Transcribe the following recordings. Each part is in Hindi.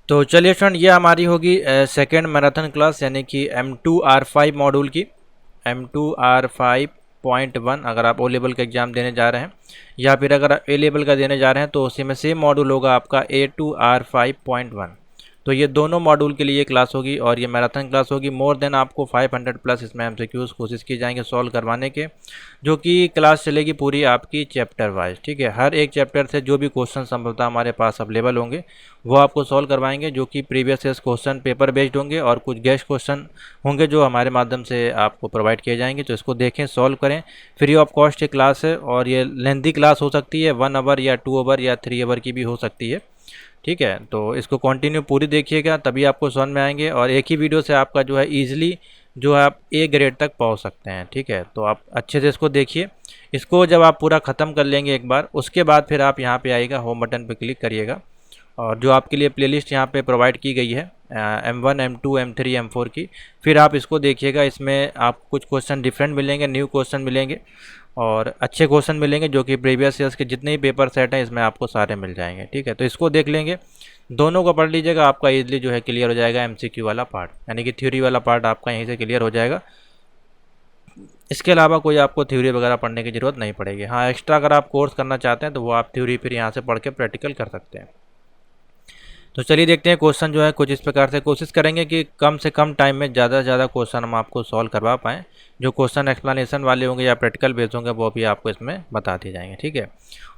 तो चलिए फ्रेंड, ये हमारी होगी सेकेंड मैराथन क्लास, यानी कि M2R5 मॉड्यूल की। M2R5.1 अगर आप ओ लेवल का एग्ज़ाम देने जा रहे हैं या फिर अगर आप ए लेवल का देने जा रहे हैं तो उसी में सेम मॉड्यूल होगा आपका A2R5.1। तो ये दोनों मॉड्यूल के लिए क्लास होगी और ये मैराथन क्लास होगी। मोर देन आपको 500 प्लस इसमें MCQs कोशिश की जाएंगे सॉल्व करवाने के, जो कि क्लास चलेगी पूरी आपकी चैप्टर वाइज। ठीक है, हर एक चैप्टर से जो भी क्वेश्चन संभवतः हमारे पास अवेलेबल होंगे वो आपको सॉल्व करवाएंगे, जो कि previous year question paper based होंगे और कुछ गेस्ट क्वेश्चन होंगे जो हमारे माध्यम से आपको प्रोवाइड किए जाएंगे। तो इसको देखें, सॉल्व करें। फ्री ऑफ कॉस्ट ये क्लास है और ये लेंथी क्लास हो सकती है, 1 आवर या 2 आवर या 3 आवर की भी हो सकती है। ठीक है, तो इसको कंटिन्यू पूरी देखिएगा, तभी आपको समझ में आएंगे और एक ही वीडियो से आपका जो है ईजिली जो है आप ए ग्रेड तक पहुंच सकते हैं। ठीक है, तो आप अच्छे से इसको देखिए। इसको जब आप पूरा ख़त्म कर लेंगे एक बार, उसके बाद फिर आप यहाँ पे आइएगा, होम बटन पे क्लिक करिएगा और जो आपके लिए प्लेलिस्ट यहाँ पे प्रोवाइड की गई है M1 M2 M3 M4 की, फिर आप इसको देखिएगा। इसमें आप कुछ क्वेश्चन डिफरेंट मिलेंगे, न्यू क्वेश्चन मिलेंगे और अच्छे क्वेश्चन मिलेंगे, जो कि प्रीवियस ईयर्स के जितने भी पेपर सेट हैं इसमें आपको सारे मिल जाएंगे। ठीक है, तो इसको देख लेंगे, दोनों को पढ़ लीजिएगा, आपका इजीली जो है क्लियर हो जाएगा MCQ वाला पार्ट, यानी कि थ्योरी वाला पार्ट आपका यहीं से क्लियर हो जाएगा। इसके अलावा कोई आपको थ्योरी वगैरह पढ़ने की ज़रूरत नहीं पड़ेगी। हाँ, एक्स्ट्रा अगर आप कोर्स करना चाहते हैं तो वो आप थ्योरी फिर यहाँ से पढ़ के प्रैक्टिकल कर सकते हैं। तो चलिए देखते हैं, क्वेश्चन जो है कुछ इस प्रकार से कोशिश करेंगे कि कम से कम टाइम में ज़्यादा से ज़्यादा क्वेश्चन हम आपको सॉल्व करवा पाएँ। जो क्वेश्चन एक्सप्लेनेशन वाले होंगे या प्रैक्टिकल बेस्ड होंगे वो भी आपको इसमें बता दिए जाएंगे। ठीक है,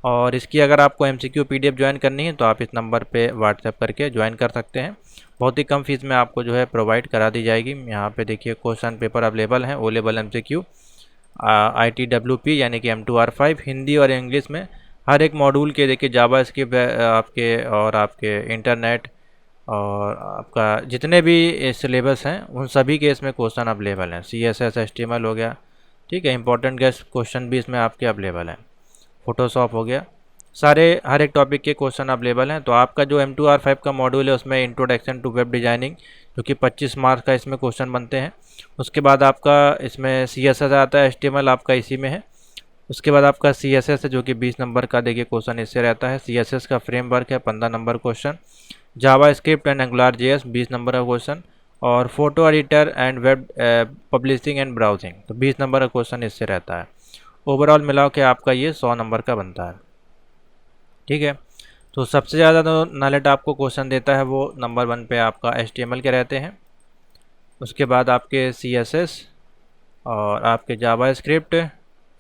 और इसकी अगर आपको MCQ PDF ज्वाइन करनी है तो आप इस नंबर पे व्हाट्सएप करके ज्वाइन कर सकते हैं। बहुत ही कम फीस में आपको जो है प्रोवाइड करा दी जाएगी। यहाँ पे देखिए क्वेश्चन पेपर अवेलेबल हैं, ओ लेवल MCQ, ITWP यानी कि M2R5 हिंदी और इंग्लिश में। हर एक मॉड्यूल के देखिए जावा स्क्रिप्ट आपके और आपके इंटरनेट और आपका जितने भी सिलेबस हैं उन सभी के इसमें क्वेश्चन अवेलेबल हैं। CSS HTML हो गया, ठीक है, इंपॉर्टेंट गेस्ट क्वेश्चन भी इसमें आपके अवेलेबल हैं। फोटोशॉप हो गया, सारे हर एक टॉपिक के क्वेश्चन अवेलेबल हैं। तो आपका जो M2R5 का मॉड्यूल है उसमें इंट्रोडक्शन टू वेब डिज़ाइनिंग, जो कि 25 मार्क्स का इसमें क्वेश्चन बनते हैं। उसके बाद आपका इसमें CSS आता है, HTML आपका इसी में है। उसके बाद आपका CSS है जो कि 20 नंबर का देखिए क्वेश्चन इससे रहता है। CSS का फ्रेमवर्क है 15 number question. Java script and angular JS 20 number का क्वेश्चन। और photo editor and web publishing and browsing तो 20 नंबर का क्वेश्चन इससे रहता है। ओवरऑल मिला के आपका ये 100 नंबर का बनता है। ठीक है, तो सबसे ज़्यादा तो नालेट आपको क्वेश्चन देता है वो नंबर 1 पे आपका HTML के रहते हैं। उसके बाद आपके CSS और आपके जावा स्क्रिप्ट,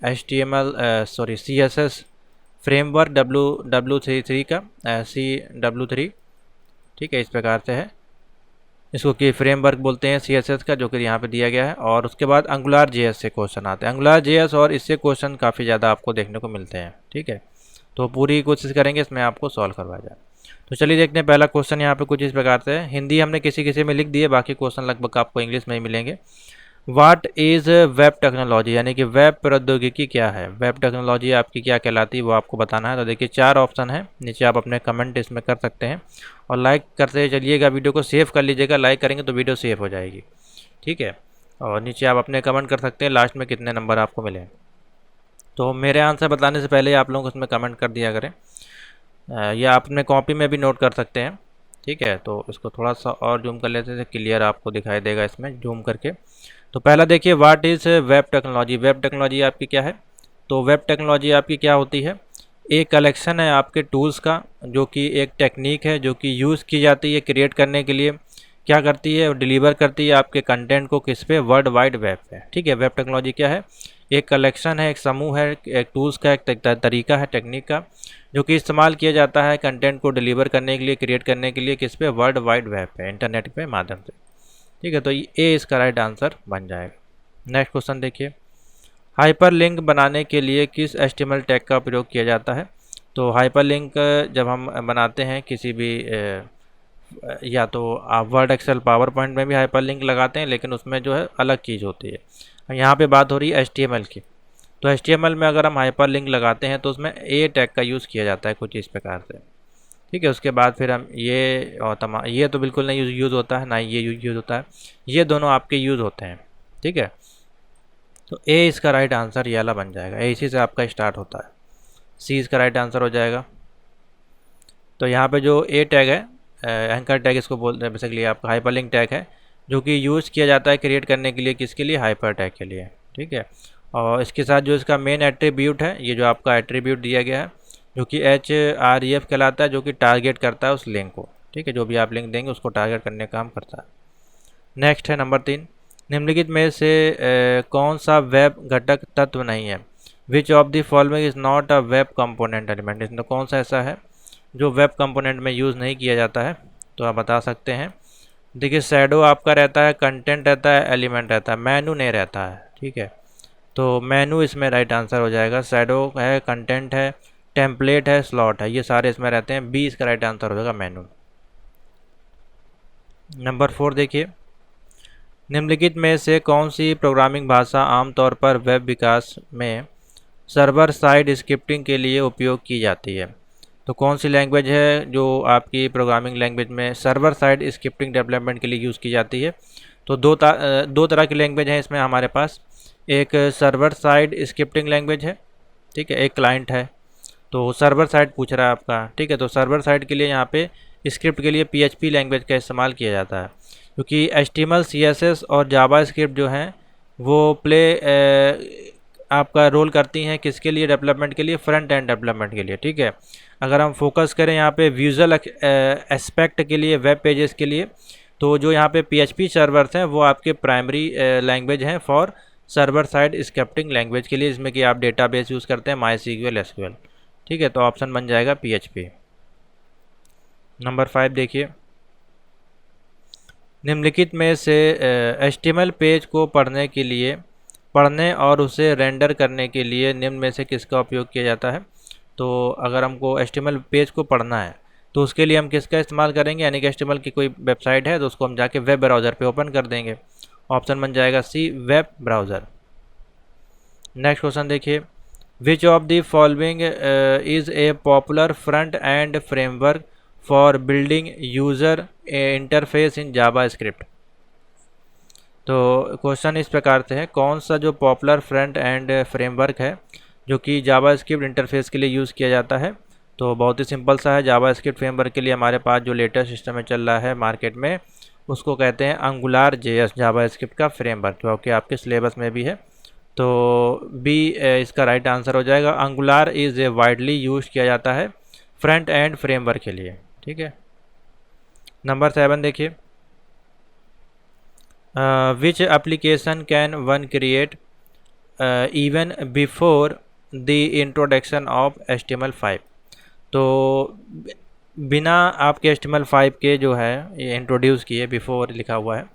CSS फ्रेमवर्क W3 का CW3। ठीक है, इस प्रकार से है, इसको कि फ्रेमवर्क बोलते हैं CSS का, जो कि यहाँ पे दिया गया है। और उसके बाद एंगुलर JS से क्वेश्चन आते हैं, एंगुलर JS और इससे क्वेश्चन काफ़ी ज़्यादा आपको देखने को मिलते हैं। ठीक है, तो पूरी कोशिश करेंगे इसमें आपको सॉल्व करवाया जाए। तो चलिए देखते हैं, पहला क्वेश्चन यहाँ पे कुछ इस प्रकार से है। हिंदी हमने किसी किसी में लिख दी है, बाकी क्वेश्चन लगभग आपको इंग्लिश में ही मिलेंगे। व्हाट इज़ वेब टेक्नोलॉजी, यानी कि वेब प्रौद्योगिकी क्या है, वेब टेक्नोलॉजी आपकी क्या कहलाती है वो आपको बताना है। तो देखिए 4 ऑप्शन है, नीचे आप अपने कमेंट इसमें कर सकते हैं और लाइक करते चलिएगा, वीडियो को सेव कर लीजिएगा, लाइक करेंगे तो वीडियो सेव हो जाएगी। ठीक है, और नीचे आप अपने कमेंट कर सकते हैं लास्ट में कितने नंबर आपको मिले। तो मेरे आंसर बताने से पहले आप लोग उसमें कमेंट कर दिया करें, या आप अपने कॉपी में भी नोट कर सकते हैं। ठीक है, तो इसको थोड़ा सा और जूम कर लेते हैं, क्लियर आपको दिखाई देगा इसमें जूम करके। तो पहला देखिए, what is web technology, web technology आपकी क्या है। तो वेब टेक्नोलॉजी आपकी क्या होती है, एक कलेक्शन है आपके टूल्स का, जो कि एक टेक्निक है जो कि यूज़ की जाती है क्रिएट करने के लिए। क्या करती है, डिलीवर करती है आपके कंटेंट को किस पे, वर्ल्ड वाइड वेब पे। ठीक है, वेब टेक्नोलॉजी क्या है, एक कलेक्शन है, एक समूह है, एक टूल्स का एक तरीका है, टेक्निक का, जो कि इस्तेमाल किया जाता है कंटेंट को डिलीवर करने के लिए, क्रिएट करने के लिए, किस पे, वर्ल्ड वाइड वेब पे, इंटरनेट पे माध्यम से। ठीक है, तो ए इसका राइट आंसर बन जाएगा। नेक्स्ट क्वेश्चन देखिए, हाइपरलिंक बनाने के लिए किस HTML टैग का प्रयोग किया जाता है। तो हाइपरलिंक जब हम बनाते हैं किसी भी या तो आप वर्ड, एक्सेल, पावर पॉइंट में भी हाइपरलिंक लगाते हैं, लेकिन उसमें जो है अलग चीज़ होती है। यहाँ पे बात हो रही है HTML की। तो HTML में अगर हम हाइपरलिंक लगाते हैं तो उसमें ए टैग का यूज़ किया जाता है कुछ इस प्रकार से। ठीक है, उसके बाद फिर हम ये और ये तो बिल्कुल नहीं यूज़ होता है, ना ये यूज़ होता है, ये दोनों आपके यूज़ होते हैं। ठीक है, तो ए इसका राइट आंसर ये वाला बन जाएगा, ए इसी से आपका स्टार्ट होता है। सी इसका राइट आंसर हो जाएगा। तो यहाँ पे जो ए टैग है एंकर टैग इसको बोलते हैं, बेसिकली आपका हाइपरलिंक टैग है जो कि यूज़ किया जाता है क्रिएट करने के लिए, किसके लिए, हाइपर टैग के लिए, ठीक है। और इसके साथ जो इसका मेन एट्रीब्यूट है, ये जो आपका एट्रीब्यूट दिया गया है जो कि href कहलाता है, जो कि टारगेट करता है उस लिंक को, ठीक है। जो भी आप लिंक देंगे उसको टारगेट करने का काम करता है। नेक्स्ट है नंबर 3, निम्नलिखित में से कौन सा वेब घटक तत्व नहीं है। Which of the following is not a web component element, इसमें कौन सा ऐसा है जो वेब कंपोनेंट में यूज़ नहीं किया जाता है, तो आप बता सकते हैं। देखिए शैडो आपका रहता है, कंटेंट रहता है, एलिमेंट रहता है, मेनू नहीं रहता है, ठीक है। तो मेनू इसमें राइट आंसर हो जाएगा। शैडो है, कंटेंट है, टेम्पलेट है, स्लॉट है, ये सारे इसमें रहते हैं। बी इसका राइट आंसर हो जाएगा, मेनू। नंबर 4 देखिए, निम्नलिखित में से कौन सी प्रोग्रामिंग भाषा आमतौर पर वेब विकास में सर्वर साइड स्क्रिप्टिंग के लिए उपयोग की जाती है। तो कौन सी लैंग्वेज है जो आपकी प्रोग्रामिंग लैंग्वेज में सर्वर साइड स्क्रिप्टिंग डेवलपमेंट के लिए यूज़ की जाती है। तो दो तरह की लैंग्वेज है इसमें हमारे पास। एक सर्वर साइड स्क्रिप्टिंग लैंग्वेज है, ठीक है, एक क्लाइंट है। तो सर्वर साइड पूछ रहा है आपका, ठीक है। तो सर्वर साइड के लिए यहाँ पे स्क्रिप्ट के लिए PHP लैंग्वेज का इस्तेमाल किया जाता है, क्योंकि HTML CSS और जावा स्क्रिप्ट जो हैं वो आपका रोल करती हैं किसके लिए, डेवलपमेंट के लिए, फ्रंट एंड डेवलपमेंट के लिए, ठीक है। अगर हम फोकस करें यहाँ पे विजुअल एस्पेक्ट के लिए, वेब पेजेस के लिए, तो जो यहाँ पे PHP सर्वर्स हैं वो आपके प्राइमरी लैंग्वेज हैं for server side scripting language के लिए, जिसमें कि आप डेटाबेस यूज़ करते हैं MySQL SQL, ठीक है। तो ऑप्शन बन जाएगा PHP। नंबर 5 देखिए, निम्नलिखित में से HTML पेज को पढ़ने और उसे रेंडर करने के लिए निम्न में से किसका उपयोग किया जाता है। तो अगर हमको HTML पेज को पढ़ना है तो उसके लिए हम किसका इस्तेमाल करेंगे, यानी कि HTML की कोई वेबसाइट है तो उसको हम जाके वेब ब्राउज़र पे ओपन कर देंगे। ऑप्शन बन जाएगा C, web browser. Next question देखिए, which of the following is a popular front end framework for building user interface in JavaScript. तो क्वेश्चन इस प्रकार से है, कौन सा जो पॉपुलर फ्रंट एंड फ्रेमवर्क है जो कि जावा स्क्रिप्ट इंटरफेस के लिए यूज़ किया जाता है। तो बहुत ही सिंपल सा है, जावा स्क्रिप्ट फ्रेमवर्क के लिए हमारे पास जो लेटेस्ट सिस्टम में चल रहा है मार्केट में उसको कहते हैं एंगुलर JS जावा स्क्रिप्ट का फ्रेमवर्क, जो कि आपके सिलेबस में भी है। तो बी इसका राइट आंसर हो जाएगा। Angular is a widely use किया जाता है फ्रंट एंड फ्रेमवर्क के लिए, ठीक है। नंबर 7 देखिए, which application can one create even before the introduction of HTML5। तो बिना आपके HTML5 के जो है ये इंट्रोड्यूस किए, बिफोर लिखा हुआ है,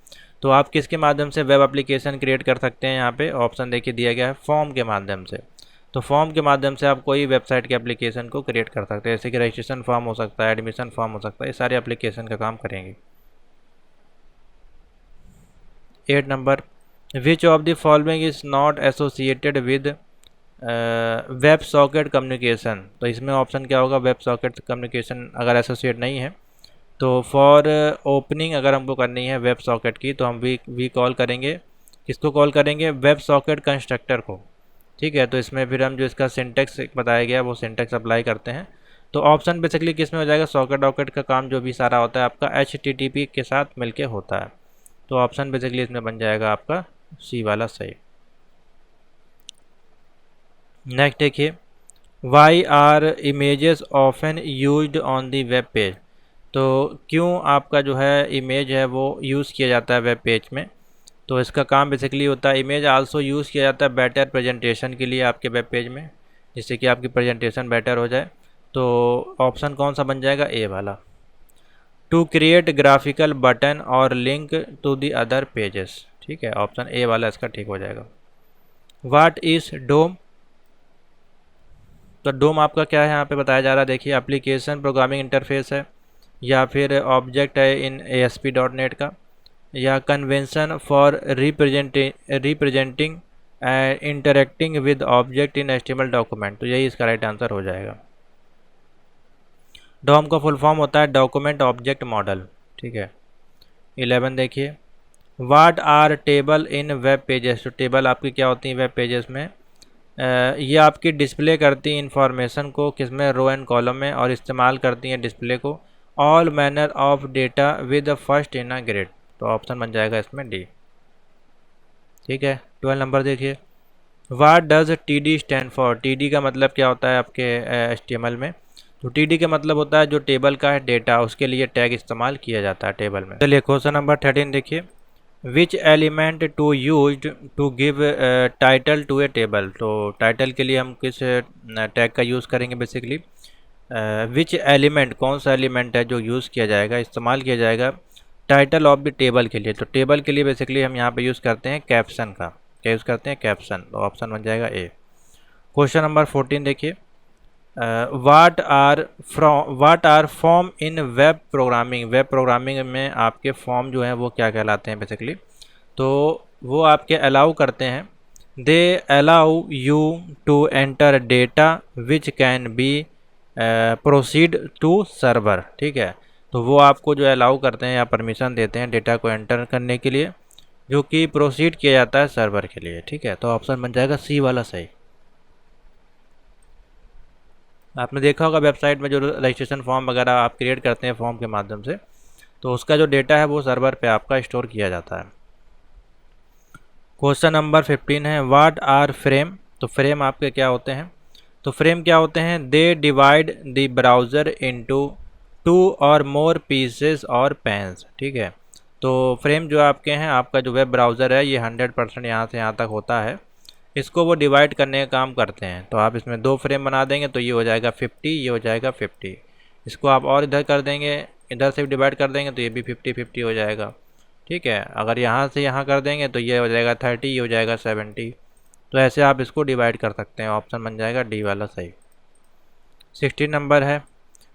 तो आप किसके माध्यम से वेब एप्लीकेशन क्रिएट कर सकते हैं। यहाँ पे ऑप्शन देखिए दिया गया है, फॉर्म के माध्यम से। तो फॉर्म के माध्यम से आप कोई वेबसाइट के एप्लीकेशन को क्रिएट कर सकते हैं, जैसे कि रजिस्ट्रेशन फॉर्म हो सकता है, एडमिशन फॉर्म हो सकता है, ये सारे एप्लीकेशन का काम करेंगे। 8 number, which of the following is not associated with web socket communication. तो इसमें ऑप्शन क्या होगा, वेब सॉकेट कम्युनिकेशन अगर एसोसिएट नहीं है तो फॉर ओपनिंग अगर हमको करनी है वेब सॉकेट की तो हम वी कॉल करेंगे, किसको कॉल करेंगे, वेब सॉकेट कंस्ट्रक्टर को, ठीक है। तो इसमें फिर हम जो इसका सिंटेक्स बताया गया वो सिंटेक्स अप्लाई करते हैं। तो ऑप्शन बेसिकली किस में हो जाएगा, सॉकेट वॉकेट का काम जो भी सारा होता है आपका HTTP के साथ मिलके होता है। तो ऑप्शन बेसिकली इसमें बन जाएगा आपका C वाला सही। नेक्स्ट देखिए, why are images often used on the web page. तो क्यों आपका जो है इमेज है वो यूज़ किया जाता है वेब पेज में। तो इसका काम बेसिकली होता है, इमेज आल्सो यूज़ किया जाता है बेटर प्रेजेंटेशन के लिए आपके वेब पेज में, जिससे कि आपकी प्रेजेंटेशन बेटर हो जाए। तो ऑप्शन कौन सा बन जाएगा, ए वाला। टू क्रिएट ग्राफिकल बटन और link to the other pages, ठीक है, ऑप्शन ए वाला इसका ठीक हो जाएगा। What is DOM. तो डोम आपका क्या है यहाँ पे बताया जा रहा है, देखिए एप्लीकेशन प्रोग्रामिंग इंटरफेस है, या फिर ऑब्जेक्ट है इन ASP.NET का, या convention for representing and interacting with object in HTML document. तो यही इसका राइट आंसर हो जाएगा। डॉम का फुल फॉर्म होता है डॉक्यूमेंट ऑब्जेक्ट मॉडल, ठीक है। 11 देखिए, what are table in web pages. तो टेबल आपकी क्या होती है वेब पेजेस में, ये आपकी डिस्प्ले करती हैं इंफॉर्मेशन को किसमें, रो एंड कॉलम में, और इस्तेमाल करती हैं डिस्प्ले को all manner of data with first in a grid. तो ऑप्शन बन जाएगा इसमें डी। ठीक है, 12 नंबर देखिए, what does T D stand for. T D का मतलब क्या होता है आपके HTML में? तो टी डी का मतलब होता है जो टेबल का है डेटा, उसके लिए टैग इस्तेमाल किया जाता है टेबल में। चलिए क्वेश्चन नंबर 13 देखिए, which element to use to give title to a table. तो टाइटल के लिए हम किस टैग का यूज़ करेंगे बेसिकली? विच एलिमेंट, कौन सा एलिमेंट है जो यूज़ किया जाएगा, इस्तेमाल किया जाएगा टाइटल ऑफ द टेबल के लिए? तो टेबल के लिए बेसिकली हम यहाँ पे यूज़ करते हैं कैप्शन का। क्या यूज़ करते हैं? कैप्शन। तो ऑप्शन बन जाएगा ए। क्वेश्चन नंबर 14 देखिए, what are form in web programming. Web programming में आपके फॉर्म जो हैं वो क्या कहलाते हैं बेसिकली? तो वो आपके अलाउ करते हैं, they allow you to enter data which can be proceed to server. ठीक है, तो वो आपको जो अलाउ करते हैं या परमिशन देते हैं डेटा को एंटर करने के लिए, जो कि प्रोसीड किया जाता है सर्वर के लिए। ठीक है, तो ऑप्शन बन जाएगा सी वाला सही। आपने देखा होगा वेबसाइट में जो रजिस्ट्रेशन फॉर्म वगैरह आप क्रिएट करते हैं फॉर्म के माध्यम से, तो उसका जो डेटा है वो सर्वर पे आपका स्टोर किया जाता है। क्वेश्चन नंबर 15 है, व्हाट आर फ्रेम। तो फ्रेम आपके क्या होते हैं? तो फ्रेम क्या होते हैं? They divide the browser into 2 और मोर पीसेस और पैन्स। ठीक है, तो फ्रेम जो आपके हैं, आपका जो वेब ब्राउज़र है ये 100% यहाँ से यहाँ तक होता है, इसको वो डिवाइड करने का काम करते हैं। तो आप इसमें 2 फ्रेम बना देंगे तो ये हो जाएगा 50, ये हो जाएगा 50। इसको आप और इधर कर देंगे, इधर से भी डिवाइड कर देंगे तो ये भी 50-50 हो जाएगा। ठीक है, अगर यहाँ से यहाँ कर देंगे तो ये हो जाएगा 30, ये हो जाएगा 70। तो ऐसे आप इसको डिवाइड कर सकते हैं। ऑप्शन बन जाएगा डी वाला सही। 16 नंबर है,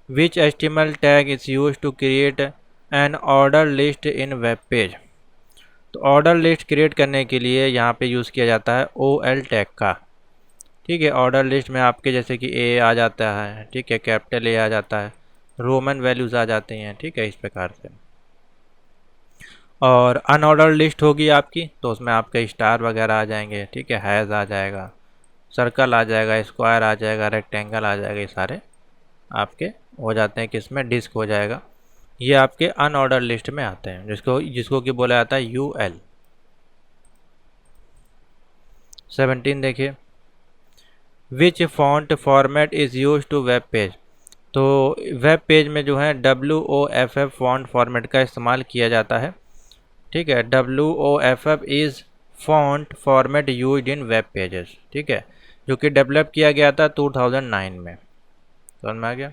which HTML tag is use to create an order list in web page. तो ऑर्डर लिस्ट क्रिएट करने के लिए यहाँ पे यूज़ किया जाता है OL टैग का। ठीक है, ऑर्डर लिस्ट में आपके जैसे कि ए आ जाता है, ठीक है, कैपिटल ए आ जाता है, रोमन वैल्यूज़ आ जाती हैं। ठीक है, इस प्रकार से। और अनऑर्डर लिस्ट होगी आपकी तो उसमें आपके स्टार वगैरह आ जाएंगे। ठीक है, हैज़ आ जाएगा, सर्कल आ जाएगा, स्क्वायर आ जाएगा, रेक्टेंगल आ जाएगा, ये सारे आपके हो जाते हैं किसमें? डिस्क हो जाएगा। ये आपके अनऑर्डर लिस्ट में आते हैं, जिसको जिसको कि बोला जाता है UL। 17 देखिए, which font format is use to web page. तो वेब पेज में जो है WOFF फॉन्ट फॉर्मेट का इस्तेमाल किया जाता है। ठीक है, WOFF is font format used in web pages. ठीक है, जो कि डेवलप किया गया था 2009 में। समझ में आ गया?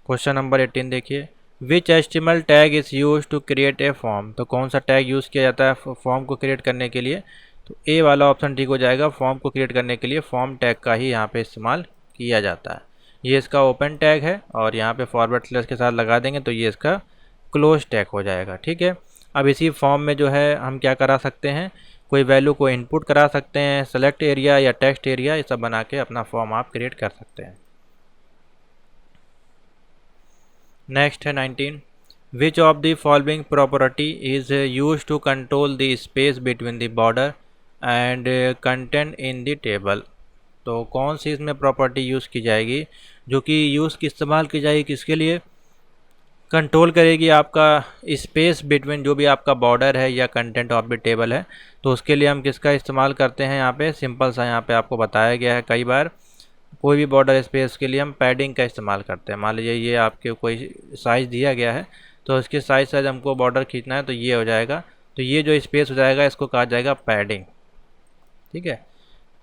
क्वेश्चन नंबर 18 देखिए, which HTML tag is use to create a form. तो कौन सा टैग यूज़ किया जाता है फॉर्म को क्रिएट करने के लिए? तो ए वाला ऑप्शन ठीक हो जाएगा। फॉर्म को क्रिएट करने के लिए फॉर्म टैग का ही यहाँ पे इस्तेमाल किया जाता है। ये इसका ओपन टैग है और यहाँ पे फॉरवर्ड स्लैश के साथ लगा देंगे तो ये इसका क्लोज टैग हो जाएगा। ठीक है, अब इसी फॉर्म में जो है हम क्या करा सकते हैं, कोई वैल्यू को इनपुट करा सकते हैं, सेलेक्ट एरिया या टेक्स्ट एरिया, ये सब बना के अपना फॉर्म आप क्रिएट कर सकते हैं। नेक्स्ट है 19, which of the following property is use to control the space between the border and content in the table. तो कौन सी इसमें प्रॉपर्टी यूज़ की जाएगी जो कि यूज़ की इस्तेमाल की जाएगी किसके लिए? कंट्रोल करेगी आपका स्पेस बिटवीन जो भी आपका बॉर्डर है या कंटेंट ऑफ द टेबल है। तो उसके लिए हम किसका इस्तेमाल करते हैं? यहाँ पे सिंपल सा यहाँ पे आपको बताया गया है कई बार, कोई भी बॉर्डर स्पेस के लिए हम पैडिंग का इस्तेमाल करते हैं। मान लीजिए ये आपके कोई साइज़ दिया गया है तो इसके साइज़ हमको बॉर्डर खींचना है तो ये हो जाएगा, तो ये जो स्पेस हो जाएगा इसको कहा जाएगा पैडिंग। ठीक है,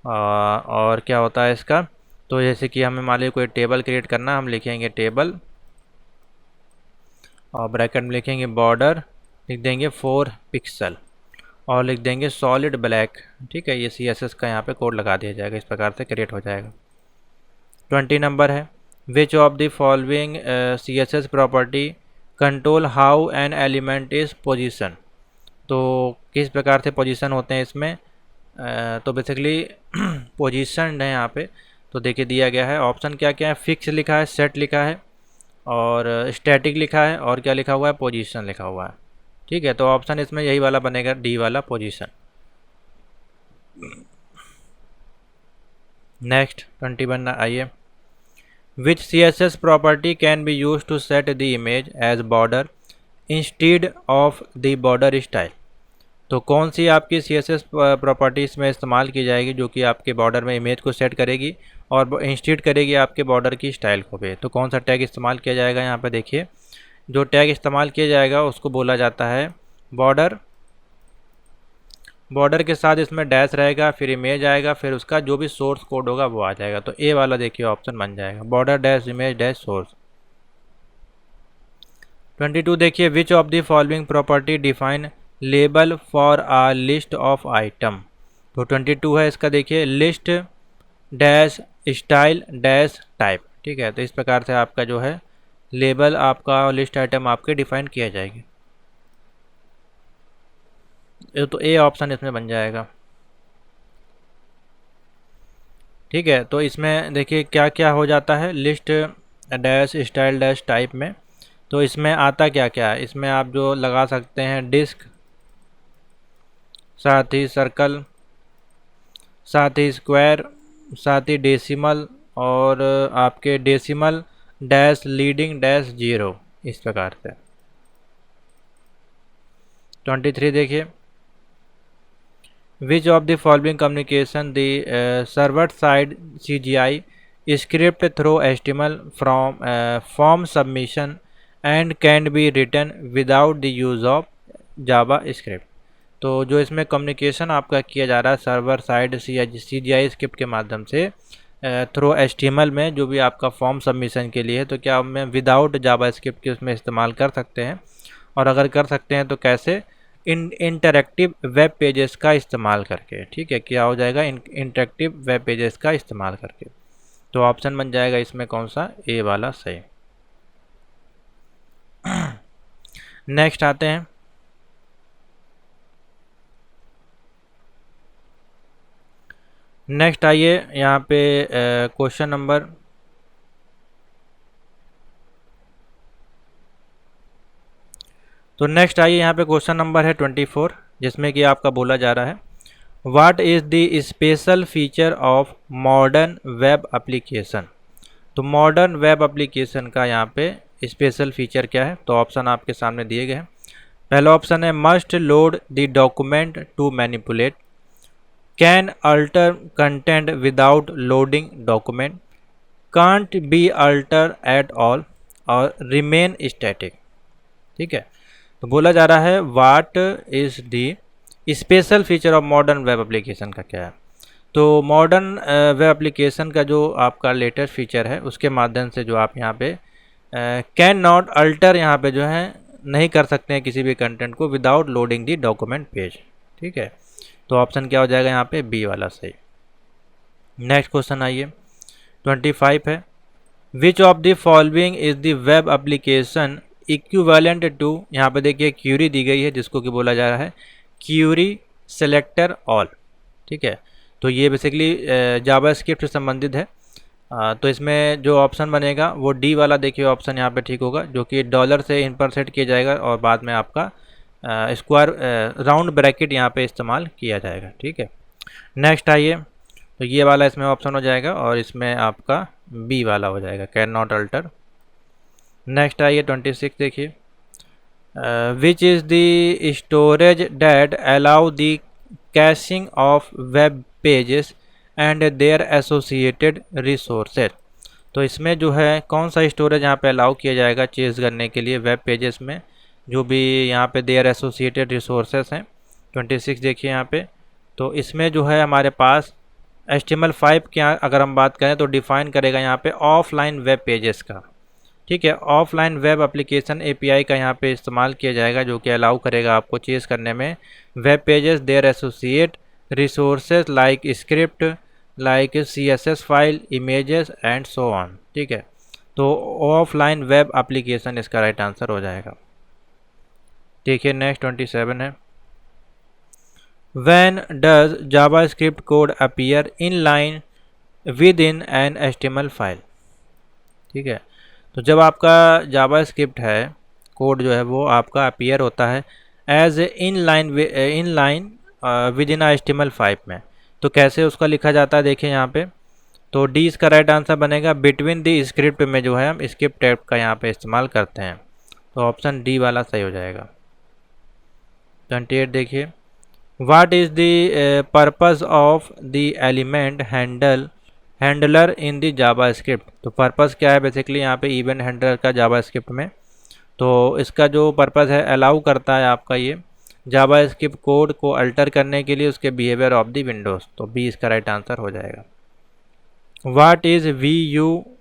और क्या होता है इसका? तो जैसे कि हमें मान लीजिए कोई टेबल क्रिएट करना, हम लिखेंगे टेबल और ब्रैकेट में लिखेंगे बॉर्डर, लिख देंगे 4 पिक्सल और लिख देंगे सॉलिड ब्लैक। ठीक है, ये CSS का यहाँ पे कोड लगा दिया जाएगा, इस प्रकार से क्रिएट हो जाएगा। 20 नंबर है, which of the following CSS property control how an element is position. तो किस प्रकार से पोजीशन होते हैं इसमें? तो बेसिकली पोजीशन है यहाँ पे, तो देखिए दिया गया है ऑप्शन क्या क्या है, फिक्स लिखा है, सेट लिखा है और स्टैटिक लिखा है और क्या लिखा हुआ है? पोजीशन लिखा हुआ है। ठीक है, तो ऑप्शन इसमें यही वाला बनेगा, डी वाला पोजीशन। नेक्स्ट 21 आइए, which CSS property can be use to set the image as border instead of the border style. तो कौन सी आपकी CSS प्रॉपर्टी इसमें इस्तेमाल की जाएगी जो कि आपके बॉर्डर में इमेज को सेट करेगी और इंस्टीड करेगी आपके बॉर्डर की स्टाइल को भी। तो कौन सा टैग इस्तेमाल किया जाएगा यहाँ पे देखिए, जो टैग इस्तेमाल किया जाएगा उसको बोला जाता है बॉर्डर। बॉर्डर के साथ इसमें डैश रहेगा, फिर इमेज आएगा, फिर उसका जो भी सोर्स कोड होगा वो आ जाएगा। तो ए वाला देखिए ऑप्शन बन जाएगा, border dash image dash source. 22 देखिए, which of the following property define label for uh list of item. तो 22 है इसका, देखिए list dash style dash type. ठीक है, तो इस प्रकार से आपका जो है लेबल आपका लिस्ट आइटम आपके डिफाइन किया जाएगी। तो ए ऑप्शन इसमें बन जाएगा। ठीक है, तो इसमें देखिए क्या क्या हो जाता है list dash style dash type में। तो इसमें आता क्या क्या है, इसमें आप जो लगा सकते हैं डिस्क, साथ ही सर्कल, साथ ही स्क्वायर, साथ ही डेसिमल, और आपके decimal dash leading dash zero, इस प्रकार से। 23 देखिए, which of the following communication the server side CGI script through HTML from form submission and can be written without the use of JavaScript. तो जो इसमें कम्युनिकेशन आपका किया जा रहा है सर्वर साइड CGI स्क्रिप्ट के माध्यम से थ्रू HTML में, जो भी आपका फॉर्म सबमिशन के लिए है, तो क्या हम विदाउट जावा स्क्रिप्ट के उसमें इस्तेमाल कर सकते हैं, और अगर कर सकते हैं तो कैसे, इंटरैक्टिव वेब पेजेस का इस्तेमाल करके। ठीक है, क्या हो जाएगा, इंटरैक्टिव वेब पेजेस का इस्तेमाल करके। तो ऑप्शन बन जाएगा इसमें कौन सा, ए वाला सही। नेक्स्ट आते हैं, नेक्स्ट आइए यहाँ पे क्वेश्चन नंबर तो नेक्स्ट आइए यहाँ पे क्वेश्चन नंबर है 24, जिसमें कि आपका बोला जा रहा है what is the special feature of modern web application. तो मॉडर्न वेब एप्लीकेशन का यहाँ पे स्पेशल फीचर क्या है, तो ऑप्शन आपके सामने दिए गए हैं। पहला ऑप्शन है must load the document to manipulate, can alter content without loading document, can't be alter at all, or remain static. ठीक है, तो बोला जा रहा है what is the special feature of modern web application का क्या है। तो मॉडर्न वेब एप्लीकेशन का जो आपका लेटेस्ट फीचर है उसके माध्यम से जो आप यहाँ पे कैन नॉट अल्टर यहाँ पे जो है नहीं कर सकते हैं किसी भी कंटेंट को without loading the document page. ठीक है, तो ऑप्शन क्या हो जाएगा यहाँ पे, बी वाला सही। नेक्स्ट क्वेश्चन आइए 25 है, which of the following is the web application equivalent to, यहाँ पे देखिए क्यूरी दी गई है जिसको कि बोला जा रहा है क्यूरी सेलेक्टर ऑल। ठीक है, तो ये बेसिकली जावा स्क्रिप्ट से संबंधित है। तो इसमें जो ऑप्शन बनेगा वो डी वाला देखिए ऑप्शन यहाँ पे ठीक होगा, जो कि डॉलर से इन पर सेट किया जाएगा और बाद में आपका स्क्वायर राउंड ब्रैकेट यहाँ पे इस्तेमाल किया जाएगा। ठीक है, नेक्स्ट आइए, तो ये वाला इसमें ऑप्शन हो जाएगा और इसमें आपका बी वाला हो जाएगा, कैन नॉट अल्टर। नेक्स्ट आइए 26 देखिए, which is the storage that allow the caching of web pages and their associated resources. तो इसमें जो है कौन सा स्टोरेज यहाँ पे अलाउ किया जाएगा चेज करने के लिए वेब पेजेस में, जो भी यहाँ पे देयर एसोसिएटेड रिसोर्सेज हैं। 26 देखिए यहाँ पे, तो इसमें जो है हमारे पास HTML5 की अगर हम बात करें तो डिफ़ाइन करेगा यहाँ पे ऑफलाइन वेब पेजेस का। ठीक है, ऑफलाइन वेब एप्लीकेशन API का यहाँ पे इस्तेमाल किया जाएगा, जो कि अलाउ करेगा आपको चेज करने में web pages their associate resources like script, like CSS file, images and so on. ठीक है, तो ऑफलाइन वेब एप्लीकेशन इसका राइट आंसर हो जाएगा। देखिए नेक्स्ट 27 है, when does JavaScript code appear in line with in an HTML file. ठीक है, तो जब आपका जावास्क्रिप्ट है कोड जो है वो आपका अपीयर होता है as in line with in HTML5 में, तो कैसे उसका लिखा जाता है देखिए यहाँ पे, तो डी इसका राइट आंसर बनेगा। बिटवीन दी स्क्रिप्ट में जो है हम स्क्रिप्ट टैग का यहाँ पे इस्तेमाल करते हैं, तो ऑप्शन डी वाला सही हो जाएगा। 28 देखिए, what is the purpose of the element handler in the Java script. तो पर्पस क्या है बेसिकली यहाँ पे इवेंट हैंडलर का जावा स्क्रिप्ट में। तो इसका जो पर्पस है, अलाउ करता है आपका ये जावा स्क्रिप्ट कोड को अल्टर करने के लिए उसके बिहेवियर ऑफ द विंडोज़। तो बी इसका राइट आंसर हो जाएगा। What is VUE.js।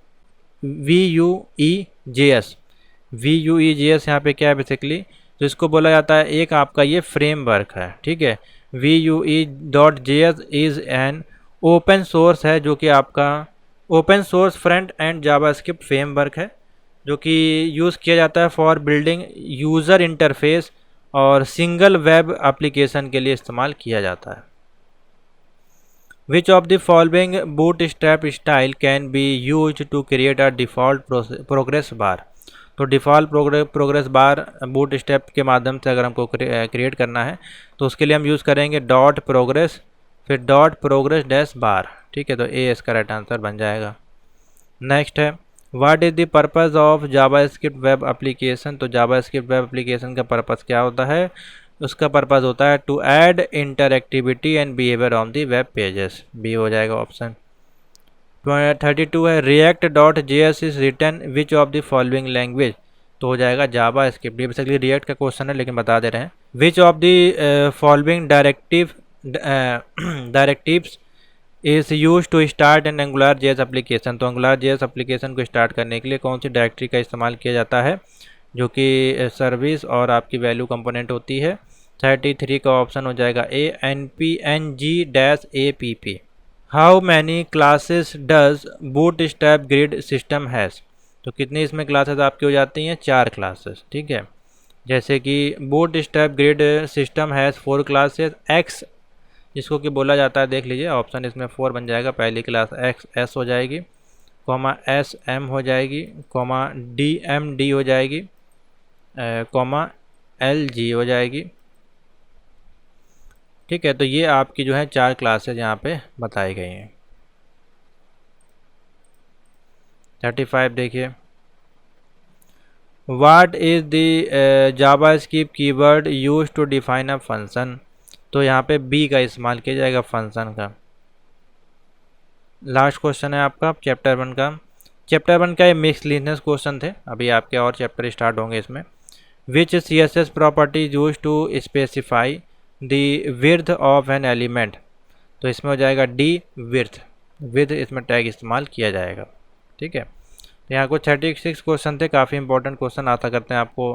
VUE.js यहाँ पे क्या है बेसिकली, तो इसको बोला जाता है एक आपका ये फ्रेमवर्क है, ठीक है। VUE.js is an open source है, जो कि आपका open source front end JavaScript framework है, जो कि यूज़ किया जाता है फॉर बिल्डिंग यूज़र इंटरफेस और सिंगल वेब एप्लीकेशन के लिए इस्तेमाल किया जाता है। Which of the following bootstrap style can be used to create a default progress bar। तो डिफ़ॉल्ट प्रोग्रेस बार बूटस्ट्रैप के माध्यम से अगर हमको क्रिएट करना है तो उसके लिए हम यूज़ करेंगे डॉट प्रोग्रेस, फिर डॉट प्रोग्रेस डैश बार, ठीक है। तो ए इसका राइट आंसर बन जाएगा। नेक्स्ट है, what is the purpose of JavaScript web application. तो जावास्क्रिप्ट वेब एप्लीकेशन का पर्पज़ क्या होता है, उसका पर्पज़ होता है to add interactivity and behaviour on the web pages. B हो जाएगा ऑप्शन। 32 है, React dot JS is written which of the following language. तो हो जाएगा जावा स्क्रिप्ट। ये बेसिकली रिएक्ट का क्वेश्चन है लेकिन बता दे रहे हैं। Which of the following directives is use to start an Angular JS application. तो एंगुलर JS एप्लीकेशन को स्टार्ट करने के लिए कौन सी डायरेक्टरी का इस्तेमाल किया जाता है, जो कि सर्विस और आपकी वैल्यू कंपोनेंट होती है। 33 का ऑप्शन हो जाएगा ए, npng-app। How many classes does bootstrap grid system has. तो कितनी इसमें क्लासेस आपकी हो जाती हैं, 4 क्लासेस, ठीक है। जैसे कि bootstrap grid system has 4 classes. X जिसको कि बोला जाता है, देख लीजिए ऑप्शन इसमें 4 बन जाएगा। पहली क्लास XS हो जाएगी, कॉमा SM हो जाएगी, कॉमा DMD हो जाएगी, कॉमा LG हो जाएगी, ठीक है। तो ये आपकी जो है 4 क्लासेज यहाँ पे बताई गई हैं। 35 देखिए, what is the JavaScript keyword use to define a function. तो यहाँ पे बी का इस्तेमाल किया जाएगा फंक्शन का। लास्ट क्वेश्चन है आपका चैप्टर 1 का। चैप्टर 1 का ये मिक्स लिनियस क्वेश्चन थे, अभी आपके और चैप्टर स्टार्ट होंगे इसमें। Which CSS property use to specify the width of an element. तो इसमें हो जाएगा डी, विड्थ इसमें टैग इस्तेमाल किया जाएगा, ठीक है। तो यहाँ कुछ 36 क्वेश्चन थे, काफ़ी इंपॉर्टेंट क्वेश्चन। आता करते हैं आपको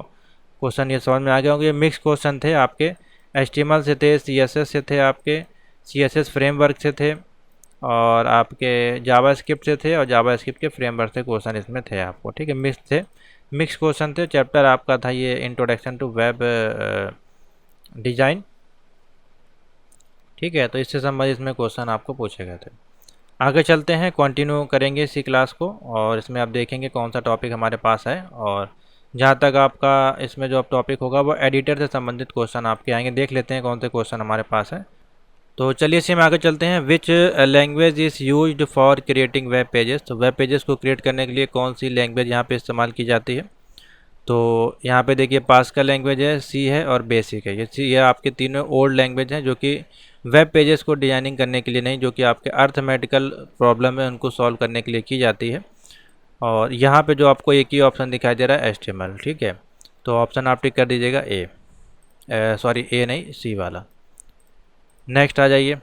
क्वेश्चन ये समझ में आ गया होंगे। ये मिक्स क्वेश्चन थे आपके, HTML से थे, CSS से थे, आपके CSS फ्रेमवर्क से थे, और आपके जावास्क्रिप्ट से थे, और जावास्क्रिप्ट के फ्रेमवर्क से क्वेश्चन इसमें थे आपको, ठीक है। मिक्स क्वेश्चन थे। चैप्टर आपका था ये इंट्रोडक्शन टू वेब डिज़ाइन, ठीक है। तो इससे संबंधित इसमें क्वेश्चन आपको पूछे गए थे। आगे चलते हैं, कंटिन्यू करेंगे इसी क्लास को, और इसमें आप देखेंगे कौन सा टॉपिक हमारे पास है, और जहाँ तक आपका इसमें जो टॉपिक होगा वो एडिटर से संबंधित क्वेश्चन आपके आएंगे। देख लेते हैं कौन से क्वेश्चन हमारे पास है। तो चलिए इसी में आगे चलते हैं। Which language is used for creating web pages. तो वेब पेजेस को क्रिएट करने के लिए कौन सी लैंग्वेज यहाँ पे इस्तेमाल की जाती है। तो यहाँ पे देखिए पास्कल लैंग्वेज है, सी है और बेसिक है। ये आपके तीनों ओल्ड लैंग्वेज हैं, जो कि वेब पेजेस को डिजाइनिंग करने के लिए नहीं, जो कि आपके अर्थमेटिकल प्रॉब्लम है उनको सॉल्व करने के लिए की जाती है। और यहाँ पे जो आपको एक ही ऑप्शन दिखाई दे रहा है HTML, ठीक है। तो ऑप्शन आप टिक कर दीजिएगा ए नहीं, सी वाला। नेक्स्ट आ जाइए,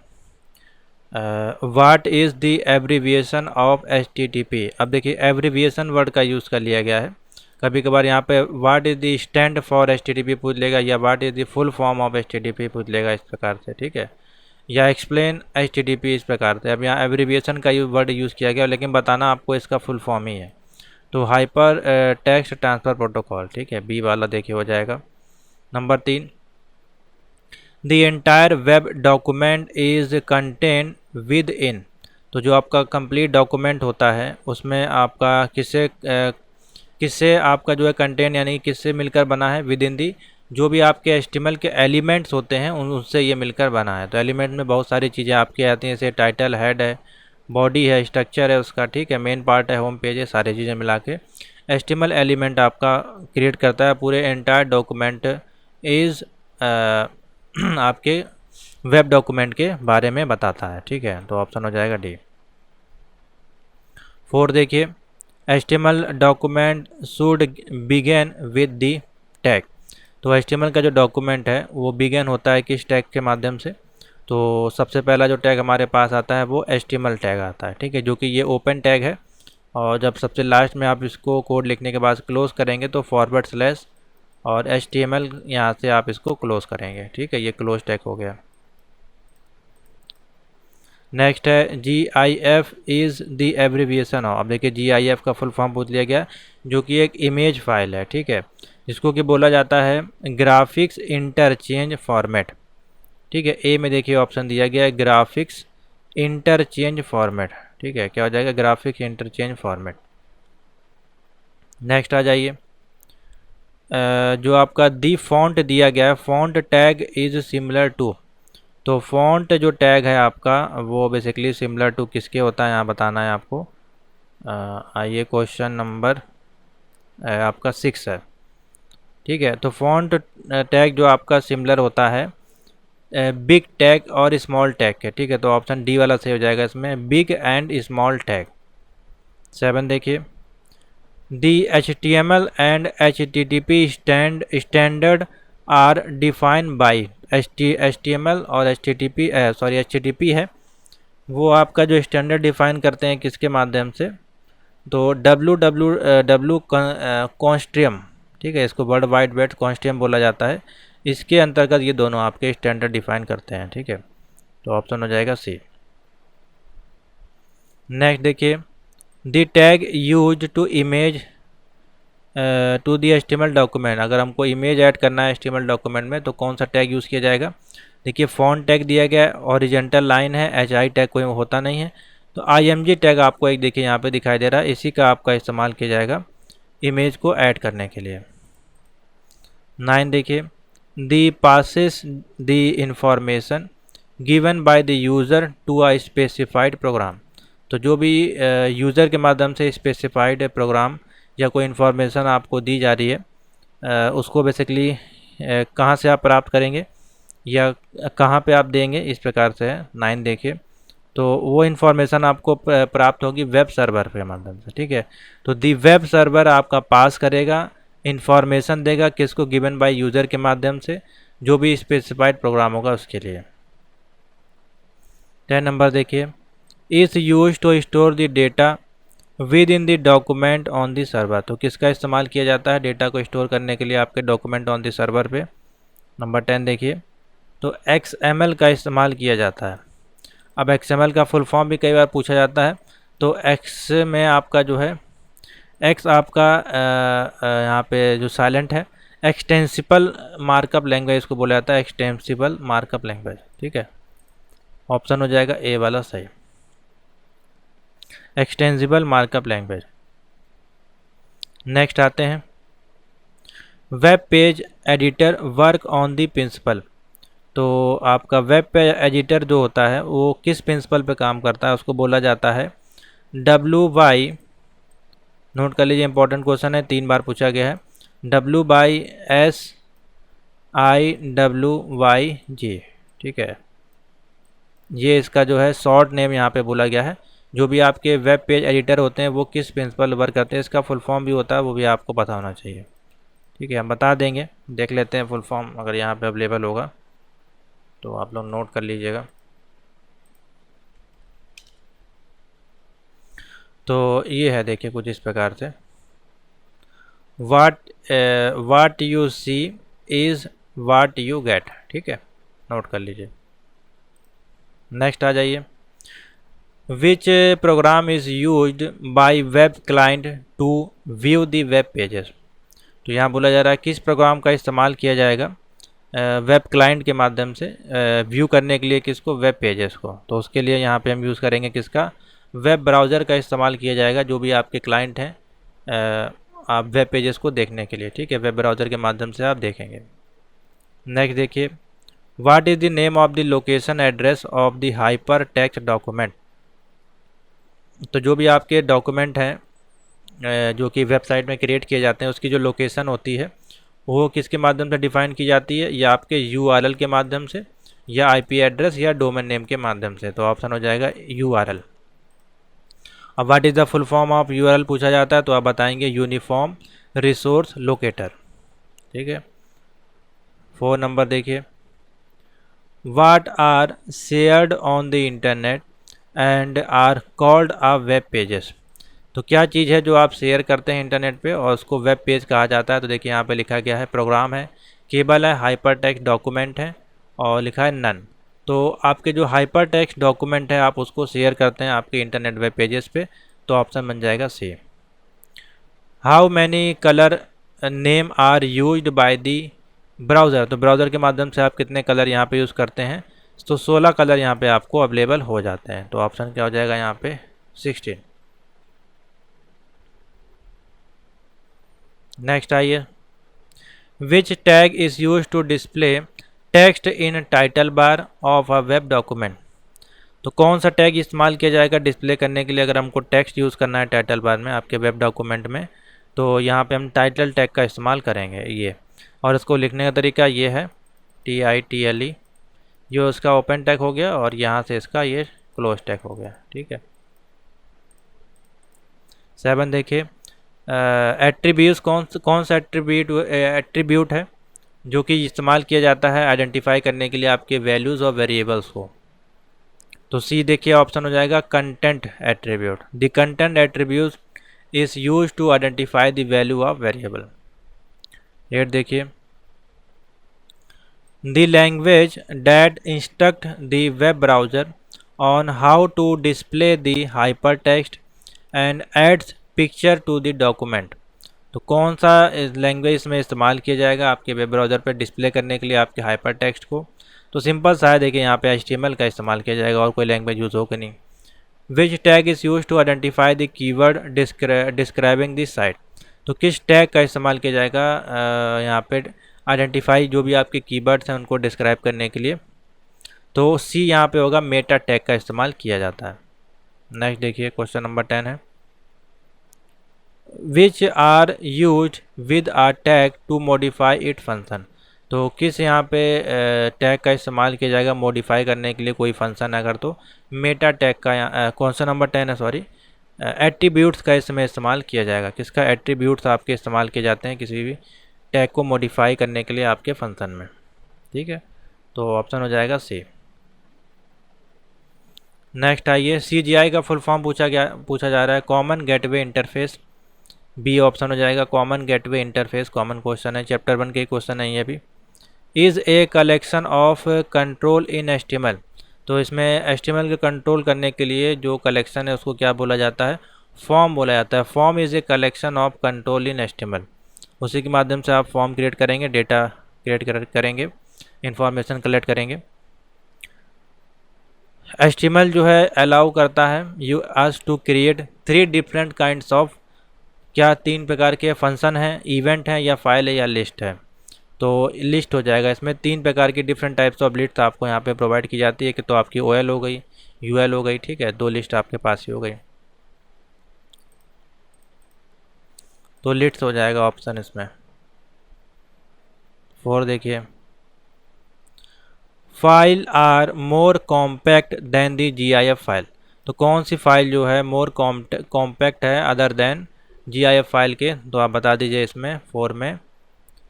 what is the abbreviation of HTTP। अब देखिए एब्रीविएशन वर्ड का यूज़ कर लिया गया है। कभी कभार यहाँ पे what is the stand for HTTP पूछ लेगा, या what is the full form of HTTP पूछ लेगा, इस प्रकार से, ठीक है। या एक्सप्लेन HTTP, इस प्रकार से। अब यहाँ एब्रीविएशन का वर्ड यूज़ किया गया, लेकिन बताना आपको इसका फुल फॉर्म ही है। तो हाइपर टेक्स्ट ट्रांसफ़र प्रोटोकॉल, ठीक है। बी वाला देखिए हो जाएगा। Number 3, the entire web document is contain with in. तो जो आपका कंप्लीट डॉक्यूमेंट होता है उसमें आपका किससे आपका जो है कंटेंट, यानी किससे मिलकर बना है, विद इन दी, जो भी आपके HTML के एलिमेंट्स होते हैं उनसे ये मिलकर बना है। तो एलिमेंट में बहुत सारी चीज़ें आपकी आती हैं, जैसे टाइटल, हेड है, बॉडी है, स्ट्रक्चर है उसका, ठीक है, मेन पार्ट है, होम पेज है, सारी चीज़ें मिला के HTML एलिमेंट आपका क्रिएट करता है। पूरे एंटायर डॉक्यूमेंट इज़ आपके वेब डॉक्यूमेंट के बारे में बताता है, ठीक है। तो ऑप्शन हो जाएगा डी। 4 देखिए, HTML document should begin with the tag. तो HTML का जो डॉक्यूमेंट है वो बिगेन होता है किस टैग के माध्यम से? तो सबसे पहला जो टैग हमारे पास आता है वो HTML टैग आता है, ठीक है, जो कि ये ओपन टैग है। और जब सबसे लास्ट में आप इसको कोड लिखने के बाद क्लोज करेंगे तो फॉरवर्ड स्लैश और HTML यहाँ से आप इसको क्लोज करेंगे, ठीक है, ये क्लोज टैग हो गया। नेक्स्ट है GIF is the abbreviation of. अब देखिए GIF का फुल फॉर्म पूछ लिया गया, जो कि एक इमेज फाइल है, ठीक है, जिसको कि बोला जाता है ग्राफिक्स इंटरचेंज फॉर्मेट, ठीक है। ए में देखिए ऑप्शन दिया गया है ग्राफिक्स इंटरचेंज फॉर्मेट, ठीक है, क्या हो जाएगा? Graphics interchange format. नेक्स्ट आ जाइए, जो आपका दी फॉन्ट दिया गया है, font tag is similar to. तो फॉन्ट जो टैग है आपका वो बेसिकली सिमिलर टू किसके होता है, यहाँ बताना है आपको। आइए क्वेश्चन नंबर आपका 6 है, ठीक है। तो फॉन्ट टैग जो आपका सिमिलर होता है बिग टैग और स्मॉल टैग के, ठीक है। तो ऑप्शन डी वाला सही हो जाएगा इसमें, बिग एंड स्मॉल टैग। 7 देखिए, the HTML and HTTP standard are defined by. HTML और HTTP है वो आपका जो स्टैंडर्ड डिफाइन करते हैं किसके माध्यम से? तो www कॉन्स्ट्रियम, ठीक है, इसको वर्ल्ड वाइड वेब कॉन्स्ट्रियम बोला जाता है। इसके अंतर्गत ये दोनों आपके स्टैंडर्ड डिफाइन करते हैं, ठीक है। तो ऑप्शन हो जाएगा सी। नेक्स्ट देखिए, the tag use to image to the HTML document. अगर हमको इमेज ऐड करना है HTML डॉक्यूमेंट में तो कौन सा टैग यूज़ किया जाएगा? देखिए फॉन्ट टैग दिया गया है, हॉरिजॉन्टल लाइन है, HI टैग कोई होता नहीं है, तो IMG टैग आपको एक देखिए यहाँ पे दिखाई दे रहा है, इसी का आपका इस्तेमाल किया जाएगा इमेज को ऐड करने के लिए। 9 देखिए, the passes the information given by the user to a specified program. तो जो भी यूज़र के माध्यम से स्पेसिफाइड प्रोग्राम या कोई इन्फॉर्मेशन आपको दी जा रही है उसको बेसिकली कहाँ से आप प्राप्त करेंगे या कहाँ पे आप देंगे, इस प्रकार से है। 9 देखिए, तो वो इन्फॉर्मेशन आपको प्राप्त होगी वेब सर्वर के माध्यम से, ठीक है। तो दी वेब सर्वर आपका पास करेगा, इन्फॉर्मेशन देगा किसको? गिवन बाय यूज़र के माध्यम से, जो भी स्पेसिफाइड प्रोग्राम होगा उसके लिए। 10 नंबर देखिए, is use to store the data with in the document on the server. तो किसका इस्तेमाल किया जाता है डेटा को स्टोर करने के लिए आपके डॉक्यूमेंट ऑन द सर्वर पे? नंबर 10 देखिए, तो XML का इस्तेमाल किया जाता है। अब XML का फुल फॉर्म भी कई बार पूछा जाता है, तो X में आपका जो है, X आपका यहाँ पे जो साइलेंट है, एक्सटेंसिबल मार्कअप लैंग्वेज इसको बोला जाता है, एक्सटेंसिबल मार्कअप लैंग्वेज, ठीक है। ऑप्शन हो जाएगा ए वाला सही, एक्सटेंसिबल मार्कअप लैंग्वेज। नेक्स्ट आते हैं, web page editor work on the principle. तो आपका वेब पेज एडिटर जो होता है वो किस प्रिंसिपल पे काम करता है? उसको बोला जाता है WY, नोट कर लीजिए, इंपॉर्टेंट क्वेश्चन है, 3 बार पूछा गया है, WYSIWYG, ठीक है। ये इसका जो है शॉर्ट नेम यहाँ पे बोला गया है। जो भी आपके वेब पेज एडिटर होते हैं वो किस प्रिंसिपल वर्क करते हैं, इसका फुल फॉर्म भी होता है, वो भी आपको पता होना चाहिए, ठीक है। हम बता देंगे, देख लेते हैं फुल फॉर्म अगर यहाँ पे अवेलेबल होगा तो आप लोग नोट कर लीजिएगा। तो ये है, देखिए कुछ इस प्रकार से, what you see is what you get, ठीक है, नोट कर लीजिए। नेक्स्ट आ जाइए, which program is used by web client to view the web pages. तो यहाँ बोला जा रहा है किस प्रोग्राम का इस्तेमाल किया जाएगा वेब क्लाइंट के माध्यम से व्यू करने के लिए किसको? वेब पेजेस को। तो उसके लिए यहाँ पे हम यूज़ करेंगे किसका? वेब ब्राउज़र का इस्तेमाल किया जाएगा, जो भी आपके क्लाइंट हैं आप वेब पेजेस को देखने के लिए, ठीक है, वेब ब्राउज़र के माध्यम से आप देखेंगे। नेक्स्ट देखिए, what is the name of the location address of the hyper text document. तो जो भी आपके डॉक्यूमेंट हैं जो कि वेबसाइट में क्रिएट किए जाते हैं, उसकी जो लोकेशन होती है वो किसके माध्यम से डिफाइन की जाती है, या आपके यूआरएल के माध्यम से, या आईपी एड्रेस, या डोमेन नेम के माध्यम से। तो ऑप्शन हो जाएगा यूआरएल। अब what is the full form of URL पूछा जाता है तो आप बताएंगे यूनिफॉर्म रिसोर्स लोकेटर। ठीक है। 4 नंबर देखिए, what are shared on the internet and are called a web pages. तो क्या चीज़ है जो आप शेयर करते हैं इंटरनेट पे और उसको वेब पेज कहा जाता है। तो देखिए यहाँ पे लिखा गया है प्रोग्राम है, केबल है, हाइपर टेक्स्ट डॉक्यूमेंट है, और लिखा है नन। तो आपके जो हाइपर टेक्स्ट डॉक्यूमेंट है आप उसको शेयर करते हैं आपके इंटरनेट वेब पेजेस पे, तो ऑप्शन बन जाएगा C. How many colour name are used by the browser. तो ब्राउज़र के माध्यम से आप कितने कलर यहाँ पे यूज़ करते हैं, तो 16 कलर यहाँ पे आपको अवेलेबल हो जाते हैं। तो ऑप्शन क्या हो जाएगा यहाँ पे 16। नेक्स्ट आइए, which tag is use to display text in title bar of a web document. तो कौन सा टैग इस्तेमाल किया जाएगा डिस्प्ले करने के लिए अगर हमको टेक्स्ट यूज़ करना है टाइटल बार में आपके वेब डॉक्यूमेंट में, तो यहाँ पे हम टाइटल टैग का इस्तेमाल करेंगे ये। और इसको लिखने का तरीका ये है TITLE, ये उसका ओपन टैग हो गया और यहाँ से इसका ये क्लोज टैग हो गया। ठीक है। 7 देखिए, एट्रीब्यूट्स कौन सा एट्रीब्यूट है जो कि इस्तेमाल किया जाता है आइडेंटिफाई करने के लिए आपके वैल्यूज़ और वेरिएबल्स को। तो सी देखिए ऑप्शन हो जाएगा content attribute. The content attribute is use to identify the value of variable. 8 देखिए, the language that instruct the web browser on how to display the hyper text and adds picture to the document. तो कौन सा लैंग्वेज इसमें इस्तेमाल किया जाएगा आपके वेब ब्राउज़र पर डिस्प्ले करने के लिए आपके हाइपर टेक्स्ट को। तो सिंपल सा है, देखिए यहाँ पे HTML का इस्तेमाल किया जाएगा और कोई लैंग्वेज यूज़ होगा नहीं। Which tag is use to identify the keyword describing this site. तो किस टैग का इस्तेमाल किया जाएगा यहाँ पे आइडेंटिफाई जो भी आपके कीवर्ड्स हैं उनको डिस्क्राइब करने के लिए। तो सी यहाँ पे होगा, मेटा टैग का इस्तेमाल किया जाता है। नेक्स्ट देखिए, क्वेश्चन नंबर 10 है, which are use with a tag to modify it function. तो किस यहाँ पे टैग का इस्तेमाल किया जाएगा मॉडिफाई करने के लिए कोई फंक्शन अगर, तो मेटा टैग का क्वेश्चन नंबर 10 है सॉरी, एट्रीब्यूट्स का इसमें इस्तेमाल किया जाएगा। किसका एट्रीब्यूट्स आपके इस्तेमाल किए जाते हैं किसी भी टैग को मॉडिफाई करने के लिए आपके फंक्शन में। ठीक है। तो ऑप्शन हो जाएगा सी। नेक्स्ट आइए, CGI का फुल फॉर्म पूछा जा रहा है, common gateway interface. B option हो जाएगा common gateway interface. Common question है, चैप्टर 1 के क्वेश्चन है ये भी। Is a collection of control in HTML। तो इसमें HTML के कंट्रोल करने के लिए जो कलेक्शन है उसको क्या बोला जाता है, फॉर्म बोला जाता है। Form is a collection of control in HTML। उसी के माध्यम से आप फॉर्म क्रिएट करेंगे, डेटा क्रिएट करेंगे, इंफॉर्मेशन कलेक्ट करेंगे। HTML जो है अलाउ करता है you us to create 3 different kinds of, क्या 3 प्रकार के फंक्शन हैं, इवेंट हैं, या फाइल है, या लिस्ट है। तो लिस्ट हो जाएगा, इसमें 3 प्रकार की डिफरेंट टाइप्स ऑफ लिस्ट आपको यहाँ पे प्रोवाइड की जाती है कि तो आपकी OL हो गई, UL हो गई। ठीक है, 2 लिस्ट आपके पास ही हो गई, तो लिस्ट हो जाएगा ऑप्शन इसमें। 4 देखिए, file are more compact than the GIF file. तो कौन सी फाइल जो है मोर कॉम्पैक्ट है अदर देन GIF फाइल के, तो आप बता दीजिए इसमें 4 में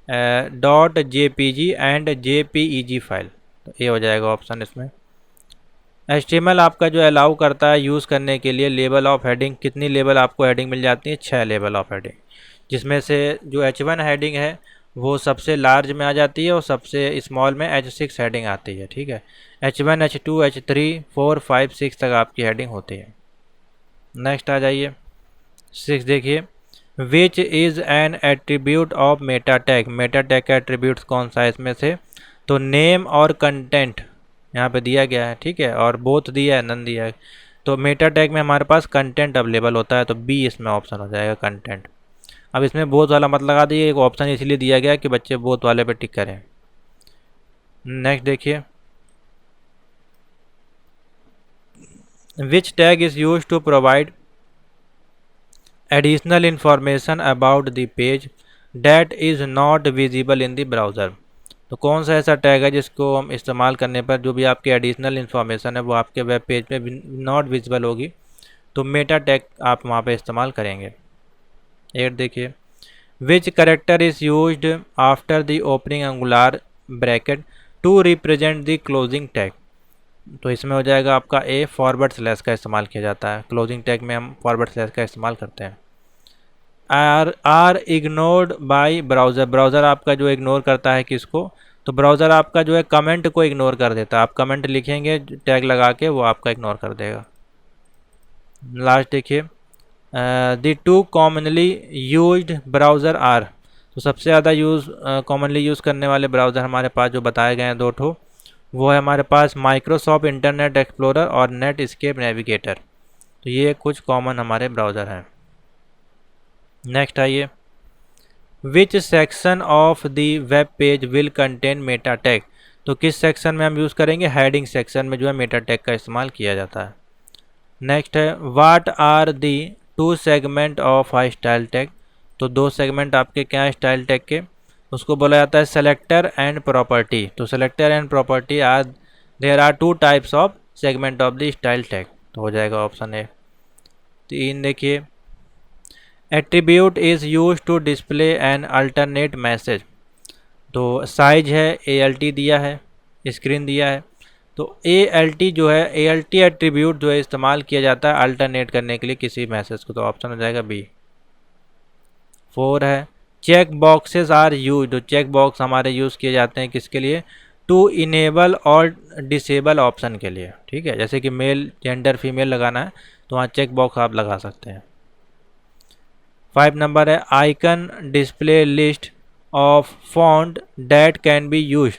.jpg एंड JPEG फाइल। तो ये हो जाएगा ऑप्शन इसमें। HTML आपका जो अलाउ करता है यूज़ करने के लिए लेवल ऑफ हेडिंग, कितनी लेवल आपको हेडिंग मिल जाती है, 6 लेवल ऑफ हेडिंग, जिसमें से जो H1 हेडिंग है वो सबसे लार्ज में आ जाती है और सबसे स्मॉल में H6 हेडिंग आती है। ठीक है, H1 H2 H3 4 5 6 तक आपकी हेडिंग होती है। नेक्स्ट आ जाइए, 6 देखिए, which is an attribute of Meta tag. Meta tag का एट्रीब्यूट्स कौन सा है इसमें से, तो नेम और कंटेंट यहाँ पे दिया गया है। ठीक है, और बोथ दिया है, नन दिया है। तो मेटा टैग में हमारे पास कंटेंट अवेलेबल होता है, तो बी इसमें ऑप्शन हो जाएगा कंटेंट। अब इसमें बोथ वाला मत लगा दिए, एक ऑप्शन इसलिए दिया गया कि बच्चे बोथ वाले पे टिक करें। नेक्स्ट देखिए, which tag is use to provide additional information about the page that is not visible in the browser. तो कौन सा ऐसा टैग है जिसको हम इस्तेमाल करने पर जो भी आपकी एडिशनल इन्फॉर्मेशन है वो आपके वेब पेज पे नॉट विजिबल होगी, तो मेटा टैग आप वहाँ पे इस्तेमाल करेंगे। 8 देखिए, which character is used after the opening angular bracket to represent the closing tag. तो इसमें हो जाएगा आपका ए, फॉरवर्ड स्लैश का इस्तेमाल किया जाता है। क्लोजिंग टैग में हम फॉरवर्ड स्लैश का इस्तेमाल करते हैं। Are ignored by browser, browser आपका जो इग्नोर करता है किसको, तो ब्राउज़र आपका जो है कमेंट को इग्नोर कर देता है। आप कमेंट लिखेंगे टैग लगा के, वो आपका इग्नोर कर देगा। लास्ट देखिए, the two commonly used browser are. तो सबसे ज़्यादा कॉमनली यूज़ करने वाले ब्राउज़र हमारे पास जो बताए गए हैं दो ठो, वो है हमारे पास माइक्रोसॉफ्ट इंटरनेट एक्सप्लोरर और नेट एस्केप नेविगेटर। तो ये कुछ कॉमन हमारे ब्राउज़र हैं। नेक्स्ट आइए, which section of the web page will contain Meta tag. तो किस सेक्शन में हम यूज़ करेंगे, हेडिंग सेक्शन में जो है मेटा टैग का इस्तेमाल किया जाता है। नेक्स्ट है, what are the two segment of a style tag. तो दो सेगमेंट आपके क्या है स्टाइल टैग के, उसको बोला जाता है सेलेक्टर एंड प्रॉपर्टी। तो selector and property are there are two types of segment of the style tag. तो हो जाएगा ऑप्शन ए। 3 देखिए, attribute is use to display an alternate message. तो साइज है ALT दिया है, स्क्रीन दिया है, तो ALT जो है ALT एट्रीब्यूट जो है इस्तेमाल किया जाता है अल्टरनेट करने के लिए किसी मैसेज को। तो ऑप्शन हो जाएगा बी। 4 है, चेक बॉक्सेस आर यूज। तो चेक बॉक्स हमारे यूज़ किए जाते हैं किसके लिए, टू इनेबल और डिसेबल ऑप्शन के लिए। ठीक है, जैसे कि मेल जेंडर फीमेल लगाना है तो वहाँ चेक बॉक्स आप लगा सकते हैं। 5 नंबर है, icon display list of font that can be use.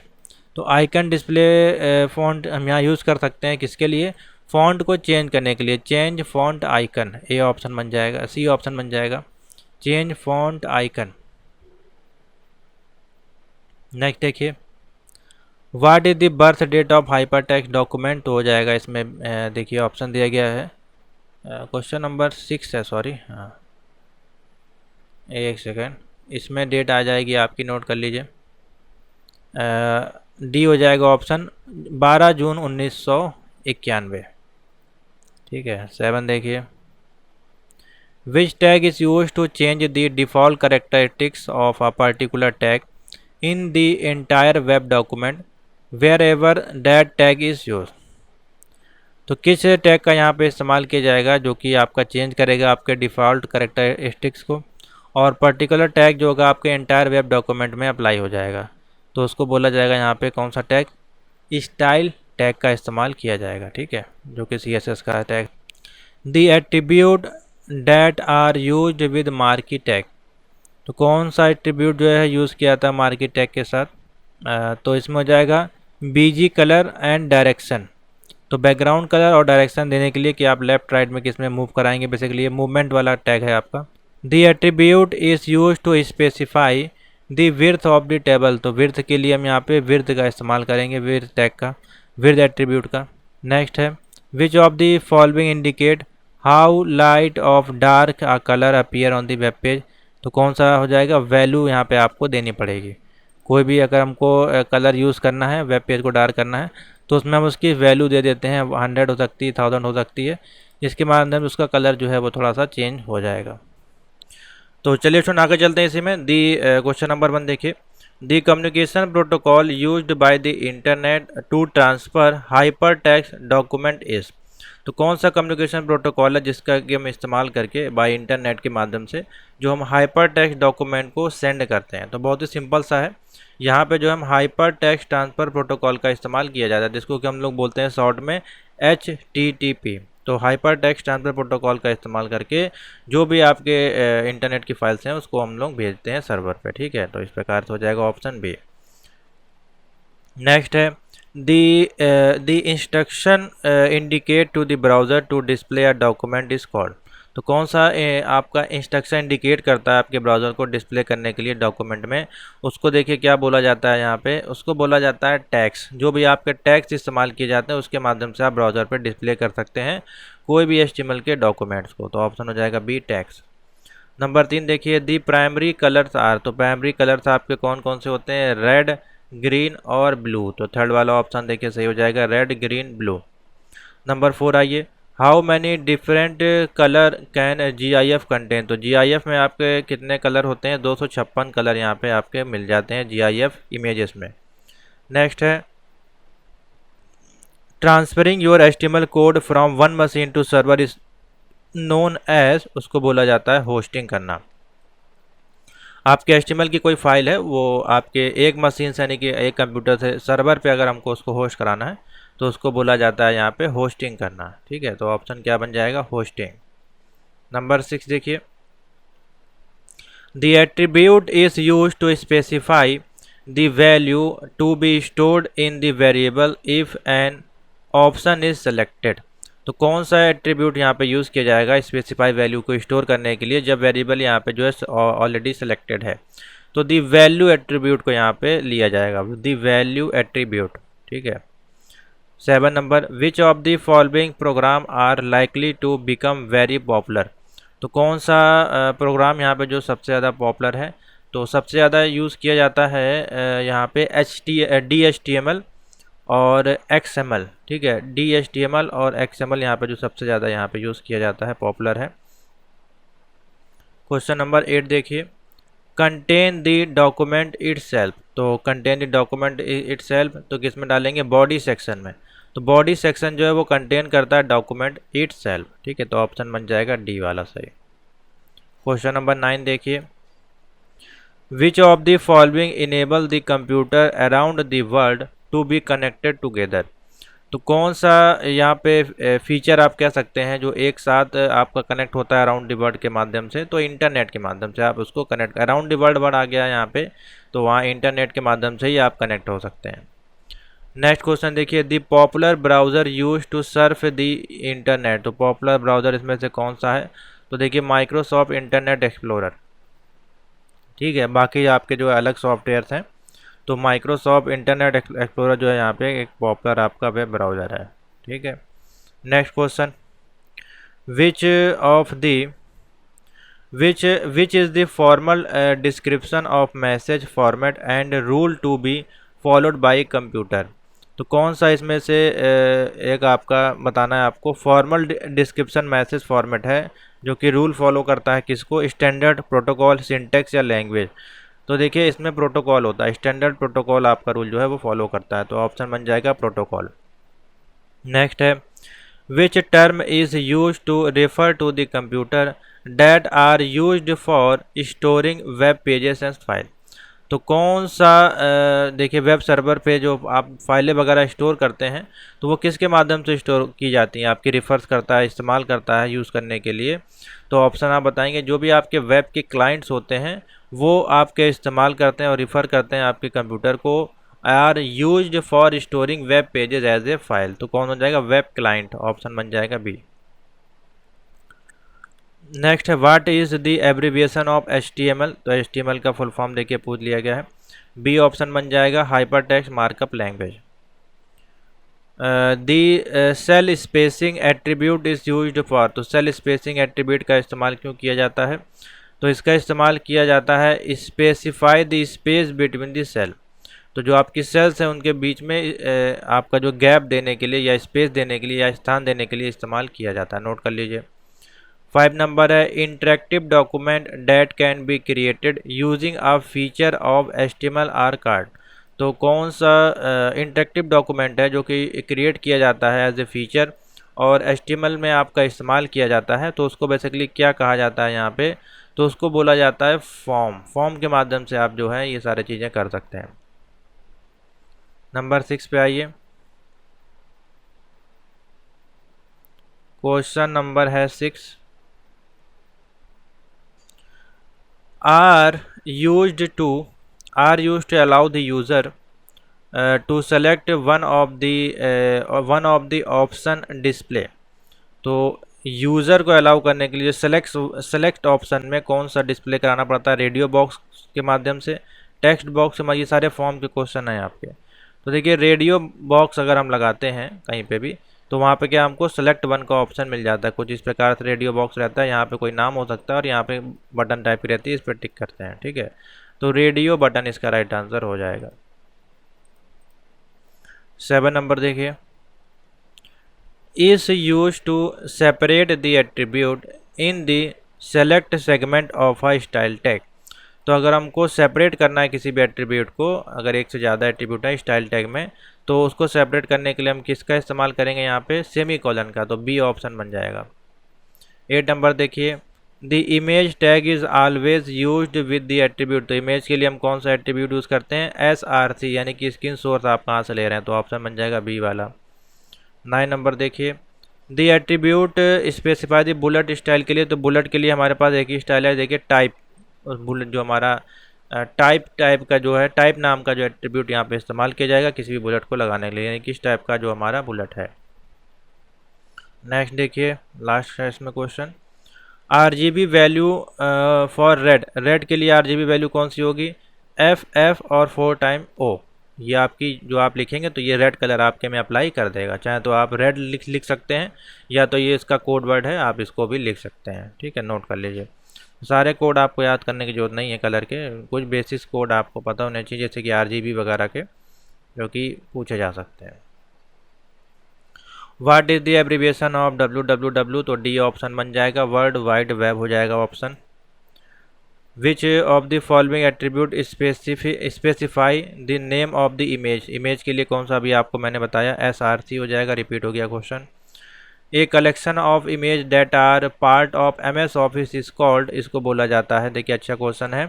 तो आइकन डिस्प्ले फॉन्ट हम यहाँ यूज़ कर सकते हैं किसके लिए, फॉन्ट को चेंज करने के लिए। Change font icon, A option बन जाएगा, सी ऑप्शन बन जाएगा, चेंज फॉन्ट आइकन। नेक्स्ट देखिए, what is the birth date of hyper text document. तो हो जाएगा इसमें देखिए ऑप्शन दिया गया है, क्वेश्चन नंबर 6 है, सॉरी, हाँ एक सेकेंड, इसमें डेट आ जाएगी आपकी, नोट कर लीजिए। डी हो जाएगा ऑप्शन 12 जून 1991। ठीक है। 7 देखिए, which tag is use to change the default characteristics of a particular tag in the entire web document wherever that tag is use. तो किस टैग का यहाँ पे इस्तेमाल किया जाएगा जो कि आपका चेंज करेगा आपके डिफ़ॉल्ट करेक्टरिस्टिक्स को, और पर्टिकुलर टैग जो होगा आपके एंटायर वेब डॉक्यूमेंट में अप्लाई हो जाएगा। तो उसको बोला जाएगा यहाँ पे कौन सा टैग, स्टाइल टैग का इस्तेमाल किया जाएगा। ठीक है, जो कि CSS का tag. The attribute that are used with marquee tag. तो कौन सा एट्रीब्यूट जो है यूज़ किया था मार्की टैग के साथ, तो इसमें हो जाएगा BG कलर एंड डायरेक्शन। तो बैकग्राउंड कलर और डायरेक्शन देने के लिए कि आप लेफ्ट राइट में किस में मूव कराएंगे, बेसिकली ये मूवमेंट वाला टैग है आपका। The attribute is use to specify the width of the table. तो विड्थ के लिए हम यहाँ पे विड्थ का इस्तेमाल करेंगे, विड्थ टैग का, विड्थ एट्रीब्यूट का। नेक्स्ट है, which of the following indicate how light of dark a colour appear on the web page. तो कौन सा हो जाएगा, वैल्यू यहाँ पे आपको देनी पड़ेगी। कोई भी अगर हमको कलर यूज़ करना है, वेब पेज को डार्क करना है, तो उसमें हम उसकी वैल्यू दे देते हैं, 100 हो सकती है, 1000 हो सकती है, जिसके माध्यम से उसका कलर जो है वो थोड़ा सा चेंज हो जाएगा। तो चलिए स्टूडेंट आगे चलते हैं इसी में। दी क्वेश्चन नंबर 1 देखिए, the communication protocol used by the internet to transfer hyper text document is. तो कौन सा कम्युनिकेशन प्रोटोकॉल है जिसका कि हम इस्तेमाल करके बाय इंटरनेट के माध्यम से जो हम हाइपर टेक्स्ट डॉक्यूमेंट को सेंड करते हैं। तो बहुत ही सिंपल सा है, यहाँ पे जो हम हाइपर टेक्स्ट ट्रांसफ़र प्रोटोकॉल का इस्तेमाल किया जाता है, जिसको कि हम लोग बोलते हैं शॉर्ट में HTTP। तो हाइपर टेक्स्ट ट्रांसफ़र प्रोटोकॉल का इस्तेमाल करके जो भी आपके इंटरनेट की फाइल्स हैं उसको हम लोग भेजते हैं सर्वर पे। ठीक है, तो इस प्रकार से हो जाएगा ऑप्शन बी। नेक्स्ट है, the instruction indicate to the browser to display a document is called. तो कौन सा आपका इंस्ट्रक्शन इंडिकेट करता है आपके ब्राउज़र को डिस्प्ले करने के लिए डॉक्यूमेंट में, उसको देखिए क्या बोला जाता है यहाँ पे, उसको बोला जाता है टैग्स। जो भी आपके टैग्स इस्तेमाल किए जाते हैं उसके माध्यम से आप ब्राउज़र पर डिस्प्ले कर सकते हैं कोई भी HTML के डॉक्यूमेंट्स को। तो ऑप्शन हो जाएगा बी, टैग्स। नंबर 3 देखिए, दी प्राइमरी कलर्स आर, तो प्राइमरी कलर्स आपके कौन कौन से होते हैं, रेड, ग्रीन और ब्लू। तो थर्ड वाला ऑप्शन देखिए सही हो जाएगा, रेड, ग्रीन, ब्लू। नंबर 4 आइए, how many different colour can GIF contain, तो GIF में आपके कितने कलर होते हैं, 256 कलर यहाँ पे आपके मिल जाते हैं GIF इमेजेस में। नेक्स्ट है, transferring your HTML code from one machine to server is known as, उसको बोला जाता है होस्टिंग करना। आपके HTML की कोई फाइल है, वो आपके एक मशीन से यानी कि एक कंप्यूटर से सर्वर पे अगर हमको उसको होस्ट कराना है तो उसको बोला जाता है यहाँ पे होस्टिंग करना। ठीक है, तो ऑप्शन क्या बन जाएगा, होस्टिंग। नंबर 6 देखिए, the attribute is use to specify the value to be stored in the variable if an option is selected. तो कौन सा एट्रीब्यूट यहाँ पे यूज़ किया जाएगा स्पेसिफाई वैल्यू को स्टोर करने के लिए, जब वेरिएबल यहाँ पे जो है ऑलरेडी सेलेक्टेड है। तो दी वैल्यू एट्रीब्यूट को यहाँ पे लिया जाएगा, दी वैल्यू एट्रीब्यूट। ठीक है। 7 number, which of the following program are likely to become very popular. तो कौन सा प्रोग्राम यहाँ पे जो सबसे ज़्यादा पॉपुलर है, तो सबसे ज़्यादा यूज़ किया जाता है यहाँ पे DHTML और XML। ठीक है, DHTML और XML यहाँ पे जो सबसे ज़्यादा यहाँ पे यूज़ किया जाता है, पॉपुलर है। क्वेश्चन नंबर 8 देखिए, कंटेन द डॉक्यूमेंट इटसेल्फ, तो कंटेन द डॉक्यूमेंट इटसेल्फ तो किस में डालेंगे, बॉडी सेक्शन में। तो बॉडी सेक्शन जो है वो कंटेन करता है डॉक्यूमेंट इटसेल्फ। ठीक है, तो ऑप्शन बन जाएगा डी वाला सही। क्वेश्चन नंबर 9 देखिए, which of the following enable the computer around the world to be connected together. तो कौन सा यहाँ पे फीचर आप कह सकते हैं जो एक साथ आपका कनेक्ट होता है अराउंड द वर्ल्ड के माध्यम से, तो इंटरनेट के माध्यम से आप उसको connect, around the world word आ गया यहाँ पे, तो वहाँ इंटरनेट के माध्यम से ही आप कनेक्ट हो सकते हैं। नेक्स्ट क्वेश्चन देखिए, the popular browser use to surf the internet. तो पॉपुलर ब्राउज़र इसमें से कौन सा है, तो देखिए माइक्रोसॉफ्ट इंटरनेट एक्सप्लोरर। ठीक है, बाकी आपके जो अलग सॉफ्टवेयर्स हैं, तो माइक्रोसॉफ्ट इंटरनेट एक्सप्लोरर जो है यहाँ पे एक पॉपुलर आपका वेब ब्राउज़र है। ठीक है। Next question, which of the which is the formal description of message format and rule to be followed by computer. तो कौन सा इसमें से एक आपका बताना है आपको, फॉर्मल डिस्क्रिप्शन मैसेज फॉर्मेट है जो कि रूल फॉलो करता है किसको, स्टैंडर्ड, प्रोटोकॉल, सिंटेक्स या लैंग्वेज। तो देखिए इसमें प्रोटोकॉल होता है, स्टैंडर्ड प्रोटोकॉल आपका रूल जो है वो फॉलो करता है, तो ऑप्शन बन जाएगा प्रोटोकॉल। नेक्स्ट है, which term is use to refer to the computer that are used for storing web pages and file. तो कौन सा देखिए वेब सर्वर पे जो आप फाइलें वगैरह स्टोर करते हैं, तो वो किसके माध्यम से स्टोर की जाती हैं, आपकी रिफर्स करता है, इस्तेमाल करता है यूज़ करने के लिए। तो ऑप्शन आप बताएंगे, जो भी आपके वेब के क्लाइंट्स होते हैं वो आपके इस्तेमाल करते हैं और रिफ़र करते हैं आपके कंप्यूटर को, are used for storing web pages as a file. तो कौन हो जाएगा, वेब क्लाइंट, ऑप्शन बन जाएगा बी। नेक्स्ट है, what is the abbreviation of HTML। तो HTML का फुल फॉर्म देखिए पूछ लिया गया है, बी ऑप्शन बन जाएगा hyper text markup language. The cell spacing attribute is used for. तो सेल स्पेसिंग एट्रीब्यूट का इस्तेमाल क्यों किया जाता है, तो इसका इस्तेमाल किया जाता है specify the space between the cell. तो जो आपकी सेल्स हैं उनके बीच में आपका जो गैप देने के लिए या स्पेस देने के लिए या स्थान देने के लिए इस्तेमाल किया जाता है, नोट कर लीजिए। 5 नंबर है, interactive document that can be created using a feature of HTML are card. तो कौन सा इंटरेक्टिव डॉक्यूमेंट है जो कि क्रिएट किया जाता है एज ए फीचर और HTML में आपका इस्तेमाल किया जाता है, तो उसको बेसिकली क्या कहा जाता है यहाँ पे, तो उसको बोला जाता है फॉर्म। फॉर्म के माध्यम से आप जो है ये सारी चीज़ें कर सकते हैं। नंबर 6 पे आइए, क्वेश्चन नंबर है 6, are used to allow the user to select one of the option display। तो यूज़र को अलाउ करने के लिए सेलेक्ट ऑप्शन में कौन सा डिस्प्ले कराना पड़ता है, रेडियो बॉक्स के माध्यम से, टेक्स्ट बॉक्स में, ये सारे फॉर्म के क्वेश्चन हैं आपके। तो देखिए रेडियो बॉक्स अगर हम लगाते हैं कहीं पे भी, तो वहाँ पे क्या हमको सेलेक्ट वन का ऑप्शन मिल जाता है। कुछ इस प्रकार से रेडियो बॉक्स रहता है, यहाँ पे कोई नाम हो सकता है और यहाँ पे बटन टाइप की रहती है, इस पर टिक करते हैं। ठीक है, तो रेडियो बटन इसका राइट आंसर हो जाएगा। 7 नंबर देखिए, is used to separate the attribute in the select segment of a style tag। तो अगर हमको सेपरेट करना है किसी भी एट्रीब्यूट को, अगर एक से ज़्यादा एट्रीब्यूट है स्टाइल टैग में, तो उसको सेपरेट करने के लिए हम किसका इस्तेमाल करेंगे यहाँ पे, सेमी कॉलन का, तो बी ऑप्शन बन जाएगा। 8 नंबर देखिए, the image tag is always used with the attribute. तो इमेज के लिए हम कौन सा एट्रीब्यूट यूज़ करते हैं, SRC, यानी कि स्क्रीन सोर्स आप कहाँ से ले रहे हैं, तो ऑप्शन बन जाएगा बी वाला। 9 नंबर देखिए, the attribute specify the bullet style के लिए। तो बुलेट के लिए हमारे पास एक ही स्टाइल है, देखिए टाइप। बुलेट जो हमारा टाइप का जो है, टाइप नाम का जो एट्रीब्यूट यहाँ पे इस्तेमाल किया जाएगा किसी भी बुलेट को लगाने के लिए, यानी कि इस टाइप का जो हमारा बुलेट है। नेक्स्ट देखिए, लास्ट है इसमें question, RGB value for red के लिए RGB वैल्यू कौन सी होगी, FF और 4 टाइम O। ये आपकी जो आप लिखेंगे तो ये रेड कलर आपके में अप्लाई कर देगा। चाहे तो आप रेड लिख सकते हैं, या तो ये इसका कोड वर्ड है, आप इसको भी लिख सकते हैं। ठीक है, नोट कर लीजिए। सारे कोड आपको याद करने की जरूरत नहीं है कलर के, कुछ बेसिस कोड आपको पता होने चाहिए, जैसे कि RGB वगैरह के, जो कि पूछे जा सकते हैं। What is the abbreviation of WWW, तो डी ऑप्शन बन जाएगा, वर्ल्ड वाइड वेब हो जाएगा option. Which of the following attribute specify the name of the image. Image के लिए कौन सा अभी आपको मैंने बताया, SRC हो जाएगा, रिपीट हो गया question. A collection of image that are part of MS office is called, इसको बोला जाता है, देखिए अच्छा क्वेश्चन है,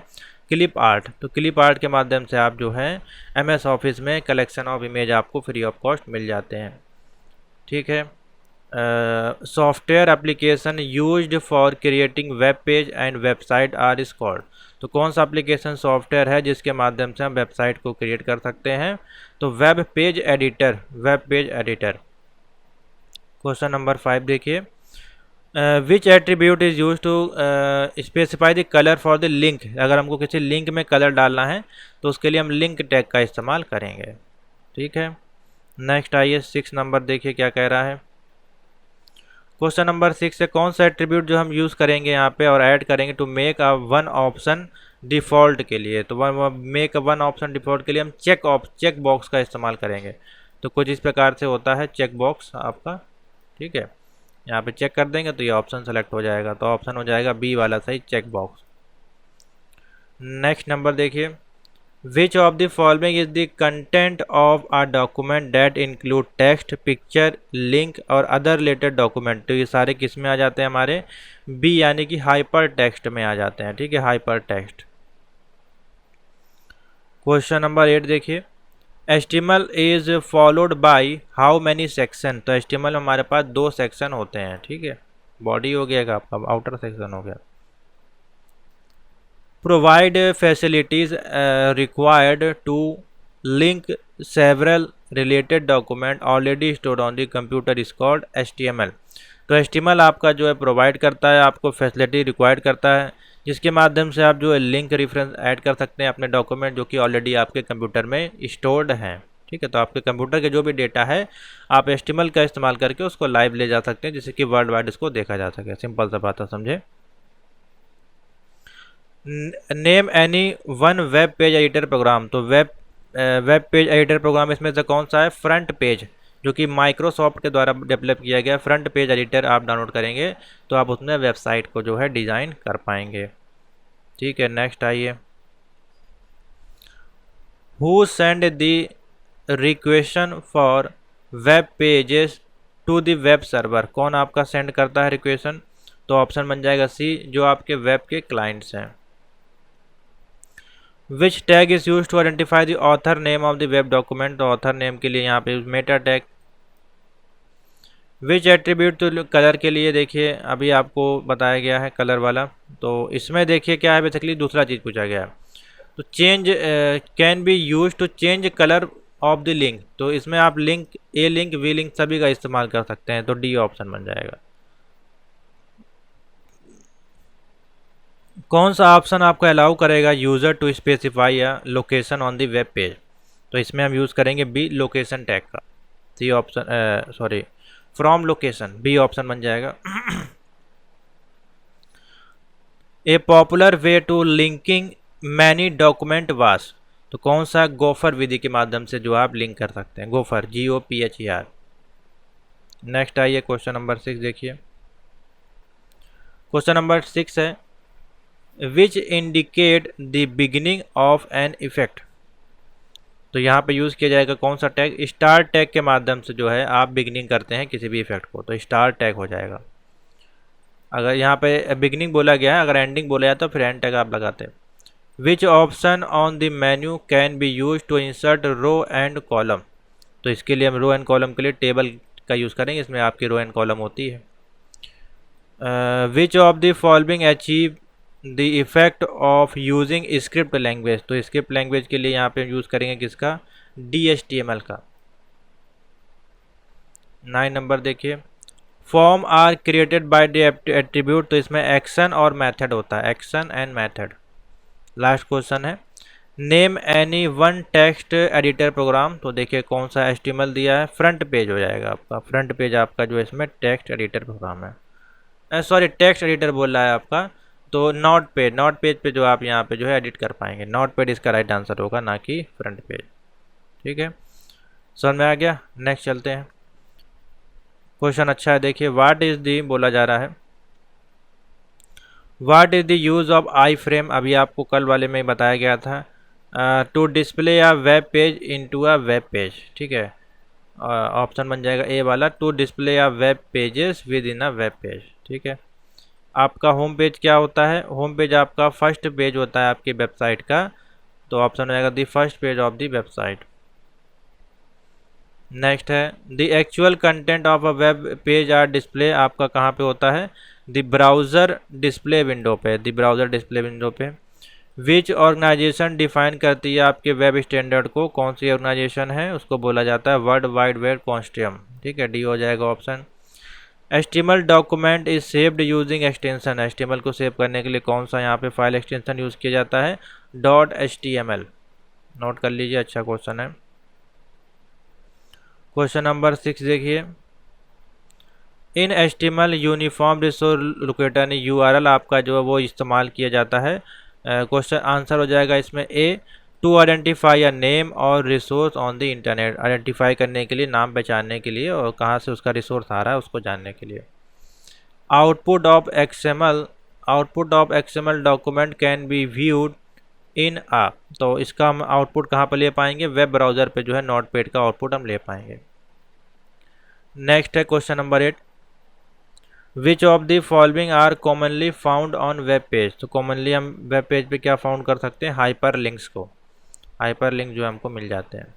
क्लिप आर्ट। तो क्लिप आर्ट के माध्यम से आप जो है MS ऑफिस में कलेक्शन ऑफ इमेज आपको फ्री ऑफ कॉस्ट मिल जाते हैं। ठीक है, software application used for creating web page and website are is called. तो कौन सा एप्लीकेशन सॉफ्टवेयर है जिसके माध्यम से हम वेबसाइट को क्रिएट कर सकते हैं, तो web page editor, web page editor. Question number 5 देखिए, which attribute is use to specify the colour for the link. अगर हमको किसी लिंक में कलर डालना है तो उसके लिए हम लिंक टैग का इस्तेमाल करेंगे। ठीक है, नेक्स्ट आइए 6 नंबर देखिए क्या कह रहा है। क्वेश्चन नंबर 6 से कौन सा एट्रीब्यूट जो हम यूज़ करेंगे यहाँ पे और ऐड करेंगे to make a one option default के लिए। तो make a one option default के लिए हम चेक बॉक्स का इस्तेमाल करेंगे। तो कुछ इस प्रकार से होता है चेक बॉक्स आपका। ठीक है, यहाँ पे चेक कर देंगे तो ये ऑप्शन सेलेक्ट हो जाएगा, तो ऑप्शन हो जाएगा बी वाला सही, चेक बॉक्स। नेक्स्ट नंबर देखिए, which of the following is the content of a document that include text, picture, link और अदर रिलेटेड डॉक्यूमेंट। तो ये सारे किस में आ जाते हैं हमारे, बी यानी कि हाइपर टेक्स्ट में आ जाते हैं। ठीक है, हाइपर टेक्स्ट। क्वेश्चन नंबर 8 देखिए, HTML is followed by how many section. तो HTML में हमारे पास 2 सेक्शन होते हैं। ठीक है, बॉडी हो गया आपका, आउटर सेक्शन हो गया। Provide facilities required to link several related document already stored on the computer is called HTML। तो HTML आपका जो है प्रोवाइड करता है, आपको फैसिलिटी रिक्वायर्ड करता है, जिसके माध्यम से आप जो है लिंक रेफरेंस ऐड कर सकते हैं अपने डॉक्यूमेंट जो कि ऑलरेडी आपके कंप्यूटर में स्टोर्ड हैं। ठीक है, तो आपके कंप्यूटर के जो भी डेटा है आप HTML का इस्तेमाल करके उसको लाइव ले जा सकते हैं, जिससे कि वर्ल्ड वाइड इसको देखा जा सके। सिंपल सा बात है, समझे। Name any one web page editor program. तो वेब पेज एडिटर प्रोग्राम इसमें से कौन सा है, फ्रंट पेज, जो कि माइक्रोसॉफ्ट के द्वारा डेवलप किया गया फ्रंट पेज एडिटर आप डाउनलोड करेंगे तो आप उसमें वेबसाइट को जो है डिज़ाइन कर पाएंगे। ठीक है, नेक्स्ट आइए, who send the request for web pages to the web server. कौन आपका सेंड करता है रिक्वेशन, तो ऑप्शन बन जाएगा सी, जो आपके वेब के क्लाइंट्स हैं। Which tag is use to identify the author name of the web document. तो ऑथर नेम के लिए यहाँ पे मेटा टैग। विच एट्रीब्यूट, तो कलर के लिए देखिए अभी आपको बताया गया है कलर वाला, तो इसमें देखिए क्या है, बेसिकली दूसरा चीज़ पूछा गया है। तो change can be use to change colour of the link. तो इसमें आप link, A link, V link सभी का इस्तेमाल कर सकते हैं, तो डी ऑप्शन बन जाएगा। कौन सा ऑप्शन आपको अलाउ करेगा user to specify a location on the web page. तो इसमें हम यूज़ करेंगे बी, लोकेशन टैग का। C option, sorry from location, B option बन जाएगा। A popular way to linking many document was, तो कौन सा गोफर विधि के माध्यम से जो आप लिंक कर सकते हैं, गोफर, GOPHER। नेक्स्ट आइए क्वेश्चन नंबर 6 देखिए। क्वेश्चन नंबर 6 है which indicate the beginning of an effect, तो यहाँ पे यूज़ किया जाएगा कौन सा टैग, स्टार टैग के माध्यम से जो है आप बिगिनिंग करते हैं किसी भी इफेक्ट को, तो स्टार टैग हो जाएगा। अगर यहाँ पे बिगिनिंग बोला गया है, अगर एंडिंग बोला जाए तो फिर एंड टैग आप लगाते हैं। Which option on the menu can be use to insert row and column, तो इसके लिए हम रो एंड कॉलम के लिए टेबल का यूज़ करेंगे, इसमें आपकी रो एंड कॉलम होती है। Which of the following achieve the effect of using script language, तो स्क्रिप्ट लैंग्वेज के लिए यहाँ पे यूज़ करेंगे किसका, DHTML का। 9 नंबर देखिए, form are created by the attribute, तो इसमें एक्शन और मेथड होता है, action and method. Last question है name any one text editor program, तो देखिए कौन सा HTML दिया है, फ्रंट पेज हो जाएगा आपका, फ्रंट पेज आपका जो इसमें टेक्स्ट एडिटर प्रोग्राम है, सॉरी टेक्स्ट एडिटर बोल रहा है आपका, तो नोट पेज पे जो आप यहाँ पे जो है एडिट कर पाएंगे, नोट पेज इसका राइट आंसर होगा, ना कि फ्रंट पेज। ठीक है, समझ में आ गया। नेक्स्ट चलते हैं, क्वेश्चन अच्छा है देखिए, व्हाट इज दी बोला जा रहा है, what is the use of I frame, अभी आपको कल वाले में बताया गया था, to display a web page into a web page. ठीक है, ऑप्शन बन जाएगा ए वाला, to display a web pages within a web page. ठीक है, आपका होम पेज क्या होता है, होम पेज आपका फर्स्ट पेज होता है आपकी वेबसाइट का, तो ऑप्शन हो जाएगा the first page of the website. Next है the actual content of a web page are display, आपका कहाँ पे होता है, द ब्राउज़र डिस्प्ले विंडो पे, द ब्राउज़र डिस्प्ले विंडो पे। विच ऑर्गेनाइजेशन डिफाइन करती है आपके वेब स्टैंडर्ड को, कौन सी ऑर्गेनाइजेशन है, उसको बोला जाता है वर्ल्ड वाइड वेब कंसोर्टियम। ठीक है, डी हो जाएगा option. HTML document is saved using extension, HTML को सेव करने के लिए कौन सा यहाँ पे फाइल एक्सटेंशन यूज़ किया जाता है, .html। नोट कर लीजिए, अच्छा क्वेश्चन है। क्वेश्चन नंबर 6 देखिए, in HTML uniform resource locator, यानी URL आपका जो है वो इस्तेमाल किया जाता है। क्वेश्चन आंसर हो जाएगा इसमें ए, टू आइडेंटिफाई अ नेम और resource on the internet, identify करने के लिए, नाम पहचानने के लिए, और कहाँ से उसका रिसोर्स आ रहा है उसको जानने के लिए। Output of XML document can be viewed in a, तो इसका हम आउटपुट कहाँ पर ले पाएंगे, वेब ब्राउज़र पे जो है नोटपैड का आउटपुट हम ले पाएंगे। नेक्स्ट है question number 8, which of the following are commonly found on web page, तो कॉमनली हम वेब पेज पे क्या फाउंड कर सकते हैं, हाइपर लिंक्स को, हाइपर लिंक जो हमको मिल जाते हैं।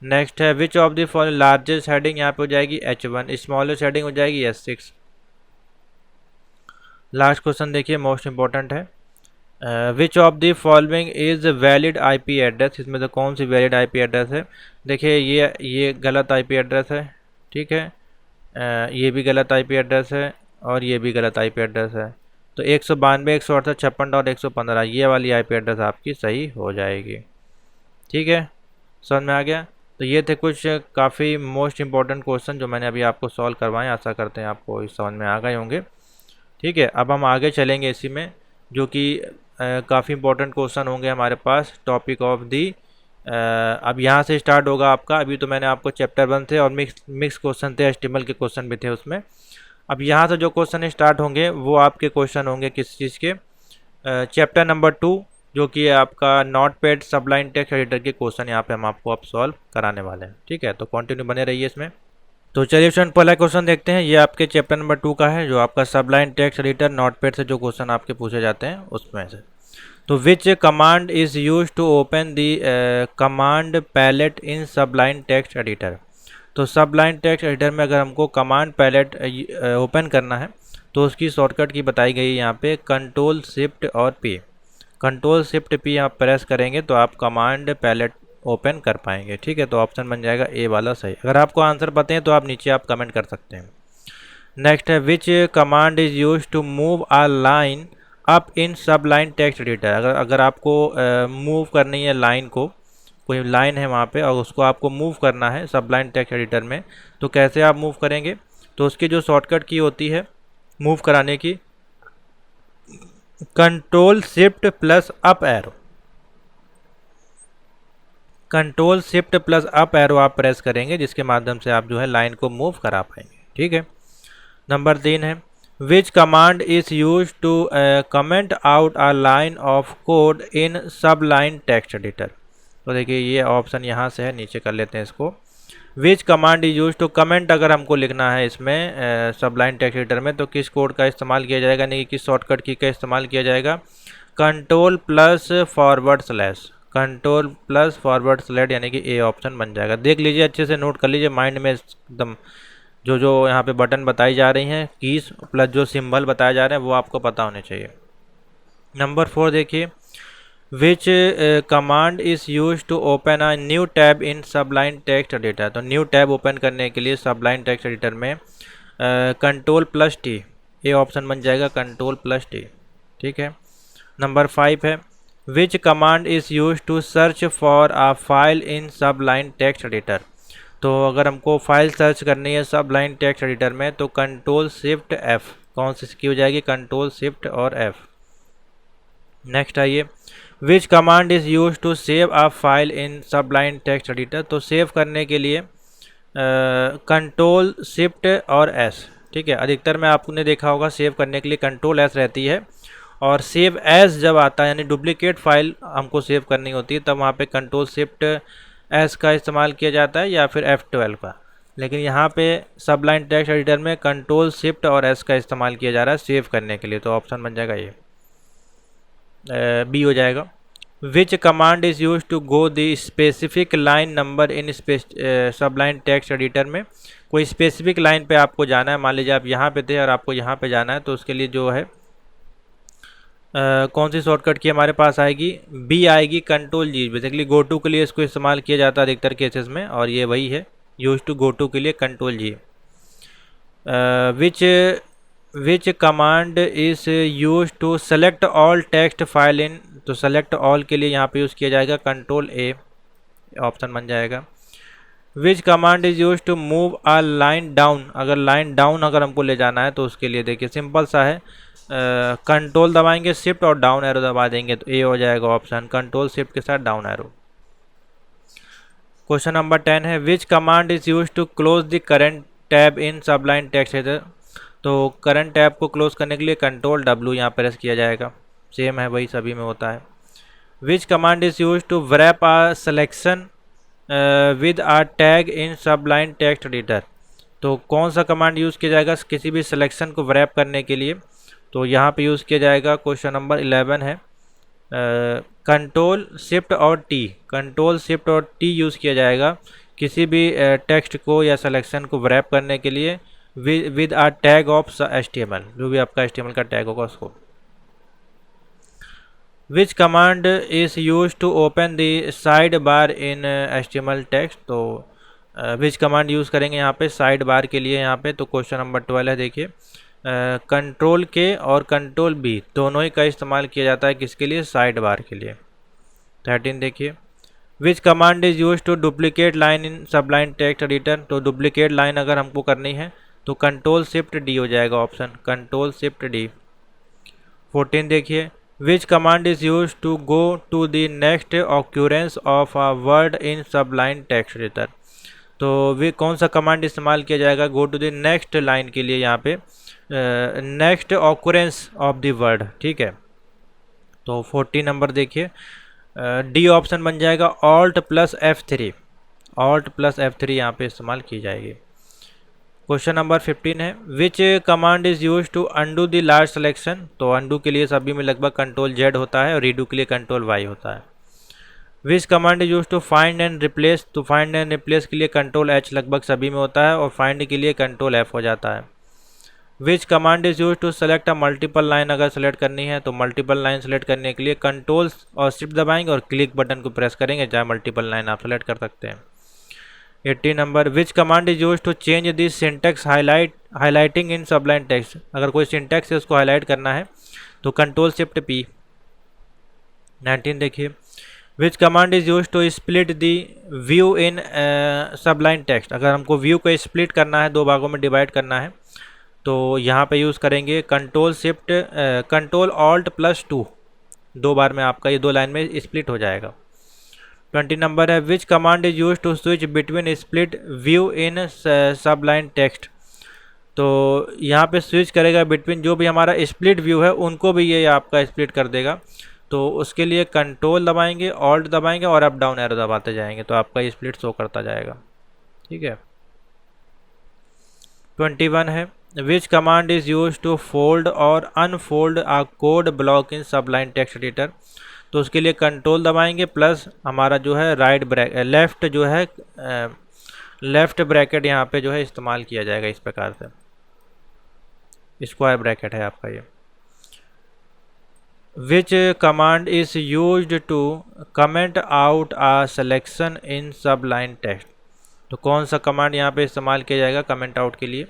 नेक्स्ट है which of the following largest heading, यहाँ पे हो जाएगी H1, स्मॉलेस्ट हेडिंग हो जाएगी S6। लास्ट क्वेश्चन देखिए, मोस्ट इंपॉर्टेंट है, which of the following is valid IP address, इसमें से कौन सी वैलिड IP एड्रेस है। देखिए ये गलत IP एड्रेस है, ठीक है, ये भी गलत IP एड्रेस है, और ये भी गलत IP एड्रेस है, तो 192, 168, 56.115 ये वाली IP एड्रेस आपकी सही हो जाएगी। ठीक है, समझ में आ गया। तो ये थे कुछ काफ़ी मोस्ट इंपॉर्टेंट क्वेश्चन जो मैंने अभी आपको सॉल्व करवाएं, आशा करते हैं आपको समझ में आ गए होंगे। ठीक है, अब हम आगे चलेंगे इसी में, जो कि काफ़ी इंपॉर्टेंट क्वेश्चन होंगे हमारे पास, टॉपिक ऑफ दी, अब यहाँ से स्टार्ट होगा आपका, अभी तो मैंने आपको चैप्टर 1 थे और मिक्स क्वेश्चन थे, HTML के क्वेश्चन भी थे उसमें। अब यहाँ से जो क्वेश्चन स्टार्ट होंगे वो आपके क्वेश्चन होंगे किस चीज़ के, चैप्टर नंबर 2 जो कि आपका नोटपैड सबलाइन टेक्स्ट एडिटर के क्वेश्चन यहाँ पे हम आपको अब सॉल्व कराने वाले हैं। ठीक है, तो कंटिन्यू बने रहिए इसमें। तो चलिए स्टूडेंट पहला क्वेश्चन देखते हैं, ये आपके चैप्टर नंबर 2 का है, जो आपका सबलाइन टेक्स्ट एडिटर नोटपैड से जो क्वेश्चन आपके पूछे जाते हैं उसमें से। तो which command is use to open the command palette in सबलाइन text editor, तो सबलाइन टेक्स्ट एडिटर में अगर हमको कमांड पैलेट ओपन करना है तो उसकी शॉर्टकट की बताई गई है यहाँ पे, कंट्रोल शिफ्ट और P, कंट्रोल शिफ्ट P आप प्रेस करेंगे तो आप कमांड पैलेट ओपन कर पाएंगे। ठीक है, तो ऑप्शन बन जाएगा ए वाला सही। अगर आपको आंसर पता है तो आप नीचे आप कमेंट कर सकते हैं। नेक्स्ट है which command is use to move a line up in सबलाइन text editor, अगर आपको मूव करनी है लाइन को, कोई लाइन है वहाँ पे और उसको आपको मूव करना है सबलाइन टेक्स्ट एडिटर में, तो कैसे आप मूव करेंगे, तो उसकी जो शॉर्टकट की होती है मूव कराने की, control shift plus up arrow, control shift plus up arrow आप प्रेस करेंगे, जिसके माध्यम से आप जो है लाइन को मूव करा पाएंगे। ठीक है। नंबर 3 है which command is use to comment out a line of code in Sublime text editor. तो देखिए ये ऑप्शन यहाँ से है, नीचे कर लेते हैं इसको। Which command is use to comment अगर हमको लिखना है इसमें सब लाइन टेक्स्ट एडिटर में, तो किस कोड का इस्तेमाल किया जाएगा, यानी कि किस शॉर्टकट की का इस्तेमाल किया जाएगा, control plus forward slash, control plus forward slash, यानी कि ए ऑप्शन बन जाएगा। देख लीजिए, अच्छे से नोट कर लीजिए माइंड में एकदम, जो जो यहाँ पे बटन बताई जा रही हैं कीज प्लस जो सिंबल बताए जा रहे हैं वो आपको पता होने चाहिए। नंबर 4 देखिए, which command is use to open a new tab in सबलाइन text editor. तो न्यू टैब ओपन करने के लिए सबलाइन टेक्स्ट एडिटर में control plus T, A option बन जाएगा, कंट्रोल प्लस टी। ठीक है। नंबर 5 है which command is use to search for a file in सबलाइन text editor. तो अगर हमको फाइल सर्च करनी है सब लाइन टेक्स्ट एडिटर में, तो कंट्रोल शिफ्ट एफ, कौन सी की हो जाएगी, कंट्रोल शिफ्ट और एफ। नेक्स्ट आइए, which command is use to save a file in Sublime text editor. तो सेव करने के लिए कंट्रोल शिफ्ट और एस। ठीक है। अधिकतर में आपने देखा होगा सेव करने के लिए कंट्रोल एस रहती है, और सेव एज जब आता है, यानी डुप्लीकेट फाइल हमको सेव करनी होती है, तब वहाँ पे कंट्रोल शिफ्ट एस का इस्तेमाल किया जाता है या फिर F12 का। लेकिन यहाँ पे सबलाइन टेक्स्ट एडिटर में कंट्रोल शिफ्ट और एस का इस्तेमाल किया जा रहा है सेव करने के लिए, तो ऑप्शन बन जाएगा ये, बी हो जाएगा। Which command is use to go the specific line number in सबलाइन text editor में। कोई स्पेसिफिक लाइन पे आपको जाना है, मान लीजिए आप यहाँ पे थे और आपको यहाँ पे जाना है, तो उसके लिए जो है कौन सी शॉर्टकट की हमारे पास आएगी, बी आएगी, control G. Basically go to के लिए इसको इस्तेमाल किया जाता है अधिकतर केसेस में, और ये वही है, यूज टू गो टू के लिए control G. Which command is use to select all text file in. तो सेलेक्ट ऑल के लिए यहाँ पे यूज़ किया जाएगा कंट्रोल ए, ऑप्शन बन जाएगा। Which command is use to move a line down. अगर लाइन डाउन अगर हमको ले जाना है, तो उसके लिए देखिए सिंपल सा है, कंट्रोल दबाएंगे, शिफ्ट और डाउन एरो दबा देंगे, तो ए हो जाएगा ऑप्शन, कंट्रोल शिफ्ट के साथ डाउन एरो। क्वेश्चन नंबर 10 है which command is use to close the current tab in सबलाइन text editor. तो करंट टैब को क्लोज करने के लिए कंट्रोल डब्ल्यू यहाँ प्रेस किया जाएगा, सेम है वही सभी में होता है। Which command is use to wrap a selection with a tag in सबलाइन text editor. तो कौन सा कमांड यूज़ किया जाएगा किसी भी सिलेक्शन को व्रैप करने के लिए, तो यहाँ पे यूज़ किया जाएगा, क्वेश्चन नंबर 11 है, कंट्रोल शिफ्ट और टी, कंट्रोल शिफ्ट और टी यूज़ किया जाएगा किसी भी टेक्स्ट को या सिलेक्शन को व्रैप करने के लिए with a tag of HTML, जो भी आपका HTML का टैग होगा उसको। Which command is use to open the side bar in HTML text. तो विच कमांड यूज़ करेंगे यहाँ पे साइड बार के लिए यहाँ पे, तो क्वेश्चन नंबर 12 है, देखिए कंट्रोल के और कंट्रोल बी दोनों ही का इस्तेमाल किया जाता है किसके लिए, साइड बार के लिए। 13 देखिए, which command is use to duplicate line in सबलाइन text editor. तो डुप्लीकेट लाइन अगर हमको करनी है, तो कंट्रोल शिफ्ट डी हो जाएगा ऑप्शन, कंट्रोल शिफ्ट डी। 14 देखिए, which command is use to go to the next occurrence of a word in सबलाइन text editor. तो वे कौन सा कमांड इस्तेमाल किया जाएगा go to the next line के लिए, यहाँ पे next occurrence of the word. ठीक है। तो 40 नंबर देखिए, डी ऑप्शन बन जाएगा, alt plus F3, alt plus F3 यहाँ पे इस्तेमाल की जाएगी। क्वेश्चन नंबर 15 है, which command is use to undo the large selection. तो अंडू के लिए सभी में लगभग कंट्रोल Z होता है और रीडू के लिए कंट्रोल Y होता है। Which command is use to find and replace. तो फाइंड एंड रिप्लेस के लिए कंट्रोल H लगभग सभी में होता है, और फाइंड के लिए कंट्रोल F हो जाता है। Which command is use to select a multiple line. अगर सेलेक्ट करनी है तो मल्टीपल लाइन सेलेक्ट करने के लिए कंट्रोल और शिफ्ट दबाएंगे और क्लिक बटन को प्रेस करेंगे, चाहे मल्टीपल लाइन आप सेलेक्ट कर सकते हैं। 80 number, which command is use to change the syntax highlighting in सबलाइन Text. अगर कोई सिंटेक्स है उसको हाईलाइट करना है तो कंट्रोल शिफ्ट P। 19 देखिए, which command is use to split the view in सबलाइन Text. अगर हमको व्यू को स्प्लिट करना है, दो भागों में डिवाइड करना है, तो यहाँ पे यूज़ करेंगे कंट्रोल ऑल्ट प्लस 2, दो बार में आपका ये दो लाइन में स्प्लिट हो जाएगा। 20 नंबर है which command is use to switch between split view in सबलाइन Text. तो यहाँ पे स्विच करेगा बिटवीन, जो भी हमारा स्प्लिट व्यू है उनको भी ये आपका स्प्लिट कर देगा। तो उसके लिए कंट्रोल दबाएंगे, ऑल्ट दबाएंगे और अप डाउन एरो दबाते जाएंगे, तो आपका स्प्लिट शो करता जाएगा। ठीक है। 21 है which command is use to fold और unfold a code block in सबलाइन text editor. तो उसके लिए कंट्रोल दबाएंगे प्लस हमारा जो है लेफ्ट जो है लेफ्ट ब्रैकेट यहाँ पे जो है इस्तेमाल किया जाएगा। इस प्रकार से स्क्वायर ब्रैकेट है आपका ये। Which command is used to comment out a selection in सबलाइन Text. तो कौन सा कमांड यहाँ पे इस्तेमाल किया जाएगा कमेंट आउट के लिए,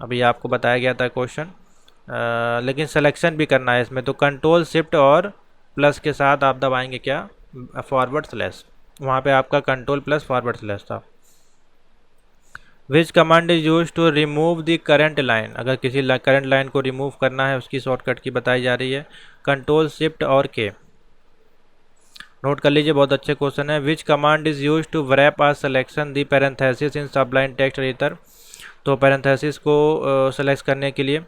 अभी आपको बताया गया था क्वेश्चन, लेकिन सिलेक्शन भी करना है इसमें। तो कंट्रोल शिफ्ट और प्लस के साथ आप दबाएंगे क्या, फॉरवर्ड स्लैश, वहाँ पे आपका कंट्रोल प्लस फॉरवर्ड स्लैश था। Which command is use to remove the current line. अगर किसी करंट लाइन को रिमूव करना है उसकी शॉर्टकट की बताई जा रही है, कंट्रोल शिफ्ट और के। नोट कर लीजिए, बहुत अच्छे क्वेश्चन है। Which command is use to wrap a selection the parenthesis in सबलाइन text editor. तो पैरेंथेसिस को सेलेक्ट करने के लिए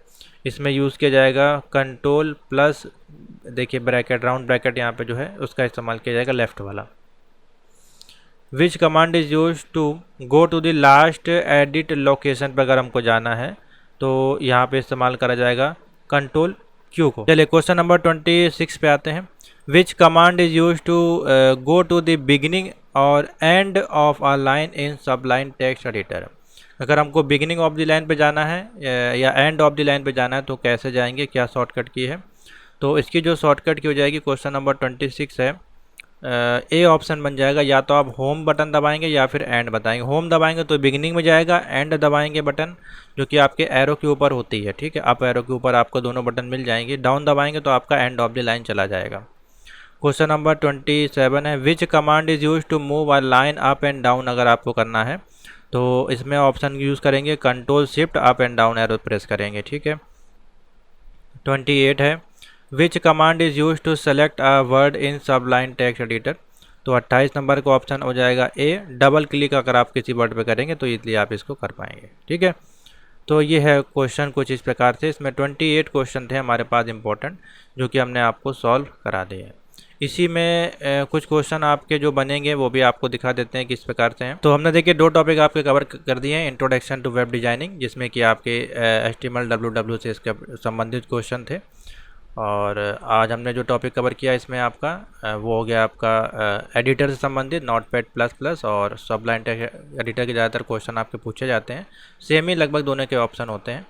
इसमें यूज़ किया जाएगा कंट्रोल प्लस, देखिए ब्रैकेट, राउंड ब्रैकेट यहाँ पे जो है उसका इस्तेमाल किया जाएगा, लेफ्ट वाला। Which command is use to go to the last edit location पर अगर हमको जाना है तो यहाँ पे इस्तेमाल करा जाएगा कंट्रोल क्यू को। चलिए क्वेश्चन नंबर 26 पे आते हैं। Which command is use to go to the beginning और end of a line in सबलाइन text editor. अगर हमको बिगिनिंग ऑफ द लाइन पे जाना है या एंड ऑफ द लाइन पे जाना है तो कैसे जाएंगे, क्या शॉर्टकट की है। तो इसकी जो शॉर्टकट की हो जाएगी, क्वेश्चन नंबर 26 है, ए ऑप्शन बन जाएगा, या तो आप होम बटन दबाएंगे या फिर एंड बताएंगे। होम दबाएंगे तो बिगिनिंग में जाएगा, एंड दबाएंगे बटन जो कि आपके एरो के ऊपर होती है, ठीक है, अप एरो के ऊपर आपको दोनों बटन मिल जाएंगे। डाउन दबाएंगे तो आपका एंड ऑफ द लाइन चला जाएगा। क्वेश्चन नंबर 27 है which command is use to move a line up and down. अगर आपको करना है तो इसमें ऑप्शन यूज़ करेंगे control shift up and down arrow press करेंगे, ठीक है। 28 है which command is use to select a word in सबलाइन text editor. तो 28 नंबर का ऑप्शन हो जाएगा ए, डबल क्लिक अगर आप किसी वर्ड पे करेंगे तो इसलिए आप इसको कर पाएंगे, ठीक है। तो ये है क्वेश्चन कुछ इस प्रकार से। इसमें 28 क्वेश्चन थे हमारे पास इंपॉर्टेंट, जो कि हमने आपको सॉल्व करा दिए हैं। इसी में कुछ क्वेश्चन आपके जो बनेंगे वो भी आपको दिखा देते हैं किस प्रकार से हैं। तो हमने देखिए 2 टॉपिक आपके कवर कर दिए हैं, इंट्रोडक्शन टू वेब डिजाइनिंग, जिसमें कि आपके HTML WW से इसके संबंधित क्वेश्चन थे, और आज हमने जो टॉपिक कवर किया इसमें आपका वो हो गया आपका एडिटर से संबंधित Notepad++ और सबलाइन टेक्स्ट एडिटर के ज़्यादातर क्वेश्चन आपके पूछे जाते हैं, सेम ही लगभग दोनों के ऑप्शन होते हैं,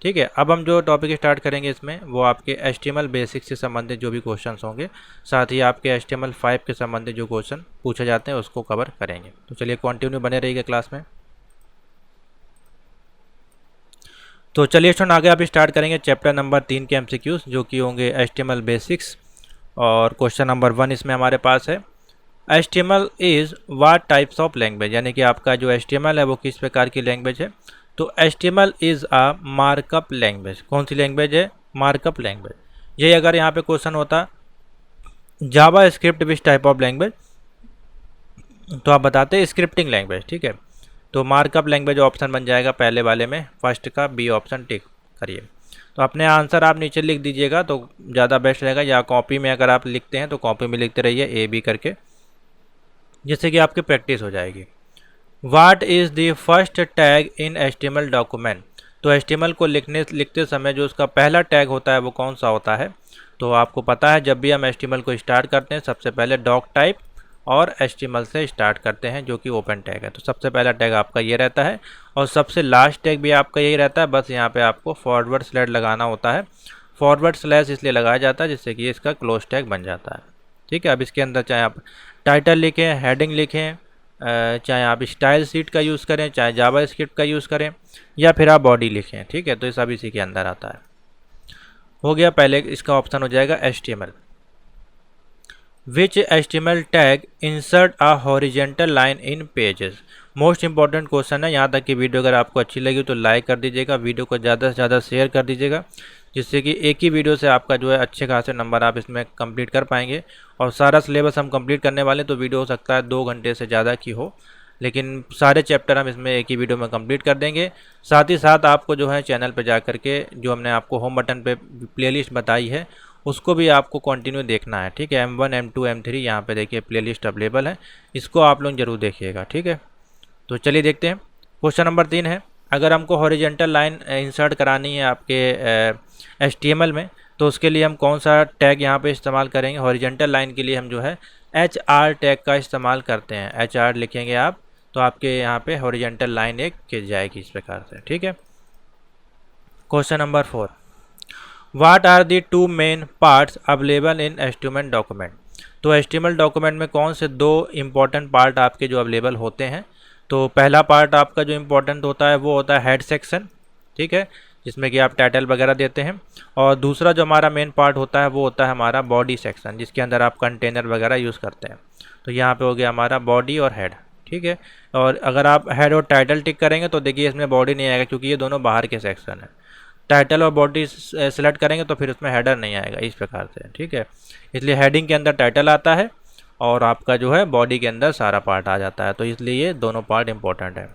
ठीक है। अब हम जो टॉपिक स्टार्ट करेंगे इसमें वो आपके HTML बेसिक्स से संबंधित जो भी क्वेश्चंस होंगे, साथ ही आपके HTML5 के संबंधित जो क्वेश्चन पूछे जाते हैं उसको कवर करेंगे। तो चलिए कंटिन्यू बने रहिएगा क्लास में। तो चलिए स्टूडेंट आगे आप स्टार्ट करेंगे चैप्टर नंबर 3 के MCQs, जो कि होंगे HTML बेसिक्स, और क्वेश्चन नंबर 1 इसमें हमारे पास है HTML is what types of language, यानी कि आपका जो HTML है वो किस प्रकार की लैंग्वेज है। तो HTML is a markup language. कौन सी लैंग्वेज है, मार्कअप लैंग्वेज। यही अगर यहाँ पे क्वेश्चन होता JavaScript which type of language, तो आप बताते स्क्रिप्टिंग लैंग्वेज, ठीक है। तो मार्कअप लैंग्वेज ऑप्शन बन जाएगा पहले वाले में, फर्स्ट का बी ऑप्शन टिक करिए। तो अपने आंसर आप नीचे लिख दीजिएगा तो ज़्यादा बेस्ट रहेगा, या कॉपी में अगर आप लिखते हैं तो कॉपी में लिखते रहिए A B करके, जिससे कि आपकी प्रैक्टिस हो जाएगी। What is the first tag in HTML document. तो HTML को लिखते समय जो उसका पहला टैग होता है वो कौन सा होता है। तो आपको पता है जब भी हम HTML को स्टार्ट करते हैं सबसे पहले डॉक टाइप और HTML से स्टार्ट करते हैं, जो कि ओपन टैग है। तो सबसे पहला टैग आपका ये रहता है और सबसे लास्ट टैग भी आपका यही रहता है, बस यहाँ पे आपको फॉरवर्ड स्लैश लगाना होता है। फॉरवर्ड स्लैश इसलिए लगाया जाता है जिससे कि इसका क्लोज टैग बन जाता है, ठीक है। अब इसके अंदर चाहे आप टाइटल लिखें, हेडिंग लिखें, चाहे आप स्टाइल शीट का यूज़ करें, चाहे जावा स्क्रिप्ट का यूज़ करें, या फिर आप बॉडी लिखें, ठीक है। तो ये सब इसी के अंदर आता है। हो गया, पहले इसका ऑप्शन हो जाएगा HTML। Which HTML tag insert a horizontal line in pages. Most important question है। यहाँ तक की वीडियो अगर आपको अच्छी लगी तो लाइक कर दीजिएगा, वीडियो को ज़्यादा से ज़्यादा शेयर कर दीजिएगा, जिससे कि एक ही वीडियो से आपका जो है अच्छे खासे नंबर आप इसमें कंप्लीट कर पाएंगे। और सारा सिलेबस हम कंप्लीट करने वाले, तो वीडियो हो सकता है 2 घंटे से ज़्यादा की हो, लेकिन सारे चैप्टर हम इसमें एक ही वीडियो में कंप्लीट कर देंगे। साथ ही साथ आपको जो है चैनल पे जा करके जो हमने आपको होम बटन पे प्लेलिस्ट बताई है उसको भी आपको कंटिन्यू देखना है, ठीक है। M1 M2 M3 यहाँ पे देखिए प्लेलिस्ट अवेलेबल है, इसको आप लोग जरूर देखिएगा, ठीक है। तो चलिए देखते हैं। क्वेश्चन नंबर 3 है, अगर हमको हॉरिजेंटल लाइन इंसर्ट करानी है आपके HTML में, तो उसके लिए हम कौन सा टैग यहाँ पे इस्तेमाल करेंगे। हॉरिजेंटल लाइन के लिए हम जो है HR टैग का इस्तेमाल करते हैं। HR लिखेंगे आप तो आपके यहाँ पे हॉरिजेंटल लाइन एक खिंच जाएगी इस प्रकार से, ठीक है। Question number 4, what are the two main parts available in HTML document. तो HTML डॉक्यूमेंट में कौन से 2 इम्पॉर्टेंट पार्ट आपके जो अवेलेबल होते हैं। तो पहला पार्ट आपका जो इम्पोर्टेंट होता है वो होता है हेड सेक्शन, ठीक है, जिसमें कि आप टाइटल वगैरह देते हैं। और दूसरा जो हमारा मेन पार्ट होता है वो होता है हमारा बॉडी सेक्शन, जिसके अंदर आप कंटेनर वगैरह यूज़ करते हैं। तो यहाँ पे हो गया हमारा बॉडी और हेड, ठीक है। और अगर आप हेड और टाइटल टिक करेंगे तो देखिए इसमें बॉडी नहीं आएगा, क्योंकि ये दोनों बाहर के सेक्शन है। टाइटल और बॉडी सेलेक्ट करेंगे तो फिर उसमें हेडर नहीं आएगा इस प्रकार से, ठीक है। इसलिए हेडिंग के अंदर टाइटल आता है और आपका जो है बॉडी के अंदर सारा पार्ट आ जाता है, तो इसलिए ये दोनों पार्ट इंपॉर्टेंट है।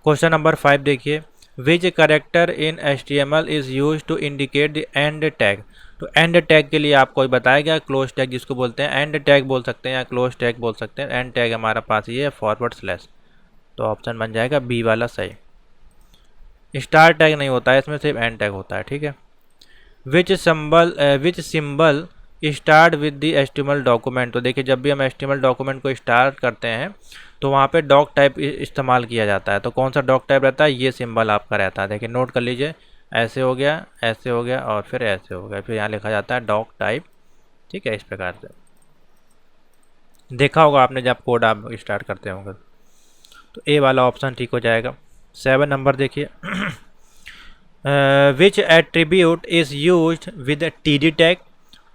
क्वेश्चन नंबर 5 देखिए, which character in HTML is use to indicate the end tag. तो एंड टैग के लिए आपको बताया गया क्लोज टैग जिसको बोलते हैं, एंड टैग बोल सकते हैं या क्लोज टैग बोल सकते हैं। एंड टैग हमारा पास ये है फॉरवर्ड स्लैश, तो ऑप्शन बन जाएगा बी वाला सही। स्टार टैग नहीं होता है इसमें, सिर्फ एंड टैग होता है, ठीक है। विच symbol start with the HTML document. तो देखिए जब भी हम HTML डॉक्यूमेंट को स्टार्ट करते हैं तो वहाँ पे डॉक टाइप इस्तेमाल किया जाता है। तो कौन सा डॉक टाइप रहता है, ये सिंबल आपका रहता है। देखिए नोट कर लीजिए, ऐसे हो गया, ऐसे हो गया और फिर ऐसे हो गया, फिर यहाँ लिखा जाता है डॉक टाइप, ठीक है। इस प्रकार से देखा होगा आपने जब कोड आप स्टार्ट करते होंगे। तो ए वाला ऑप्शन ठीक हो जाएगा। 7 नंबर देखिए, which attribute is use with TD tag.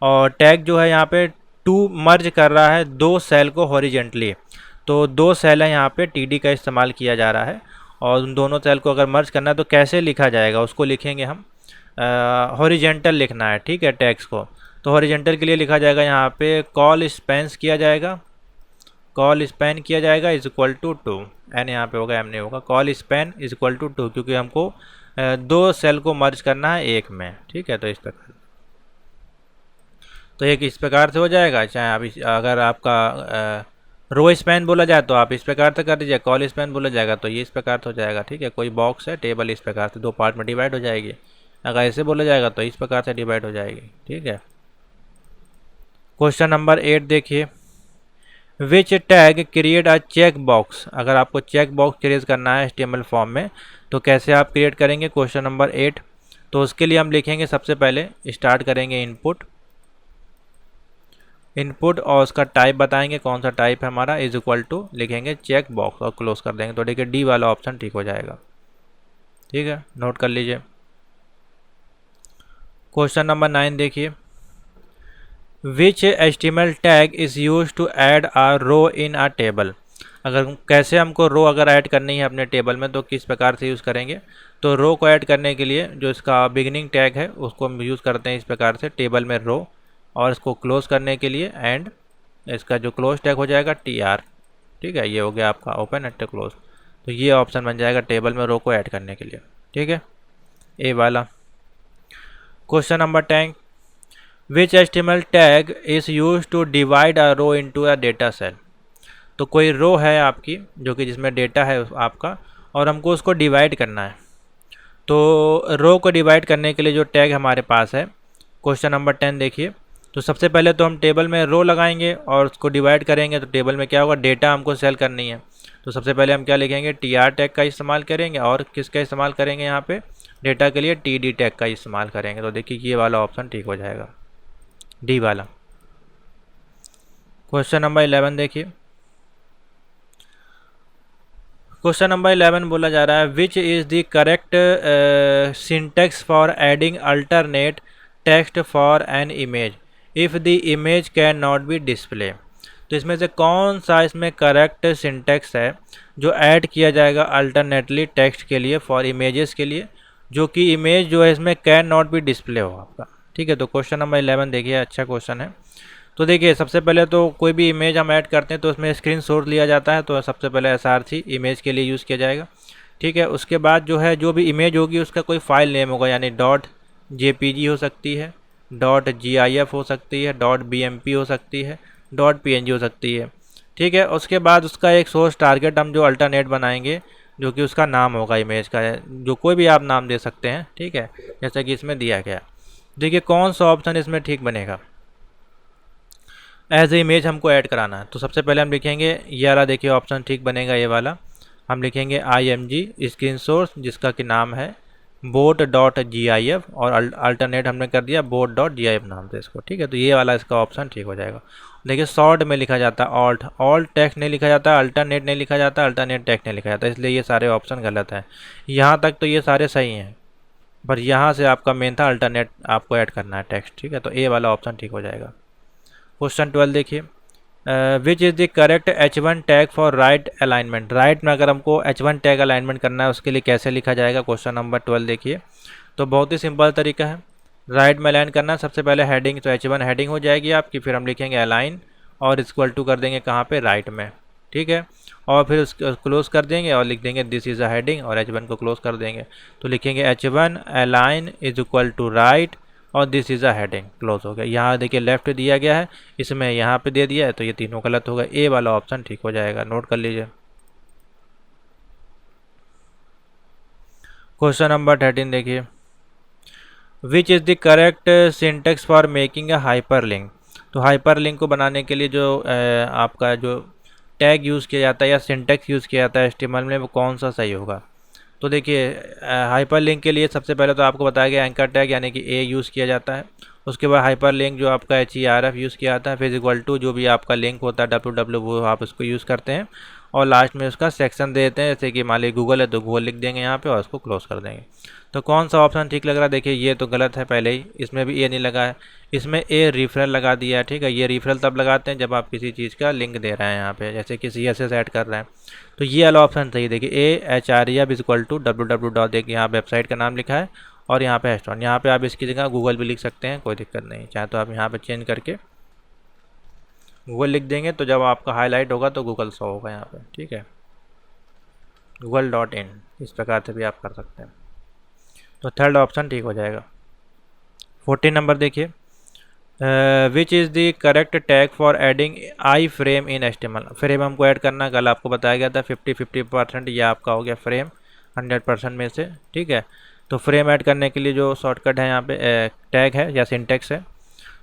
और टैग जो है यहाँ पे टू मर्ज कर रहा है 2 सेल को हॉरिजेंटली। तो 2 सेल है यहाँ पे TD का इस्तेमाल किया जा रहा है, और उन दोनों सेल को अगर मर्ज करना है तो कैसे लिखा जाएगा उसको लिखेंगे हम, हॉरिजेंटल लिखना है, ठीक है, टैग्स को। तो हॉरिजेंटल के लिए लिखा जाएगा यहाँ पे कॉल स्पेंस किया जाएगा, कॉल स्पैन किया जाएगा इज इक्वल टू 2, एन यहाँ पे होगा, एम नहीं होगा। Col span is equal to 2, क्योंकि हमको 2 सेल को मर्ज करना है एक में, ठीक है। तो इस प्रकार, तो एक इस प्रकार से हो जाएगा। चाहे आप अगर आपका रो स्पैन बोला जाए तो आप इस प्रकार से कर दीजिए, कॉल स्पैन बोला जाएगा तो ये इस प्रकार से हो जाएगा, ठीक है। कोई बॉक्स है, टेबल इस प्रकार से 2 पार्ट में डिवाइड हो जाएगी। अगर ऐसे बोला जाएगा तो इस प्रकार से डिवाइड हो जाएगी, ठीक है। क्वेश्चन नंबर 8 देखिए, which tag create a check box. अगर आपको चेक बॉक्स क्रिएट करना है HTML फॉर्म में तो कैसे आप क्रिएट करेंगे, क्वेश्चन नंबर 8। तो उसके लिए हम लिखेंगे, सबसे पहले स्टार्ट करेंगे इनपुट और उसका टाइप बताएंगे कौन सा टाइप है हमारा, इज इक्वल टू लिखेंगे चेक बॉक्स और क्लोज कर देंगे। तो देखिए डी वाला ऑप्शन ठीक हो जाएगा, ठीक है, नोट कर लीजिए। क्वेश्चन नंबर 9 देखिए, which HTML tag is use to add a row in a table. अगर कैसे हमको रो अगर ऐड करनी है अपने टेबल में तो किस प्रकार से यूज़ करेंगे। तो रो को ऐड करने के लिए जो इसका बिगिनिंग टैग है उसको हम यूज़ करते हैं इस प्रकार से, टेबल में रो, और इसको क्लोज करने के लिए एंड इसका जो क्लोज टैग हो जाएगा TR, ठीक है। ये हो गया आपका ओपन एंड क्लोज। तो ये ऑप्शन बन जाएगा टेबल में रो को ऐड करने के लिए, ठीक है, ए वाला। Question number 10, which HTML tag is use to divide a row into a data cell. तो कोई रो है आपकी जो कि जिसमें डेटा है आपका, और हमको उसको डिवाइड करना है। तो रो को डिवाइड करने के लिए जो टैग हमारे पास है, क्वेश्चन नंबर 10 देखिए। तो सबसे पहले तो हम टेबल में रो लगाएंगे और उसको डिवाइड करेंगे। तो टेबल में क्या होगा, डेटा हमको सेल करनी है। तो सबसे पहले हम क्या लिखेंगे, TR टैग का इस्तेमाल करेंगे, और किसका इस्तेमाल करेंगे यहाँ पे, डेटा के लिए TD टैग का इस्तेमाल करेंगे। तो देखिए ये वाला ऑप्शन ठीक हो जाएगा, डी वाला। क्वेश्चन नंबर 11 देखिए, क्वेश्चन नंबर 11 बोला जा रहा है, which is the correct syntax for adding alternate text for an image if the image can not be display. तो इसमें से कौन सा इसमें करेक्ट सिंटेक्स है जो ऐड किया जाएगा अल्टरनेटली टेक्स्ट के लिए फॉर इमेजेस के लिए, जो कि इमेज जो है इसमें कैन नॉट बी डिस्प्ले हो आपका। ठीक है, तो क्वेश्चन नंबर 11 देखिए, अच्छा क्वेश्चन है। तो देखिए सबसे पहले तो कोई भी इमेज हम ऐड करते हैं तो उसमें स्क्रीन सोर्स लिया जाता है, तो सबसे पहले SRC इमेज के लिए यूज़ किया जाएगा। ठीक है, उसके बाद जो है जो भी इमेज होगी उसका कोई फाइल नेम होगा, यानी .jpg हो सकती है, .gif हो सकती है, .bmp हो सकती है, .png हो सकती है। ठीक है, उसके बाद उसका एक सोर्स टारगेट हम जो अल्टरनेट बनाएंगे, जो कि उसका नाम होगा इमेज का, जो कोई भी आप नाम दे सकते हैं। ठीक है, जैसा कि इसमें दिया गया। देखिए कौन सा ऑप्शन इसमें ठीक बनेगा। एज ए इमेज हमको ऐड कराना है, तो सबसे पहले हम लिखेंगे ये वाला, देखिए ऑप्शन ठीक बनेगा ये वाला। हम लिखेंगे IMG स्क्रीन सोर्स, जिसका कि नाम है boat.gif, और अल्टरनेट हमने कर दिया boat.gif नाम से इसको। ठीक है, तो ये वाला इसका ऑप्शन ठीक हो जाएगा। देखिए शॉर्ट में लिखा जाता है ऑल्ट टेक्स्ट नहीं लिखा जाता, अल्टरनेट नहीं लिखा जाता, अल्टरनेट टेक्स्ट नहीं लिखा जाता, इसलिए ये सारे ऑप्शन गलत हैं। यहाँ तक तो ये सारे सही हैं, पर यहाँ से आपका मेन था अल्टरनेट आपको ऐड करना है टेक्स्ट। ठीक है, तो ए वाला ऑप्शन ठीक हो जाएगा। क्वेश्चन 12 देखिए, which is the correct H1 tag for right alignment. Right में अगर हमको H1 टैग अलाइनमेंट करना है उसके लिए कैसे लिखा जाएगा, क्वेश्चन नंबर 12 देखिए। तो बहुत ही सिंपल तरीका है, राइट में अलाइन करना है। सबसे पहले हेडिंग, तो H1 हेडिंग हो जाएगी आपकी, फिर हम लिखेंगे अलाइन और इक्वल टू कर देंगे कहाँ पे, राइट में। ठीक है, और फिर उसको क्लोज कर देंगे और लिख देंगे दिस इज़ अ हेडिंग, और H1 को क्लोज कर देंगे। तो लिखेंगे H1 align is equal to right और this is a heading, close हो गया। यहाँ देखिए लेफ्ट दिया गया है, इसमें यहाँ पे दे दिया है, तो ये तीनों गलत होगा। ए वाला ऑप्शन ठीक हो जाएगा, नोट कर लीजिए। क्वेश्चन नंबर 13 देखिए, which is the correct syntax for making a hyper link. तो हाइपर लिंक को बनाने के लिए जो आपका जो टैग यूज़ किया जाता है या सिंटेक्स यूज़ किया जाता है HTML में, वो कौन सा सही होगा। तो देखिए हाइपर लिंक के लिए सबसे पहले तो आपको बताया गया एंकर टैग यानी कि ए यूज़ किया जाता है। उसके बाद हाइपर लिंक जो आपका HERF यूज़ किया जाता है, फिर इक्वल टू जो भी आपका लिंक होता है WW, वो आप उसको यूज़ करते हैं, और लास्ट में उसका सेक्शन दे देते हैं। जैसे कि मान लीजिए गूगल है तो गूगल लिख देंगे यहाँ पे और उसको क्लोज कर देंगे। तो कौन सा ऑप्शन ठीक लग रहा है, देखिए ये तो गलत है पहले ही, इसमें भी ए नहीं लगा है, इसमें ए रेफरल लगा दिया है। ठीक है, ये रेफरल तब लगाते हैं जब आप किसी चीज़ का लिंक दे रहे हैं यहाँ पे, जैसे कि CSS ऐड कर रहे हैं। तो ये वाला ऑप्शन सही, देखिए AHREF इक्वल टू www, देखिए यहाँ वेबसाइट का नाम लिखा है और यहाँ पे हैशटैग, यहाँ पे आप इसकी जगह गूगल भी लिख सकते हैं, कोई दिक्कत नहीं। चाहे तो आप यहाँ पे चेंज करके गूगल लिख देंगे, तो जब आपका हाईलाइट होगा तो गूगल शो होगा यहाँ पे। ठीक है, google.in, इस प्रकार से भी आप कर सकते हैं। तो थर्ड ऑप्शन ठीक हो जाएगा। 14 नंबर देखिए, which is the correct tag for adding I frame in HTML। Frame हमको ऐड करना, कल आपको बताया गया था 50-50%, ये आपका हो गया फ्रेम 100% में से। ठीक है, तो फ्रेम ऐड करने के लिए जो शॉर्टकट है यहाँ पे टैग है या सिंटेक्स है,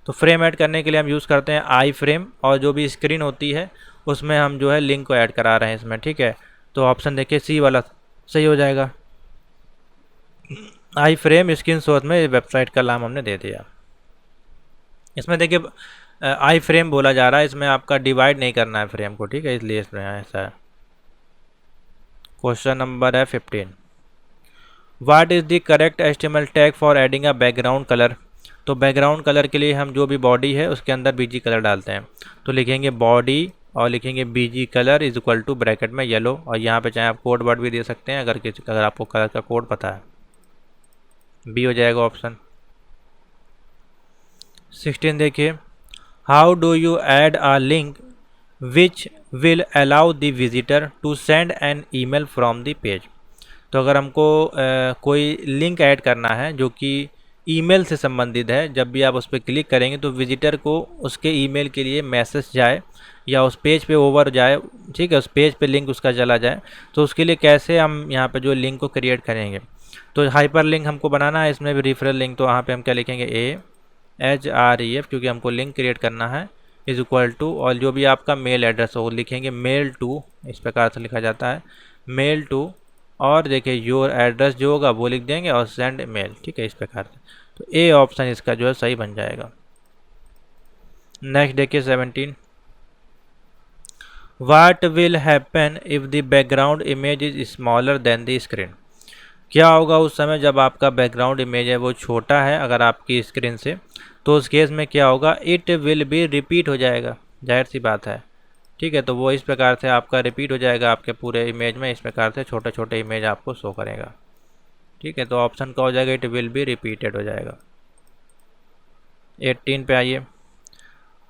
तो फ्रेम ऐड करने के लिए हम यूज़ करते हैं आई फ्रेम, और जो भी स्क्रीन होती है उसमें हम जो है लिंक को ऐड करा रहे हैं इसमें। ठीक है, तो ऑप्शन देखिए सी वाला सही हो जाएगा। आई फ्रेम स्क्रीन सोर्स में वेबसाइट का नाम हमने दे दिया। इसमें देखिए आई फ्रेम बोला जा रहा है, इसमें आपका डिवाइड नहीं करना है फ्रेम को। ठीक है, इसलिए इसमें ऐसा है। क्वेश्चन नंबर है 15, what is the correct HTML tag for adding a background colour. तो बैकग्राउंड कलर के लिए हम जो भी बॉडी है उसके अंदर BG कलर डालते हैं, तो लिखेंगे बॉडी और लिखेंगे BG colour is equal to bracket में येलो, और यहाँ पे चाहे आप कोड वर्ड भी दे सकते हैं अगर आपको कलर का कोड पता है। बी हो जाएगा ऑप्शन। 16 देखिए, how do you add a link which will allow the visitor to send an email from the page. तो अगर हमको कोई लिंक ऐड करना है जो कि ईमेल से संबंधित है, जब भी आप उस पर क्लिक करेंगे तो विजिटर को उसके ईमेल के लिए मैसेज जाए या उस पेज पे ओवर जाए। ठीक है, उस पेज पे लिंक उसका चला जाए, तो उसके लिए कैसे हम यहाँ पे जो लिंक को क्रिएट करेंगे। तो हाइपर लिंक हमको बनाना है, इसमें भी रेफरल लिंक, तो वहाँ पे हम क्या लिखेंगे AHREF, क्योंकि हमको लिंक क्रिएट करना है, इज इक्वल टू, और जो भी आपका मेल एड्रेस हो लिखेंगे मेल टू, इस प्रकार से लिखा जाता है मेल टू, और देखिए योर एड्रेस जो होगा वो लिख देंगे और सेंड मेल। ठीक है, इस प्रकार से। तो ए ऑप्शन इसका जो है सही बन जाएगा। नेक्स्ट देखिए 17, what will happen if the background image is smaller than the screen. क्या होगा उस समय जब आपका बैकग्राउंड इमेज है वो छोटा है अगर आपकी स्क्रीन से, तो उस केस में क्या होगा, इट विल बी रिपीट हो जाएगा, जाहिर सी बात है। ठीक है, तो वो इस प्रकार से आपका रिपीट हो जाएगा आपके पूरे इमेज में, इस प्रकार से छोटे छोटे इमेज आपको शो करेगा। ठीक है, तो ऑप्शन का हो जाएगा इट विल बी रिपीटेड हो जाएगा। 18 पे आइए,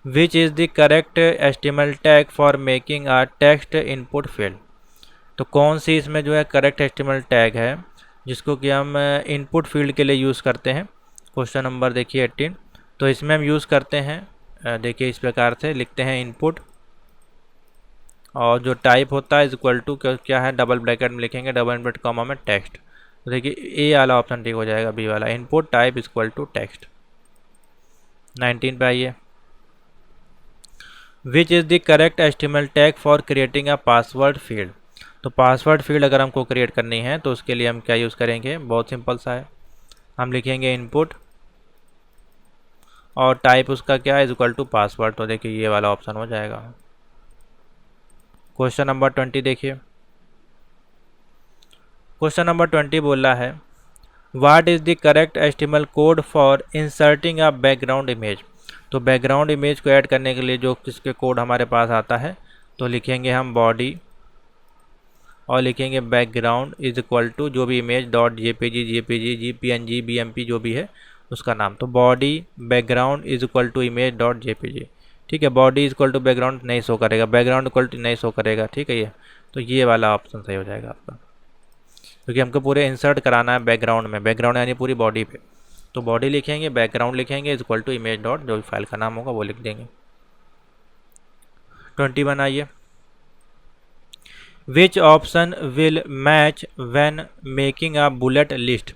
which is the correct HTML tag for making a text input field. तो कौन सी इसमें जो है करेक्ट एस्टिमल टैग है जिसको कि हम इनपुट फील्ड के लिए यूज़ करते हैं। क्वेश्चन नंबर देखिए 18, तो इसमें हम यूज़ करते हैं, देखिए इस प्रकार से लिखते हैं इनपुट, और जो टाइप होता है इज इक्वल टू क्या है, डबल ब्रैकेट में लिखेंगे, डबल इनवर्ट कॉमा में टेक्स्ट। तो देखिए ए वाला ऑप्शन ठीक हो जाएगा, बी वाला, input type is equal to text. 19 पे आइए, which is the correct HTML tag for creating a password field. तो पासवर्ड फील्ड अगर हमको क्रिएट करनी है तो उसके लिए हम क्या यूज़ करेंगे, बहुत सिंपल सा है, हम लिखेंगे इनपुट और टाइप उसका क्या है, इज इक्वल टू पासवर्ड। तो देखिए ये वाला ऑप्शन हो जाएगा। क्वेश्चन नंबर 20 देखिए, क्वेश्चन नंबर 20 बोला है, what is the correct एस्टिमल code for inserting a background image. तो बैकग्राउंड इमेज को ऐड करने के लिए जो किसके कोड हमारे पास आता है, तो लिखेंगे हम बॉडी और लिखेंगे बैकग्राउंड इज इक्वल टू जो भी image dot JPG PNG BMP जो भी है उसका नाम। तो body background is equal to image dot JPG. ठीक है, body is equal to background नहीं शो करेगा, बैकग्राउंड इक्वल टू नहीं शो करेगा। ठीक है, ये तो ये वाला ऑप्शन सही हो जाएगा आपका, क्योंकि हमको पूरे इंसर्ट कराना है बैकग्राउंड में, बैकग्राउंड यानी पूरी बॉडी पे। तो बॉडी लिखेंगे, बैकग्राउंड लिखेंगे, is equal to image dot जो भी फाइल का नाम होगा वो लिख देंगे। 20 बनाइए, which option will match when making a bullet list.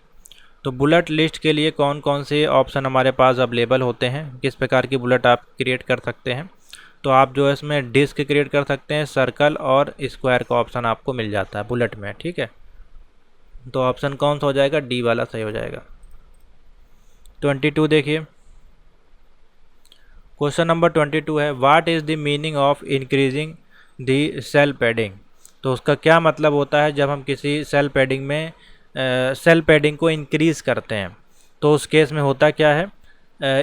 तो बुलेट लिस्ट के लिए कौन कौन से ऑप्शन हमारे पास अवेलेबल होते हैं, किस प्रकार की बुलेट आप क्रिएट कर सकते हैं। तो आप जो है इसमें डिस्क क्रिएट कर सकते हैं, सर्कल और स्क्वायर का ऑप्शन आपको मिल जाता है बुलेट में। ठीक है, तो ऑप्शन कौन सा हो जाएगा, डी वाला सही हो जाएगा। 22 देखिए, क्वेश्चन नंबर 22 है, what is the meaning of increasing the cell padding. तो उसका क्या मतलब होता है जब हम किसी सेल पैडिंग में सेल पैडिंग को इंक्रीज़ करते हैं। तो उस केस में होता क्या है,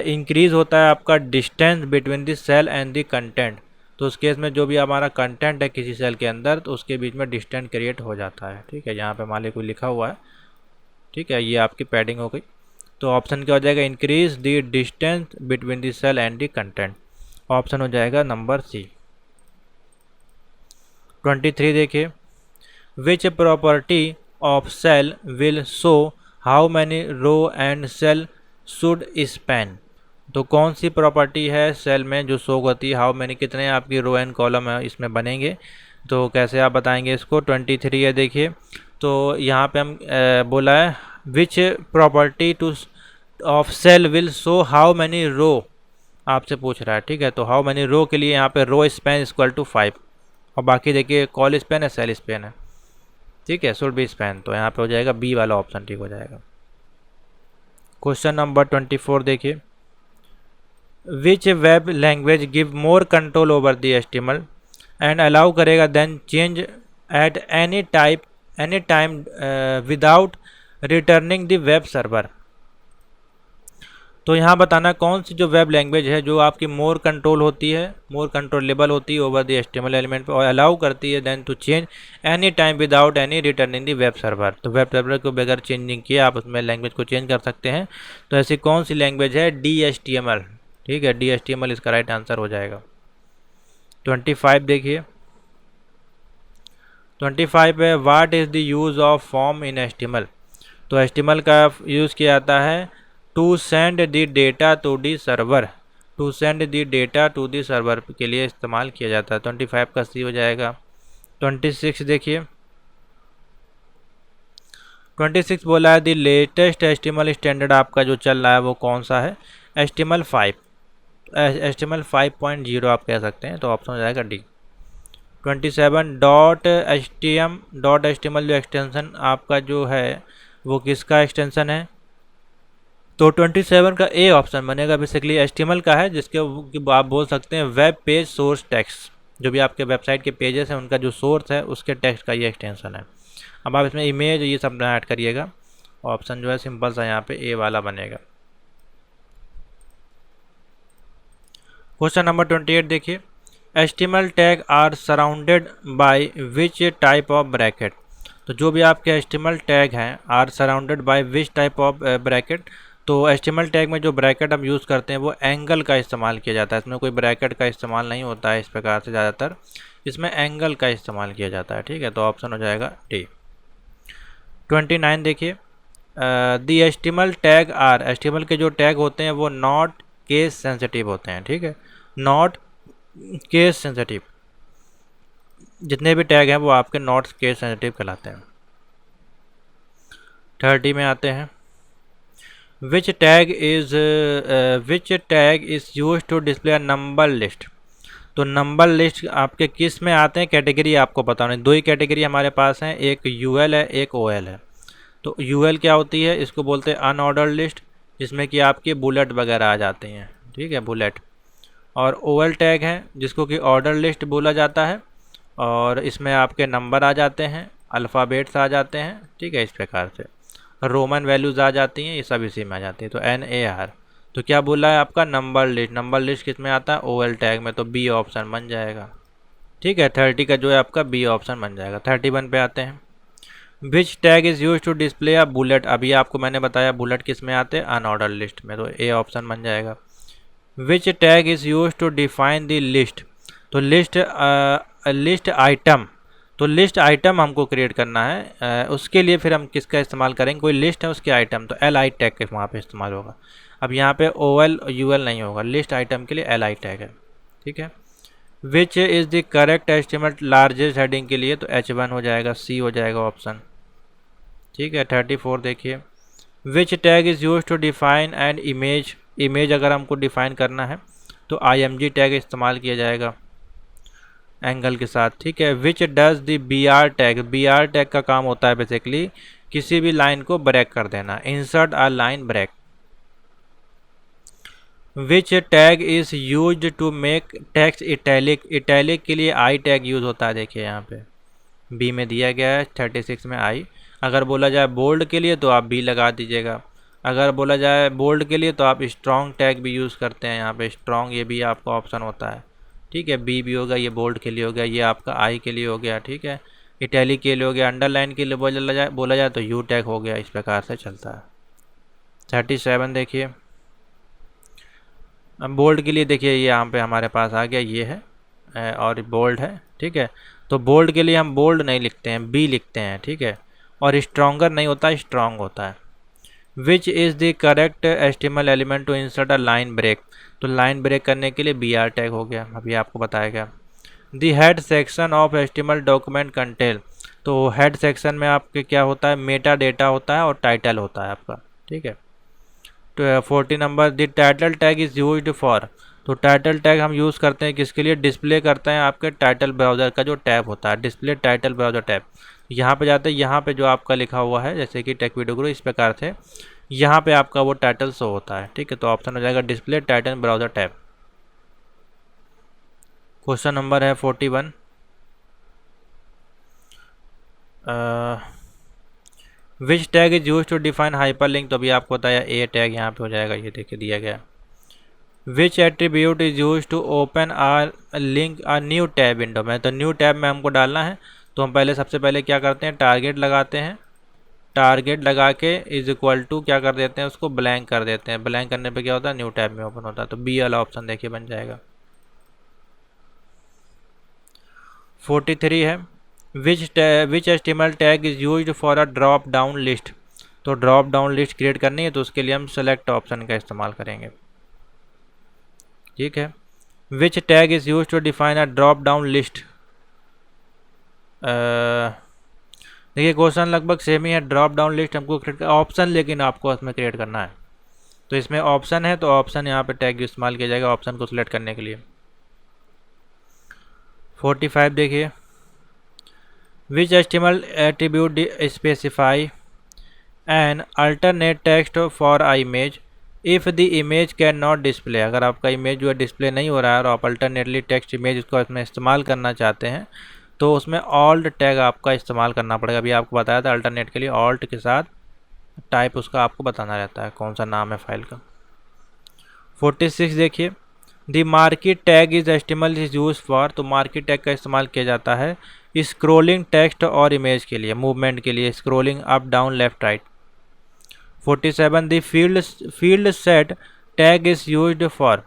इंक्रीज़ होता है आपका distance between the cell and the content. तो उस केस में जो भी हमारा कंटेंट है किसी सेल के अंदर तो उसके बीच में डिस्टेंस क्रिएट हो जाता है। ठीक है, यहाँ पे मान लीजिए कोई लिखा हुआ है, ठीक है, ये आपकी पैडिंग हो गई। तो ऑप्शन क्या हो जाएगा, increase the distance between the cell and the content. Option हो जाएगा नंबर सी। 23 देखिए, which property of cell will show how many row and cell should span. तो कौन सी प्रॉपर्टी है सेल में जो शो होती है, हाउ मैनी कितने आपकी रो एंड कॉलम है इसमें बनेंगे। तो कैसे आप बताएंगे इसको, 23 है देखिए, तो यहाँ पे हम बोला है which property to of cell will show how many row आपसे पूछ रहा है। ठीक है, तो हाउ मैनी रो के लिए यहाँ पे रो स्पैन इक्वल टू 5 और बाकी देखिए कॉल स्पैन है, सेल स्पैन है। ठीक है, शुड बी स्पैन, तो यहाँ पे हो जाएगा बी वाला ऑप्शन ठीक हो जाएगा। क्वेश्चन नंबर 24 देखिए, which web language give more control over the HTML and allow करेगा then change at any time without returning the web server. तो यहाँ बताना कौन सी जो वेब लैंग्वेज है जो आपकी मोर कंट्रोल होती है, मोर कंट्रोलेबल होती है ओवर द एचटीएमएल एलिमेंट पे और अलाउ करती है then to change any time without any returning the web server. तो वेब सर्वर को बगैर चेंजिंग किए आप उसमें लैंग्वेज को चेंज कर सकते हैं। तो ऐसी कौन सी लैंग्वेज है, DHTML। ठीक है, DHTML इसका राइट आंसर हो जाएगा। 25 देखिए, 25 है, what is the use of form in HTML। तो HTML का यूज़ किया जाता है to send the data to the server, to send the data to the server के लिए इस्तेमाल किया जाता है। 25 का सी हो जाएगा। 26 देखिए, 26 बोला है द लेटेस्ट HTML स्टैंडर्ड आपका जो चल रहा है वो कौन सा है, HTML 5, HTML 5.0 आप कह सकते हैं। तो ऑप्शन हो जाएगा डी। 27 .html जो एक्सटेंशन आपका जो है वो किसका एक्सटेंशन है, तो 27 का ए ऑप्शन बनेगा। बेसिकली HTML का है जिसके आप बोल सकते हैं वेब पेज सोर्स टेक्स्ट, जो भी आपके वेबसाइट के पेजेस हैं उनका जो सोर्स है उसके टेक्स्ट का ये एक्सटेंशन है। अब आप इसमें इमेज ये सब ना ऐड करिएगा, ऑप्शन जो है सिंपल सा यहाँ पे ए वाला बनेगा। क्वेश्चन नंबर 28 देखिए, HTML tag are surrounded by which type of bracket. तो जो भी आपके HTML टैग हैं are surrounded by which type of bracket. तो HTML टैग में जो ब्रैकेट हम यूज़ करते हैं वो एंगल का इस्तेमाल किया जाता है, इसमें कोई ब्रैकेट का इस्तेमाल नहीं होता है इस प्रकार से, ज़्यादातर इसमें एंगल का इस्तेमाल किया जाता है। ठीक है, तो ऑप्शन हो जाएगा डी। 29 देखिए, the HTML tag are, HTML के जो टैग होते हैं वो नॉट केस सेंसिटिव होते हैं। ठीक है, नॉट केस सेंसिटिव, जितने भी टैग हैं वो आपके नॉट केस सेंसिटिव कहलाते हैं। 30 में आते हैं, which tag is use to display number list. तो नंबर लिस्ट आपके किस में आते हैं, कैटेगरी आपको पता होनी। दो ही कैटेगरी हमारे पास हैं, एक यूएल है एक ओएल है। तो यूएल क्या होती है, इसको बोलते हैं अनऑर्डर्ड लिस्ट, जिसमें कि आपके बुलेट वगैरह आ जाते हैं। ठीक है, बुलेट। और ओएल टैग है जिसको कि ऑर्डर लिस्ट बोला जाता है, और इसमें आपके नंबर आ जाते हैं, अल्फ़ाबेट्स आ जाते हैं। ठीक है, इस प्रकार से रोमन वैल्यूज़ आ जाती हैं, ये सब इसी में आ जाती है। तो NAR, तो क्या बोला है आपका नंबर लिस्ट। नंबर लिस्ट किस में आता है, ओएल टैग में, तो बी ऑप्शन बन जाएगा। ठीक है, 30 का जो है आपका बी ऑप्शन बन जाएगा। 31 पे आते हैं, which tag is use to display a bullet. अभी आपको मैंने बताया बुलेट किस में आते हैं, अनऑर्डर लिस्ट में, तो ए ऑप्शन बन जाएगा। Which tag is use to define the list. तो लिस्ट आइटम, तो लिस्ट आइटम हमको क्रिएट करना है, उसके लिए फिर हम किसका इस्तेमाल करेंगे, कोई लिस्ट है उसके आइटम, तो LI टैग के वहाँ पे इस्तेमाल होगा। अब यहाँ पे OL UL नहीं होगा, लिस्ट आइटम के लिए LI टैग है। ठीक है, which is the correct estimate largest heading के लिए, तो H1 हो जाएगा, C हो जाएगा ऑप्शन। ठीक है, 34 देखिए, which tag is use to define and image. Image अगर हमको डिफाइन करना है तो IMG टैग इस्तेमाल किया जाएगा एंगल के साथ। ठीक है, which does the BR tag. BR tag का काम होता है बेसिकली किसी भी लाइन को ब्रेक कर देना, insert a line break. Which tag is use to make text italic. Italic के लिए I टैग यूज होता है, देखिए यहाँ पे बी में दिया गया है 36 में I। अगर बोला जाए बोल्ड के लिए तो आप B लगा दीजिएगा, अगर बोला जाए बोल्ड के लिए तो आप स्ट्रॉन्ग टैग भी यूज़ करते हैं यहाँ पे, स्ट्रॉन्ग ये भी आपका ऑप्शन होता है। ठीक है, B भी होगा, ये बोल्ड के लिए हो गया, ये आपका I के लिए हो गया। ठीक है, इटैलिक के लिए हो गया, अंडरलाइन के लिए बोला जाए तो U टैग हो गया, इस प्रकार से चलता है। 37 देखिए, अब बोल्ड के लिए देखिए ये यहाँ पे हमारे पास आ गया, ये है और बोल्ड है। ठीक है, तो बोल्ड के लिए हम बोल्ड नहीं लिखते हैं, B लिखते हैं। ठीक है, और स्ट्रॉन्गर नहीं होता, स्ट्रॉन्ग होता है। Which is the correct HTML element to insert a line break. तो लाइन ब्रेक करने के लिए BR टैग हो गया, अभी आपको बताया गया। The head section of HTML document contain. तो हेड सेक्शन में आपके क्या होता है, मेटा डेटा होता है और टाइटल होता है आपका। ठीक है, तो 40 number, the title tag is used for. तो टाइटल टैग हम यूज़ करते हैं किसके लिए, डिस्प्ले करते हैं आपके टाइटल ब्राउज़र का जो टैब होता है, डिस्प्ले टाइटल ब्राउज़र टैब। यहाँ पे जाते हैं, यहाँ पे जो आपका लिखा हुआ है जैसे कि टेक वीडियो गुरु, इस प्रकार से यहाँ पे आपका वो टाइटल शो होता है। ठीक है, तो ऑप्शन हो जाएगा display title browser tab. Question number है 41, which tag is use to define hyper link. तो अभी आपको बताया A टैग यहाँ पे हो जाएगा, ये देखिए दिया गया। Which attribute is use to open a link a new tab window में। तो न्यू टैब में हमको डालना है, तो हम पहले सबसे पहले क्या करते हैं, टारगेट लगाते हैं। टारगेट लगा के इज इक्वल टू क्या कर देते हैं, उसको ब्लैंक कर देते हैं। ब्लैंक करने पे क्या होता है, न्यू टैब में ओपन होता है। तो B वाला ऑप्शन देखिए बन जाएगा। 43 है, which HTML tag is use for a drop down list. तो ड्रॉप डाउन लिस्ट क्रिएट करनी है तो उसके लिए हम सेलेक्ट ऑप्शन का इस्तेमाल करेंगे। ठीक है, which tag is use to define a drop down list. देखिए क्वेश्चन लगभग सेम ही है, ड्रॉप डाउन लिस्ट हमको क्रिएट ऑप्शन, लेकिन आपको इसमें क्रिएट करना है। तो इसमें ऑप्शन है तो ऑप्शन यहाँ पे टैग इस्तेमाल किया जाएगा ऑप्शन को सिलेक्ट करने के लिए। 45 देखिए, which HTML attribute specify an alternate text for a image if the image can not display. अगर आपका इमेज जो है डिस्प्ले नहीं हो रहा है और आप अल्टरनेटली टेक्स्ट इमेज उसको इसमें इस्तेमाल करना चाहते हैं तो उसमें ऑल्ट टैग आपका इस्तेमाल करना पड़ेगा। अभी आपको बताया था अल्टरनेट के लिए ऑल्ट के साथ टाइप उसका आपको बताना रहता है, कौन सा नाम है फाइल का। 46 देखिए, the market tag is HTML is use for, तो मार्केट टैग का इस्तेमाल किया जाता है स्क्रोलिंग टेक्स्ट और इमेज के लिए, मूवमेंट के लिए, scrolling up down left right. 47 the field set tag is used for,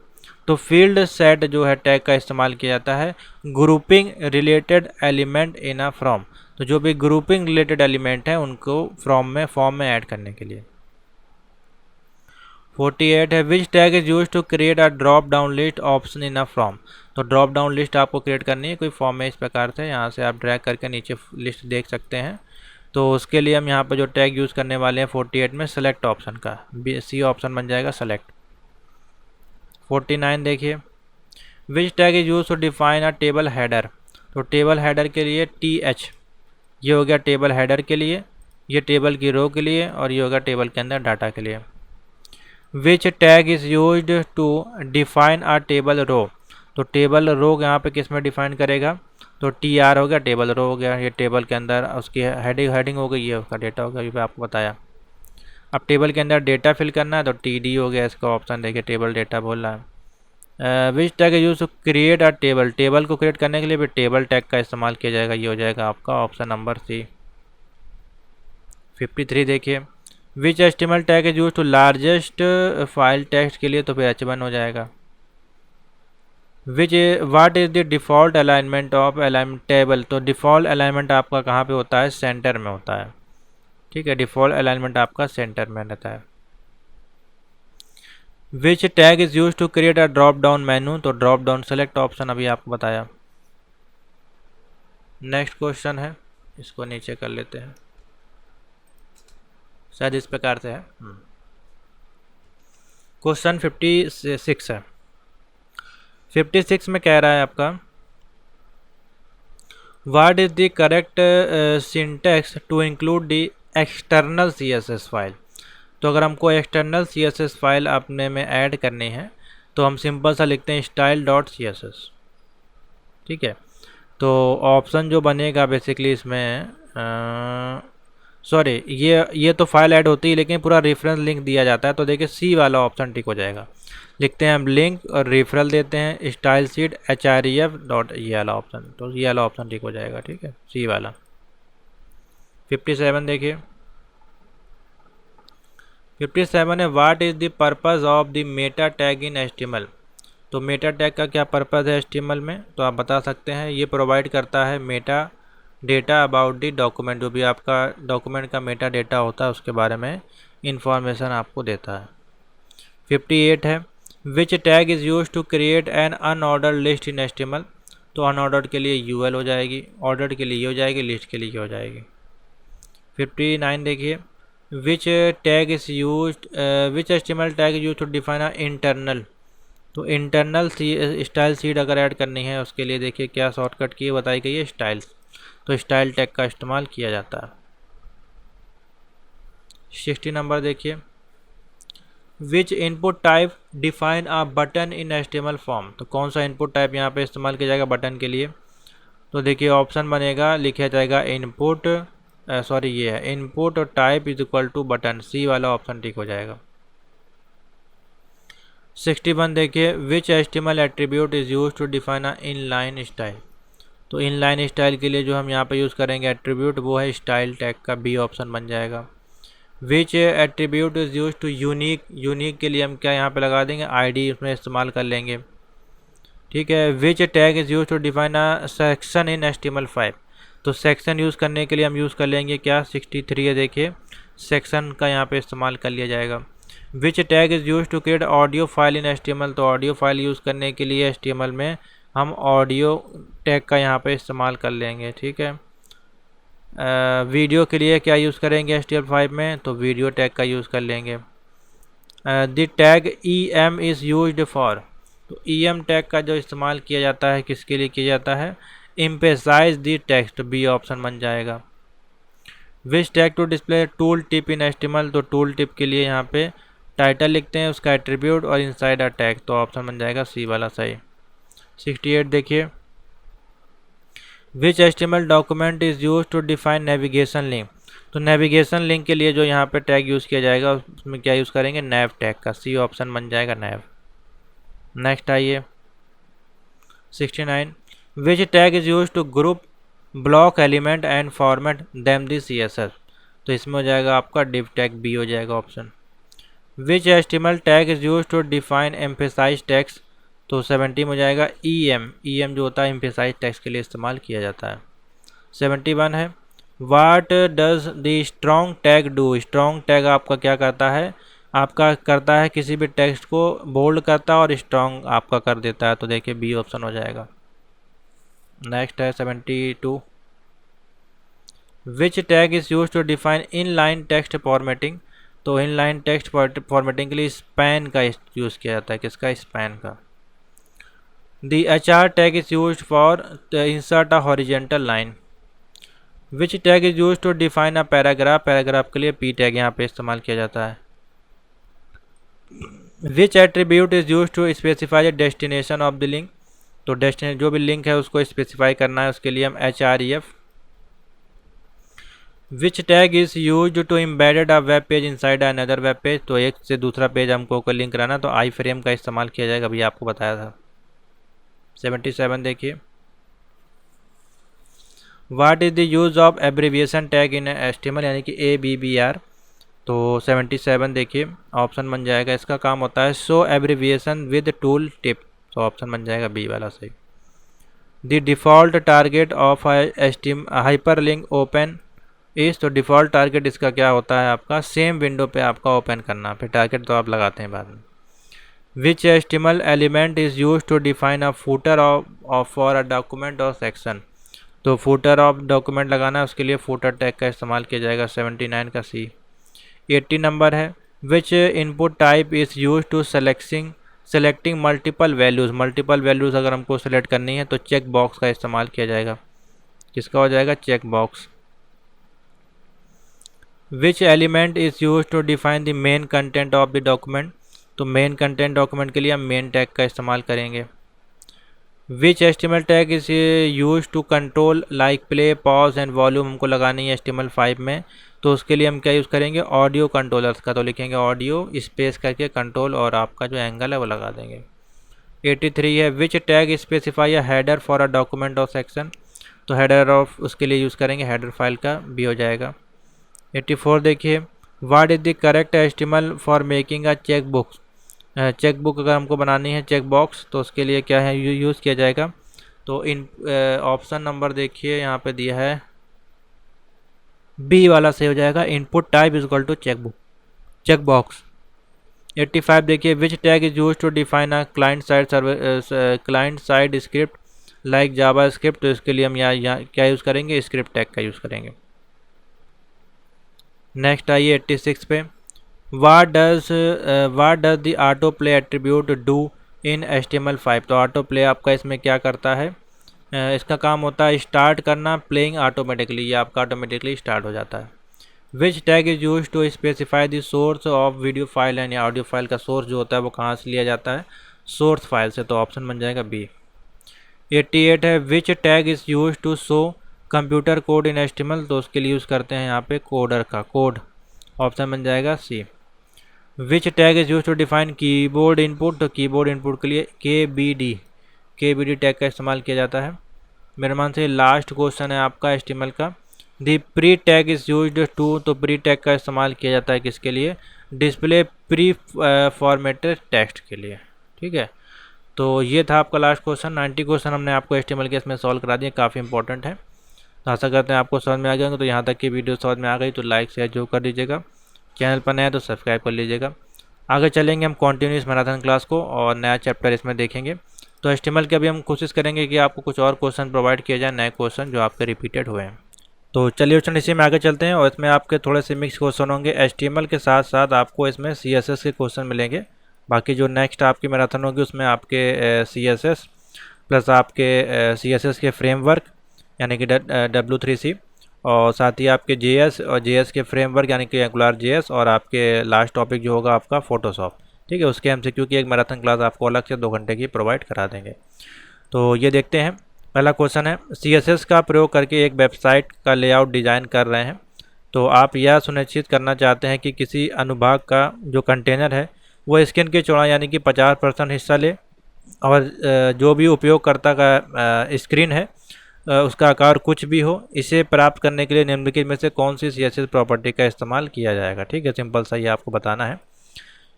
तो फील्ड सेट जो है टैग का इस्तेमाल किया जाता है grouping related element in a from, तो जो भी ग्रुपिंग रिलेटेड एलिमेंट है उनको फॉर्म में ऐड करने के लिए। 48 है which tag is use to create a drop down list option in a from, तो ड्रॉप डाउन लिस्ट आपको क्रिएट करनी है कोई फॉर्म में, इस प्रकार से यहाँ से आप ड्रैग करके नीचे लिस्ट देख सकते हैं। तो उसके लिए हम यहाँ पर जो टैग यूज़ करने वाले हैं 48 में सेलेक्ट ऑप्शन का, सी ऑप्शन बन जाएगा सेलेक्ट। 49 देखिए which tag is use to define a table header, तो टेबल हेडर के लिए TH, ये हो गया टेबल हेडर के लिए, ये टेबल की रो के लिए, और ये होगा टेबल के अंदर डाटा के लिए। Which tag is used to define a table row, तो टेबल रो यहाँ पे किस में डिफाइन करेगा, तो TR हो गया, टेबल रो हो गया, ये टेबल के अंदर उसकी हेडिंग हो गई, ये उसका डेटा हो गया, ये आपको बताया। अब टेबल के अंदर डेटा फिल करना है तो TD हो गया, इसका ऑप्शन देखिए टेबल डेटा बोल रहा है। Which tag is use to create a table, table को क्रिएट करने के लिए भी टेबल टैग का इस्तेमाल किया जाएगा, ये हो जाएगा आपका ऑप्शन नंबर C। 53 देखिए which HTML tag is use to largest file text के लिए, तो फिर H1 हो जाएगा। What is the default alignment of alignment table, तो डिफ़ॉल्ट अलाइनमेंट आपका कहाँ पे होता है, सेंटर में होता है, ठीक है, डिफ़ॉल्ट अलाइनमेंट आपका सेंटर में रहता है। Which tag is use to create a drop down menu, तो ड्रॉप डाउन सेलेक्ट ऑप्शन अभी आपको बताया। नेक्स्ट क्वेश्चन है, इसको नीचे कर लेते हैं, शायद इस प्रकार से है। क्वेश्चन 56 है। 56 में कह रहा है आपका what is the correct syntax to include the external CSS file, तो अगर हमको एक्सटर्नल CSS फाइल अपने में ऐड करनी है तो हम सिंपल सा लिखते हैं style.css, ठीक है। तो ऑप्शन जो बनेगा बेसिकली इसमें सॉरी ये तो फाइल ऐड होती है लेकिन पूरा रेफरेंस लिंक दिया जाता है, तो देखिए C वाला ऑप्शन ठीक हो जाएगा। लिखते हैं हम लिंक और रेफरल देते हैं स्टाइल सीट href डॉट, ये वाला ऑप्शन, तो ये वाला ऑप्शन ठीक हो जाएगा, ठीक है, C वाला। 57 देखिए 57 है what is the purpose of the Meta tag in HTML, तो मेटा टैग का क्या पर्पस है HTML में, तो आप बता सकते हैं ये प्रोवाइड करता है Meta data about the document, जो भी आपका डॉक्यूमेंट का मेटा डेटा होता है उसके बारे में इंफॉर्मेशन आपको देता है। 58 है which tag is use to create an unordered list in HTML, तो अनऑर्डर्ड के लिए UL हो जाएगी, ऑर्डर्ड के लिए ये हो जाएगी, लिस्ट के लिए ये हो जाएगी। 59 देखिए which tag is use which HTML tag is use to define a internal, तो इंटरनल स्टाइल सीड अगर ऐड करनी है उसके लिए देखिए क्या शॉर्टकट की बताई गई है, स्टाइल्स, तो स्टाइल टैग का इस्तेमाल किया जाता है। 60 नंबर देखिए which input type define a button in HTML form, तो कौन सा इनपुट टाइप यहाँ पे इस्तेमाल किया जाएगा बटन के लिए, तो देखिए ऑप्शन बनेगा, लिखा जाएगा इनपुट सॉरी ये है input type is equal to button, C वाला ऑप्शन ठीक हो जाएगा। 61 देखिए which HTML attribute is use to define a inline style, तो इनलाइन स्टाइल के लिए जो हम यहाँ पे यूज़ करेंगे एट्रीब्यूट वो है स्टाइल टैग का, B ऑप्शन बन जाएगा। Which attribute is use to unique, unique के लिए हम क्या यहाँ पे लगा देंगे ID, उसमें इस्तेमाल कर लेंगे, ठीक है। Which tag is use to define a section in HTML5, तो सेक्शन यूज़ करने के लिए हम यूज़ कर लेंगे क्या, 63 है देखिए सेक्शन का यहाँ पे इस्तेमाल कर लिया जाएगा। Which tag is use to create audio file in HTML, तो ऑडियो फाइल यूज़ करने के लिए HTML में हम ऑडियो टैग का यहाँ पे इस्तेमाल कर लेंगे, ठीक है। वीडियो के लिए क्या यूज़ करेंगे HTML5 में, तो वीडियो टैग का यूज़ कर लेंगे। The tag EM is used for, तो EM टैग का जो इस्तेमाल किया जाता है किसके लिए किया जाता है, emphasize the text, B option बन जाएगा। Which tag to display tooltip in HTML, तो टूल टिप के लिए यहाँ पे टाइटल लिखते हैं उसका एट्रीब्यूट और इनसाइड अ टैग, तो ऑप्शन बन जाएगा C वाला सही। 68 देखिए which HTML document is use to define navigation link, तो नेविगेशन लिंक के लिए जो यहाँ पे टैग यूज़ किया जाएगा उसमें क्या यूज़ करेंगे, नैव टैग का, C ऑप्शन बन जाएगा नैव। नेक्स्ट आइए 69, which tag is use to group block element and format them the CSS। तो इसमें हो जाएगा आपका div टैग, बी हो जाएगा option. Which HTML tag is use to define emphasize text. तो 70 में हो जाएगा EM जो होता है एम्फेसाइज टेक्स्ट के लिए इस्तेमाल किया जाता है। 71 है, वाट does the strong tag do. Strong tag आपका क्या करता है, आपका करता है किसी भी टेक्स्ट को बोल्ड करता है और स्ट्रॉन्ग आपका कर देता है। तो देखिए बी ऑप्शन हो जाएगा। नेक्स्ट है 72, which tag is use to define inline text formatting. तो इन लाइन टेक्स्ट फॉर्मेटिंग के लिए स्पैन का यूज़ किया जाता है। किसका, स्पैन का। The HR tag is use for insert a horizontal line. Which tag is use to define a paragraph. Paragraph के लिए P टैग यहाँ पे इस्तेमाल किया जाता है। Which attribute is use to specify the destination of the link. तो डेस्टिनेशन जो भी लिंक है उसको स्पेसिफाई करना है, उसके लिए हम href। Which tag is use to embedded a web page inside another web page. तो एक से दूसरा पेज हमको को लिंक कराना, तो आई फ्रेम का इस्तेमाल किया जाएगा, अभी आपको बताया था। 77 देखिए, what is the use of abbreviation tag in HTML, यानी कि ABBR। तो 77 देखिए ऑप्शन बन जाएगा, इसका काम होता है show abbreviation with tool tip. तो ऑप्शन बन जाएगा बी वाला सही। The default target of hyperlink open इस। तो डिफ़ॉल्ट टारगेट इसका क्या होता है, आपका सेम विंडो पे आपका ओपन करना, फिर टारगेट तो आप लगाते हैं बाद में। Which HTML element is use to define a footer of for a document और सेक्शन। तो फूटर ऑफ डॉक्यूमेंट लगाना है, उसके लिए फूटर टैग का इस्तेमाल किया जाएगा। 79 का सी। 80 नंबर है, which input type is use to selecting multiple values. Multiple values अगर हमको सेलेक्ट करनी है तो चेक बॉक्स का इस्तेमाल किया जाएगा। किसका हो जाएगा, check box. Which element is use to define the main content of the document. तो मेन कंटेंट डॉक्यूमेंट के लिए हम मेन टैग का इस्तेमाल करेंगे। Which HTML tag is use to control like play, pause and volume हमको लगानी है HTML5 में। तो उसके लिए हम क्या यूज़ करेंगे, ऑडियो कंट्रोलर्स का। तो लिखेंगे ऑडियो स्पेस करके कंट्रोल और आपका जो एंगल है वो लगा देंगे। 83 है, which tag specify a header for a document और सेक्शन। तो हेडर ऑफ उसके लिए यूज़ करेंगे हेडर फाइल का, भी हो जाएगा। 84 देखिए, what is the correct HTML for making a cheque book. Cheque book अगर हमको बनानी है चेक बॉक्स, तो उसके लिए क्या है यूज़ किया जाएगा। तो इन ऑप्शन नंबर देखिए यहाँ पे दिया है बी वाला सही हो जाएगा, input type is equal to check box. 85 देखिए, which tag is use to define a client side script like JavaScript. तो इसके लिए हम यहाँ क्या यूज़ करेंगे, स्क्रिप्ट टैग का यूज़ करेंगे। नेक्स्ट आइए 86 पे, what does the autoplay attribute do in HTML5। तो ऑटो प्ले आपका इसमें क्या करता है, इसका काम होता है स्टार्ट करना प्लेइंग ऑटोमेटिकली, ये आपका ऑटोमेटिकली स्टार्ट हो जाता है। Which tag is use to specify the source of video file, यानी ऑडियो फाइल का सोर्स जो होता है वो कहाँ से लिया जाता है, सोर्स फाइल से। तो ऑप्शन बन जाएगा बी। 88 है, which tag is use to show computer code in HTML। तो उसके लिए यूज़ करते हैं यहाँ पे कोडर का कोड। ऑप्शन बन जाएगा C. Which tag is use to define keyboard input. तो कीबोर्ड इनपुट के लिए KBD टैग का इस्तेमाल किया जाता है। मेरे मान से लास्ट क्वेश्चन है आपका HTML का। The pre tag is used to. तो प्री टैग का इस्तेमाल किया जाता है किसके लिए, डिस्प्ले प्री फॉर्मेटेड टेक्स्ट के लिए। ठीक है, तो ये था आपका लास्ट क्वेश्चन। 90 क्वेश्चन हमने आपको HTML के इसमें सॉल्व करा दिए, काफ़ी इंपॉर्टेंट है। तो आशा करते हैं आपको समझ में आ गया। तो यहाँ तक की वीडियो समझ में आ गई तो लाइक शेयर जो कर दीजिएगा, चैनल पर नया है तो सब्सक्राइब कर लीजिएगा। आगे चलेंगे हम कॉन्टिन्यूस मैराथन क्लास को और नया चैप्टर इसमें देखेंगे। तो HTML के अभी हम कोशिश करेंगे कि आपको कुछ और क्वेश्चन प्रोवाइड किए जाए, नए क्वेश्चन जो आपके रिपीटेड हुए हैं। तो चलिए क्वेश्चन इसी में आगे चलते हैं, और इसमें आपके थोड़े से मिक्स क्वेश्चन होंगे। HTML के साथ साथ आपको इसमें CSS के क्वेश्चन मिलेंगे। बाकी जो नेक्स्ट आपकी मैराथन होगी उसमें आपके CSS प्लस आपके CSS के फ्रेमवर्क यानी कि W3C, और साथ ही आपके JS और JS के फ्रेमवर्क यानी कि एंगुलर JS, और आपके लास्ट टॉपिक जो होगा आपका फोटोशॉप। ठीक है, उसके MCQ की एक मैराथन क्लास आपको अलग से 2 घंटे की प्रोवाइड करा देंगे। तो ये देखते हैं, पहला क्वेश्चन है, CSS का प्रयोग करके एक वेबसाइट का लेआउट डिज़ाइन कर रहे हैं। तो आप यह सुनिश्चित करना चाहते हैं कि किसी अनुभाग का जो कंटेनर है वो स्क्रीन की चौड़ाई यानी कि 50% हिस्सा ले। और जो भी उपयोगकर्ता का स्क्रीन है उसका आकार कुछ भी हो, इसे प्राप्त करने के लिए निम्नलिखित में से कौन सी CSS प्रॉपर्टी का इस्तेमाल किया जाएगा। ठीक है, सिंपल सा ये आपको बताना है।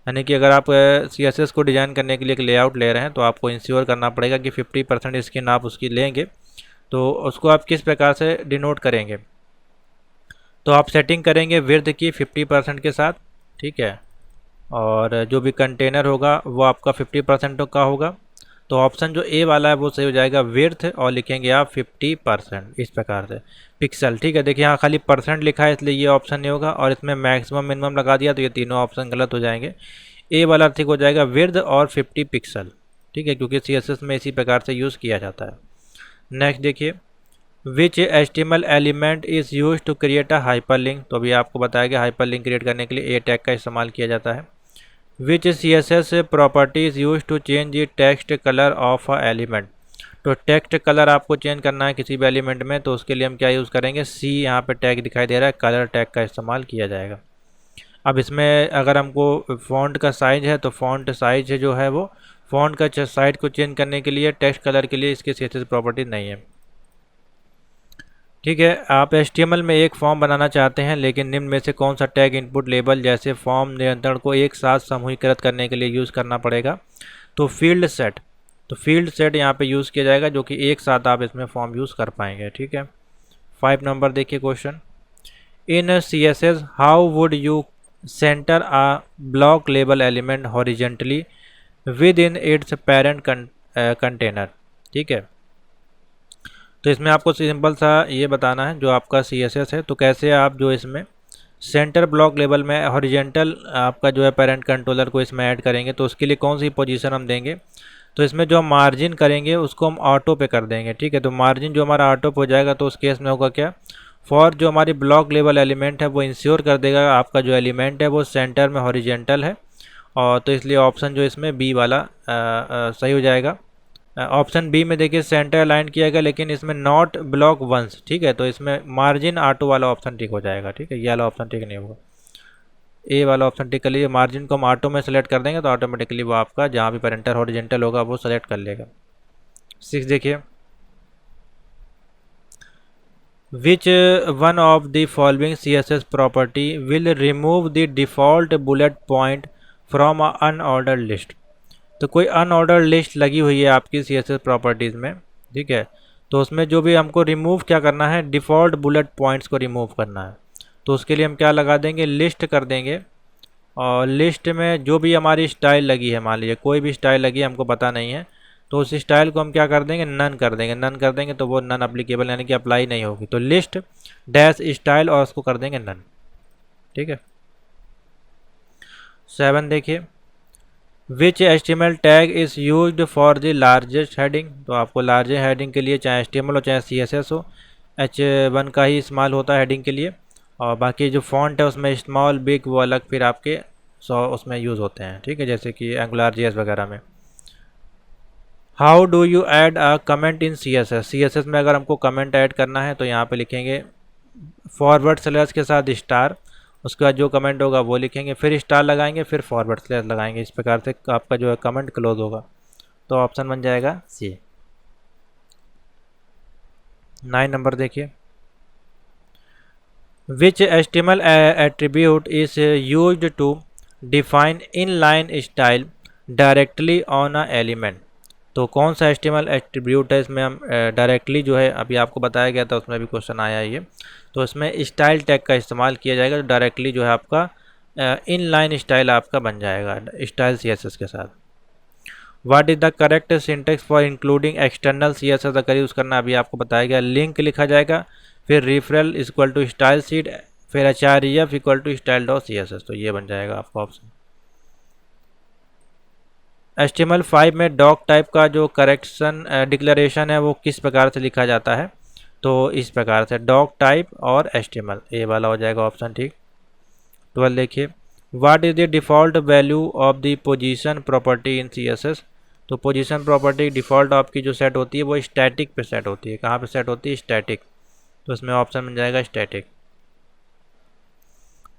यानी कि अगर आप CSS को डिज़ाइन करने के लिए एक लेआउट ले रहे हैं तो आपको इंश्योर करना पड़ेगा कि 50% स्क्रीन आप उसकी लेंगे, तो उसको आप किस प्रकार से डिनोट करेंगे। तो आप सेटिंग करेंगे विड्थ की 50% के साथ। ठीक है, और जो भी कंटेनर होगा वो आपका 50% का होगा। तो ऑप्शन जो ए वाला है वो सही हो जाएगा, विड्थ, और लिखेंगे आप 50% इस प्रकार से पिक्सल। ठीक है, देखिए यहाँ खाली परसेंट लिखा है इसलिए ये ऑप्शन नहीं होगा, और इसमें मैक्सिमम मिनिमम लगा दिया तो ये तीनों ऑप्शन गलत हो जाएंगे। ए वाला ठीक हो जाएगा, विड्थ और 50 पिक्सल। ठीक है, क्योंकि CSS में इसी प्रकार से यूज़ किया जाता है। नेक्स्ट देखिए, which HTML element is use to create a hyperlink. तो अभी आपको बताया गया हाइपरलिंक क्रिएट करने के लिए ए टैग का इस्तेमाल किया जाता है। Which CSS property is use to change the text colour of a element. तो टेक्स्ट कलर आपको चेंज करना है किसी भी एलिमेंट में, तो उसके लिए हम क्या यूज़ करेंगे, सी यहाँ पे टैग दिखाई दे रहा है, कलर टैग का इस्तेमाल किया जाएगा। अब इसमें अगर हमको फ़ॉन्ट का साइज है तो फ़ॉन्ट साइज जो है वो फ़ॉन्ट का साइज को चेंज करने के लिए, टेक्स्ट कलर के लिए इसकी CSS प्रॉपर्टी नहीं है। ठीक है, आप HTML में एक फॉर्म बनाना चाहते हैं, लेकिन निम्न में से कौन सा टैग इनपुट लेबल जैसे फॉर्म नियंत्रण को एक साथ समूहीकृत करने के लिए यूज़ करना पड़ेगा। तो फील्ड सेट, तो फील्ड सेट यहाँ पे यूज़ किया जाएगा, जो कि एक साथ आप इसमें फॉर्म यूज़ कर पाएंगे। ठीक है, 5 नंबर देखिए question, in CSS how would you centre a block label element horizontally with in its parent container. ठीक है, तो इसमें आपको सिंपल सा ये बताना है जो आपका CSS है, तो कैसे आप जो इसमें सेंटर ब्लॉक लेवल में हॉरिजेंटल आपका जो है पेरेंट कंट्रोलर को इसमें ऐड करेंगे, तो उसके लिए कौन सी पोजीशन हम देंगे। तो इसमें जो हम मार्जिन करेंगे उसको हम ऑटो पे कर देंगे। ठीक है, तो मार्जिन जो हमारा ऑटो पे हो जाएगा तो उस केस में होगा क्या, फॉर जो हमारी ब्लॉक लेवल एलिमेंट है वो इंश्योर कर देगा आपका जो एलिमेंट है वो सेंटर में हॉरिजेंटल है, और तो इसलिए ऑप्शन जो इसमें बी वाला सही हो जाएगा। ऑप्शन बी में देखिए सेंटर अलाइन किया गया, लेकिन इसमें नॉट ब्लॉक वंस। ठीक है, तो इसमें मार्जिन ऑटो वाला ऑप्शन ठीक हो जाएगा। ठीक है, ये वाला ऑप्शन ठीक नहीं होगा, ए वाला ऑप्शन टिक कर लीजिए। मार्जिन को हम ऑटो में सेलेक्ट कर देंगे तो ऑटोमेटिकली वो आपका जहाँ भी पेरेंटल हॉरिजेंटल होगा वो सेलेक्ट कर लेगा। 6 देखिए, which one of the following CSS property will remove the default bullet point from a unordered list. तो कोई अनऑर्डर लिस्ट लगी हुई है आपकी CSS प्रॉपर्टीज़ में। ठीक है, तो उसमें जो भी हमको रिमूव क्या करना है, डिफ़ॉल्ट बुलेट पॉइंट्स को रिमूव करना है। तो उसके लिए हम क्या लगा देंगे, लिस्ट कर देंगे, और लिस्ट में जो भी हमारी स्टाइल लगी है, मान लीजिए कोई भी स्टाइल लगी है हमको पता नहीं है, तो उस स्टाइल को हम क्या कर देंगे, नन कर देंगे। नन कर देंगे तो वो नन अप्लीकेबल यानी कि अप्लाई नहीं होगी। तो लिस्ट डैश स्टाइल और उसको कर देंगे नन। ठीक है, 7 देखिए, which HTML tag is used for the largest heading. तो आपको लार्जेस्ट हेडिंग के लिए चाहे HTML हो चाहे CSS हो, H1 का ही इस्तेमाल होता है हेडिंग के लिए, और बाकी जो फॉन्ट है उसमें स्मॉल बिग वो अलग फिर आपके उसमें यूज़ होते हैं। ठीक है, जैसे कि AngularJS वगैरह में। How do you add a comment in CSS में अगर हमको कमेंट ऐड करना है तो यहाँ पे लिखेंगे फॉरवर्ड स्लैश के साथ स्टार, उसके बाद जो कमेंट होगा वो लिखेंगे, फिर स्टार लगाएंगे, फिर फॉरवर्ड स्लैश लगाएंगे। इस प्रकार से आपका जो है कमेंट क्लोज होगा। तो ऑप्शन बन जाएगा सी। 9 नंबर देखिए, which HTML attribute is used to define inline style directly on a element. तो कौन सा HTML एट्रीब्यूट है, इसमें हम डायरेक्टली जो है अभी आपको बताया गया था उसमें भी क्वेश्चन आया ये, तो इसमें स्टाइल टैग का इस्तेमाल किया जाएगा, तो डायरेक्टली जो है आपका इनलाइन स्टाइल आपका बन जाएगा स्टाइल CSS के साथ। What is the correct syntax for including external CSS अगर यूज़ करना अभी आपको बताया गया, लिंक लिखा जाएगा, फिर referral equal to style sheet, फिर href equal to style dot CSS। तो ये बन जाएगा आपका ऑप्शन। HTML5 में डॉक टाइप का जो करेक्शन डिक्लेरेशन है वो किस प्रकार से लिखा जाता है, तो इस प्रकार से डॉक टाइप और HTML, ए वाला हो जाएगा ऑप्शन ठीक। 12 देखिए, what is the default value of the position property in CSS। तो पोजीशन प्रॉपर्टी डिफ़ॉल्ट आपकी जो सेट होती है वो स्टैटिक पे सेट होती है। कहाँ पे सेट होती है, स्टैटिक। तो इसमें ऑप्शन बन जाएगा स्टैटिक।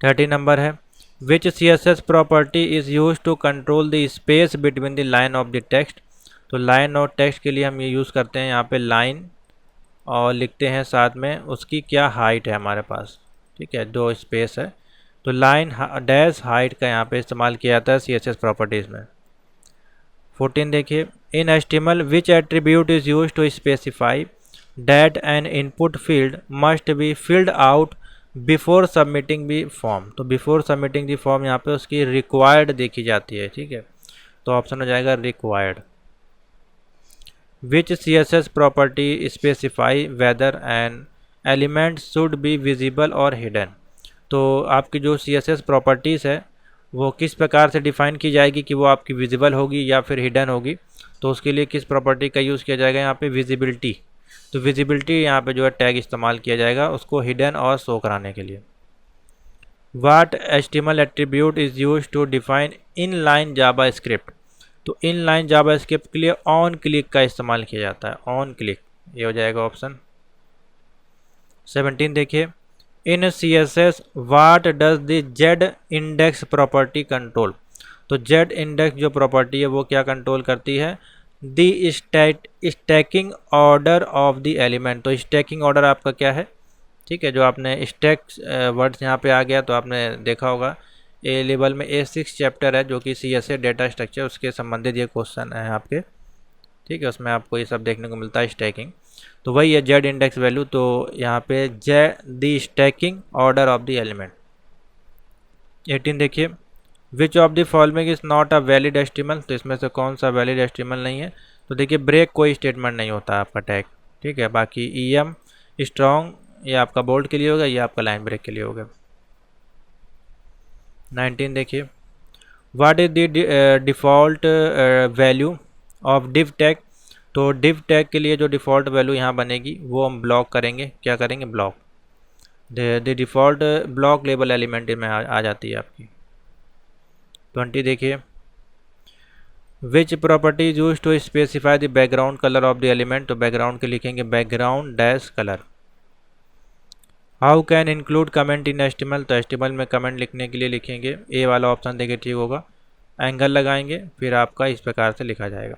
30 नंबर है, which CSS property is use to control the space between the line of the text. तो लाइन और टेक्स्ट के लिए हम ये यूज़ करते हैं यहाँ पे लाइन, और लिखते हैं साथ में उसकी क्या हाइट है हमारे पास, ठीक है, जो स्पेस है। तो लाइन डैश हाइट का यहाँ पे इस्तेमाल किया जाता है CSS प्रॉपर्टीज़ में। 14 देखिए, in HTML which attribute is use to specify that an input field must be filled out before submitting the form. तो बिफोर सबमिटिंग दी फॉर्म यहाँ पे उसकी रिक्वायर्ड देखी जाती है, ठीक है, तो ऑप्शन हो जाएगा required. Which CSS property specify whether an element should be visible और हिडन। तो आपकी जो CSS प्रॉपर्टीज़ है वो किस प्रकार से डिफ़ाइन की जाएगी कि वो आपकी विजिबल होगी या फिर हिडन होगी। तो उसके लिए किस प्रॉपर्टी का यूज़ किया जाएगा यहाँ पे, विजिबिलिटी। तो विजिबिलिटी यहाँ पे जो है टैग इस्तेमाल किया जाएगा उसको हिडन और शो कराने के लिए। What HTML attribute is use to define inline JavaScript. तो इन लाइन जावा स्क्रिप्ट के लिए ऑन क्लिक का इस्तेमाल किया जाता है, ऑन क्लिक, ये हो जाएगा ऑप्शन। 17 देखिए, in CSS watt does the Z index property control. तो जेड इंडेक्स जो प्रॉपर्टी है वो क्या कंट्रोल करती है, the stacking order of the element. तो स्टैकिंग ऑर्डर आपका क्या है, ठीक है, जो आपने स्टैक वर्ड्स यहाँ पे आ गया तो आपने देखा होगा ए लेवल में A6 चैप्टर है जो कि CSS डेटा स्ट्रक्चर, उसके संबंधित ये क्वेश्चन है आपके, ठीक है, उसमें आपको ये सब देखने को मिलता है स्टैकिंग। तो वही है जेड इंडेक्स वैल्यू, तो यहाँ पे the stacking order of the element. 18 देखिए, which of the following is not a valid HTML। तो इसमें से कौन सा वैलिड HTML नहीं है। तो देखिए ब्रेक कोई स्टेटमेंट नहीं होता आपका टैग, ठीक है, बाकी EM स्ट्रॉन्ग ये आपका बोल्ड के लिए होगा, ये आपका लाइन ब्रेक के लिए होगा। 19 देखिए, what is the default value of div tag. तो डिव टैग के लिए जो डिफ़ॉल्ट वैल्यू यहाँ बनेगी वो हम ब्लॉक करेंगे, क्या करेंगे, block. The default block label element में आ जाती है आपकी। 20 देखिए, which property is use to specify the background colour of the element. तो बैकग्राउंड के लिखेंगे background dash colour. How can include comment in HTML। तो HTML में कमेंट लिखने के लिए लिखेंगे, ए वाला ऑप्शन देखिए ठीक होगा, एंगल लगाएंगे, फिर आपका इस प्रकार से लिखा जाएगा।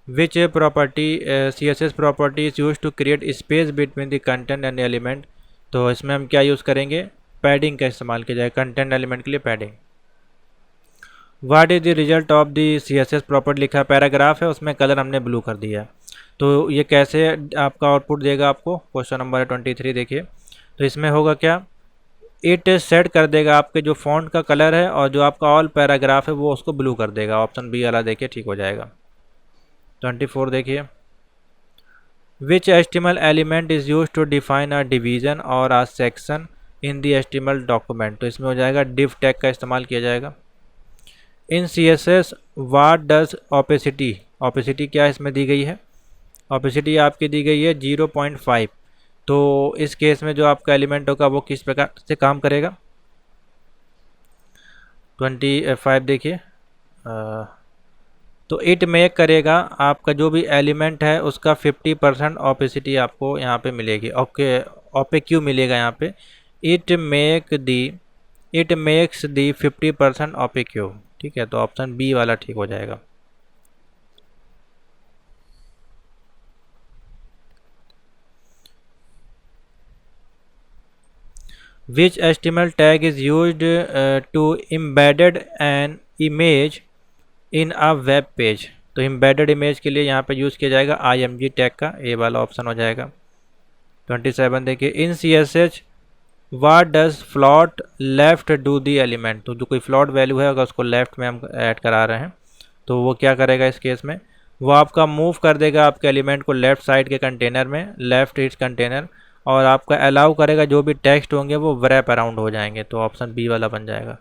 Which property CSS property is use to create space between the content and element. तो इसमें हम क्या यूज़ करेंगे, पैडिंग का इस्तेमाल किया जाएगा, कंटेंट एलिमेंट के लिए padding. What is the result of the CSS property लिखा पैराग्राफ है, उसमें कलर हमने ब्लू कर दिया है। तो ये कैसे आपका आउटपुट देगा आपको, क्वेश्चन नंबर 23 देखिए। तो इसमें होगा क्या, इट सेट कर देगा आपके जो फॉन्ट का कलर है और जो आपका ऑल पैराग्राफ है वो उसको ब्लू कर देगा। ऑप्शन बी वाला देखिए ठीक हो जाएगा। 24 देखिए, which HTML element is use to define a division or a section in the HTML document. तो इसमें हो जाएगा डिव टैग का इस्तेमाल किया जाएगा। इन CSS what does opacity. Opacity क्या इसमें दी गई है, ओपेसिटी आपकी दी गई है 0.5। तो इस केस में जो आपका एलिमेंट होगा वो किस प्रकार से काम करेगा। 25 देखिए, तो इट मेक करेगा आपका जो भी एलिमेंट है उसका 50% ओपेसिटी आपको यहाँ पे मिलेगी। ओके, ओपेक्यू मिलेगा यहाँ पे, इट मेक्स दी 50% ओपेक्यू, ठीक है, तो ऑप्शन बी वाला ठीक हो जाएगा। Which HTML tag is used to embedded an image in a web page। तो embedded image के लिए यहाँ पे यूज़ किया जाएगा IMG टैग का, ए वाला ऑप्शन हो जाएगा। 27 देखिए, in CSS what does float left do the element. तो जो कोई फ्लॉट वैल्यू है अगर उसको लेफ्ट में हम ऐड करा रहे हैं तो वो क्या करेगा इस केस में, वो आपका मूव कर देगा आपके एलिमेंट को लेफ्ट साइड के कंटेनर में, लेफ्ट इज कंटेनर, और आपका अलाउ करेगा जो भी टेक्स्ट होंगे वो रैप अराउंड हो जाएंगे। तो ऑप्शन बी वाला बन जाएगा।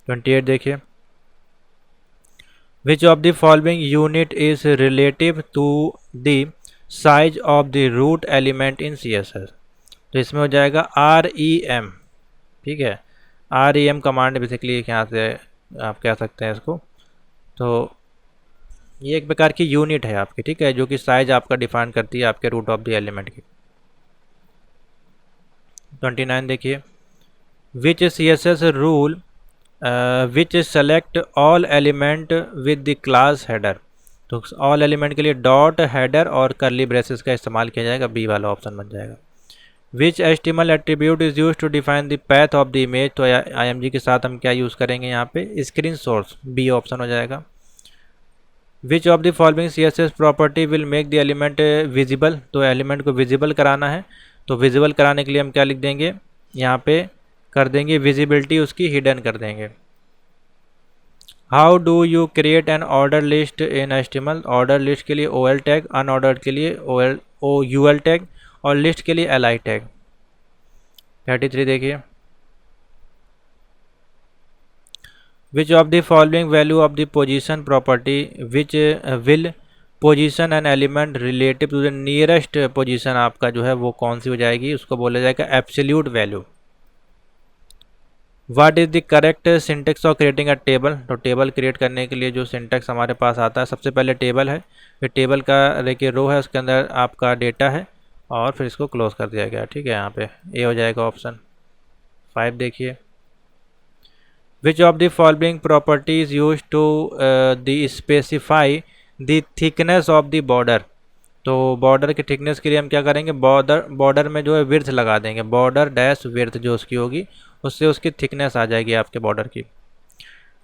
28 देखिए, which of the following unit is relative to the size of the root element in CSS। तो इसमें हो जाएगा REM, ठीक है, REM कमांड बेसिकली यहाँ से आप कह सकते हैं इसको। तो ये एक प्रकार की यूनिट है आपकी, ठीक है, जो कि साइज आपका डिफाइन करती है आपके रूट ऑफ द एलिमेंट की। 29 देखिए, विच CSS rule which select all element with the class header. तो ऑल एलिमेंट के लिए डॉट हेडर और करली ब्रेसेस का इस्तेमाल किया जाएगा, बी वाला ऑप्शन बन जाएगा। Which HTML attribute is use to define the path of the image. तो IMG के साथ हम क्या यूज़ करेंगे यहाँ पे, स्क्रीन सोर्स, बी ऑप्शन हो जाएगा। Which of the following CSS property will make the element visible. तो एलिमेंट को विजिबल कराना है, तो विजिबल कराने के लिए हम क्या लिख देंगे, यहाँ पे कर देंगे विजिबिलिटी उसकी हिडन कर देंगे। How do you create an order list in HTML। Order list के लिए OL टैग, अनऑर्डर्ड के लिए UL टैग और लिस्ट के लिए LI टैग। 33 देखिए, which of the following value of the position property which will position an element relative to the nearest position, आपका जो है वो कौन सी हो जाएगी, उसको बोला जाएगा absolute value. What is the correct syntax of creating a table. तो टेबल क्रिएट करने के लिए जो सिंटेक्स हमारे पास आता है, सबसे पहले टेबल है, फिर टेबल का देखिए रो है, उसके अंदर आपका डेटा है और फिर इसको क्लोज कर दिया गया, ठीक है। यहाँ पे ए हो जाएगा ऑप्शन 5। देखिए, which of the following properties use to the specify the thickness of the border. तो बॉर्डर के थिकनेस के लिए हम क्या करेंगे, बॉर्डर में जो है विड्थ लगा देंगे, बॉर्डर डैश विड्थ जो उसकी होगी, उससे उसकी थिकनेस आ जाएगी आपके बॉर्डर की।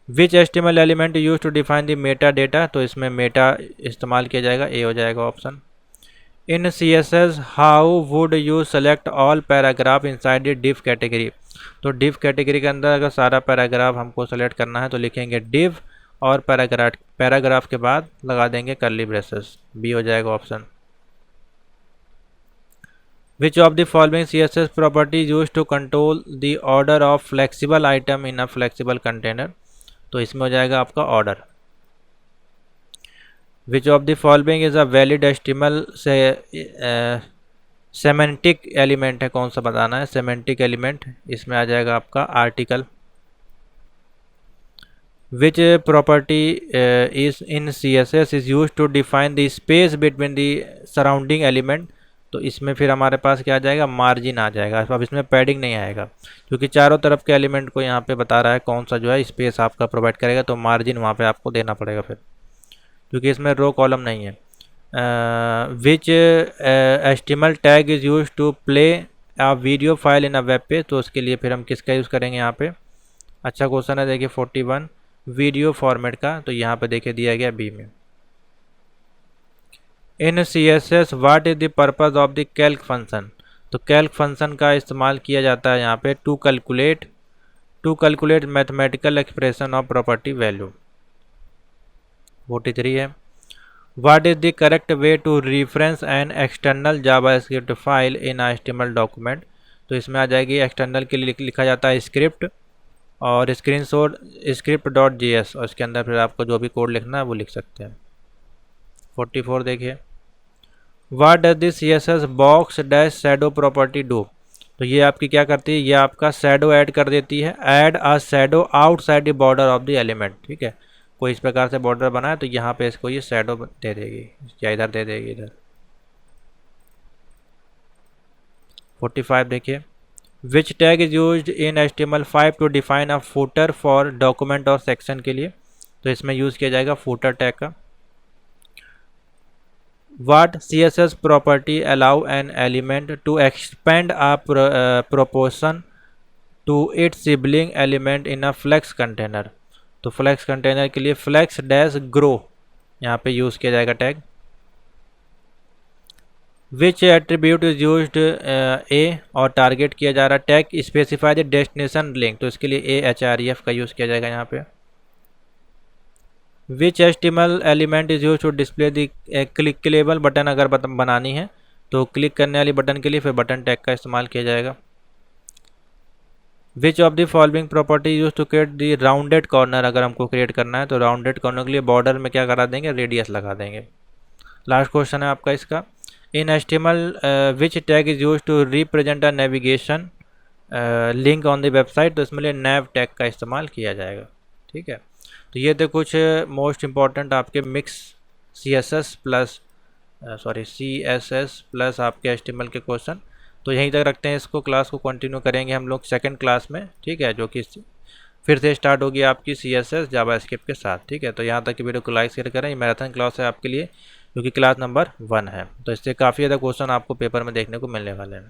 Which HTML element use to define the meta data. तो इसमें मेटा इस्तेमाल किया जाएगा, ए हो जाएगा option. In CSS how would you select all paragraph inside the div category. तो डिव कैटेगरी के अंदर अगर सारा पैराग्राफ हमको सेलेक्ट करना है तो लिखेंगे डिव और पैराग्राफ के बाद लगा देंगे करली ब्रेसेस, बी हो जाएगा option. Which of the following CSS property use to control the order of flexible item in a flexible container. तो इसमें हो जाएगा आपका order. Which of the following is a valid HTML से सेमेंटिक एलिमेंट है, कौन सा बताना है, सेमेंटिक एलिमेंट, इसमें आ जाएगा आपका article. Which property is in CSS is use to define the space between the surrounding element. तो इसमें फिर हमारे पास क्या आ जाएगा, मार्जिन आ जाएगा। अब इसमें पैडिंग नहीं आएगा क्योंकि चारों तरफ के एलिमेंट को यहाँ पे बता रहा है कौन सा जो है स्पेस आपका प्रोवाइड करेगा, तो मार्जिन वहाँ पे आपको देना पड़ेगा फिर, क्योंकि इसमें रो कॉलम नहीं है। Which HTML tag is use to play a video file in a web page. तो उसके लिए फिर हम किसका यूज़ करेंगे यहाँ पे, अच्छा क्वेश्चन है देखिए 41 वीडियो फॉर्मेट का, तो यहाँ पे देखिए दिया गया बी में। In CSS what is the purpose of the calc function. तो कैल्क फंक्शन का इस्तेमाल किया जाता है यहाँ पे to calculate mathematical expression of property value. 43 है, what is the correct way to reference an external JavaScript file in HTML document. तो इसमें आ जाएगी एक्सटर्नल के लिए लिखा जाता है स्क्रिप्ट और स्क्रीनशॉट script.js, और इसके अंदर फिर आपको जो भी कोड लिखना है वो लिख सकते हैं। 44 देखिए, what does the CSS box dash shadow property do. तो ये आपकी क्या करती है, ये आपका शैडो ऐड कर देती है, add a shadow outside the border of the element, ठीक है। कोई इस प्रकार से बॉर्डर बनाए तो यहाँ पे इसको ये शैडो दे देगी, या इधर दे देगी इधर। 45 देखिए, which tag is used in HTML5 to define a footer for document और सेक्शन के लिए। तो इसमें यूज़ किया जाएगा फुटर टैग का। What CSS property allow an element to expand a proportion to its sibling element in a flex container। तो flex container के लिए flex dash grow यहाँ पे यूज़ किया जाएगा tag. Which attribute is used A और टारगेट किया जा रहा है tag specify the destination link. तो इसके लिए AHREF का यूज़ किया जाएगा यहाँ पे। Which HTML element is use to display the clickable button. अगर बटन बनानी है तो क्लिक करने वाली बटन के लिए फिर बटन टैग का इस्तेमाल किया जाएगा। Which of the following property use to create the rounded corner. अगर हमको क्रिएट करना है तो राउंडेड कॉर्नर के लिए बॉर्डर में क्या करा देंगे, रेडियस लगा देंगे। लास्ट क्वेश्चन है आपका इसका, in HTML which tag is use to represent a navigation link on the website. तो इसमें लिए नैव टैग का इस्तेमाल किया जाएगा, ठीक है। तो ये थे कुछ मोस्ट इम्पॉर्टेंट आपके मिक्स CSS प्लस आपके HTML के क्वेश्चन। तो यहीं तक रखते हैं इसको, क्लास को कंटिन्यू करेंगे हम लोग सेकंड क्लास में, ठीक है, जो कि फिर से स्टार्ट होगी आपकी CSS जावास्क्रिप्ट के साथ। ठीक है, तो यहाँ तक की वीडियो को लाइक शेयर करें। ये मैराथन क्लास है आपके लिए, क्योंकि क्लास नंबर 1 है, तो इससे काफ़ी ज़्यादा क्वेश्चन आपको पेपर में देखने को मिलने वाले हैं।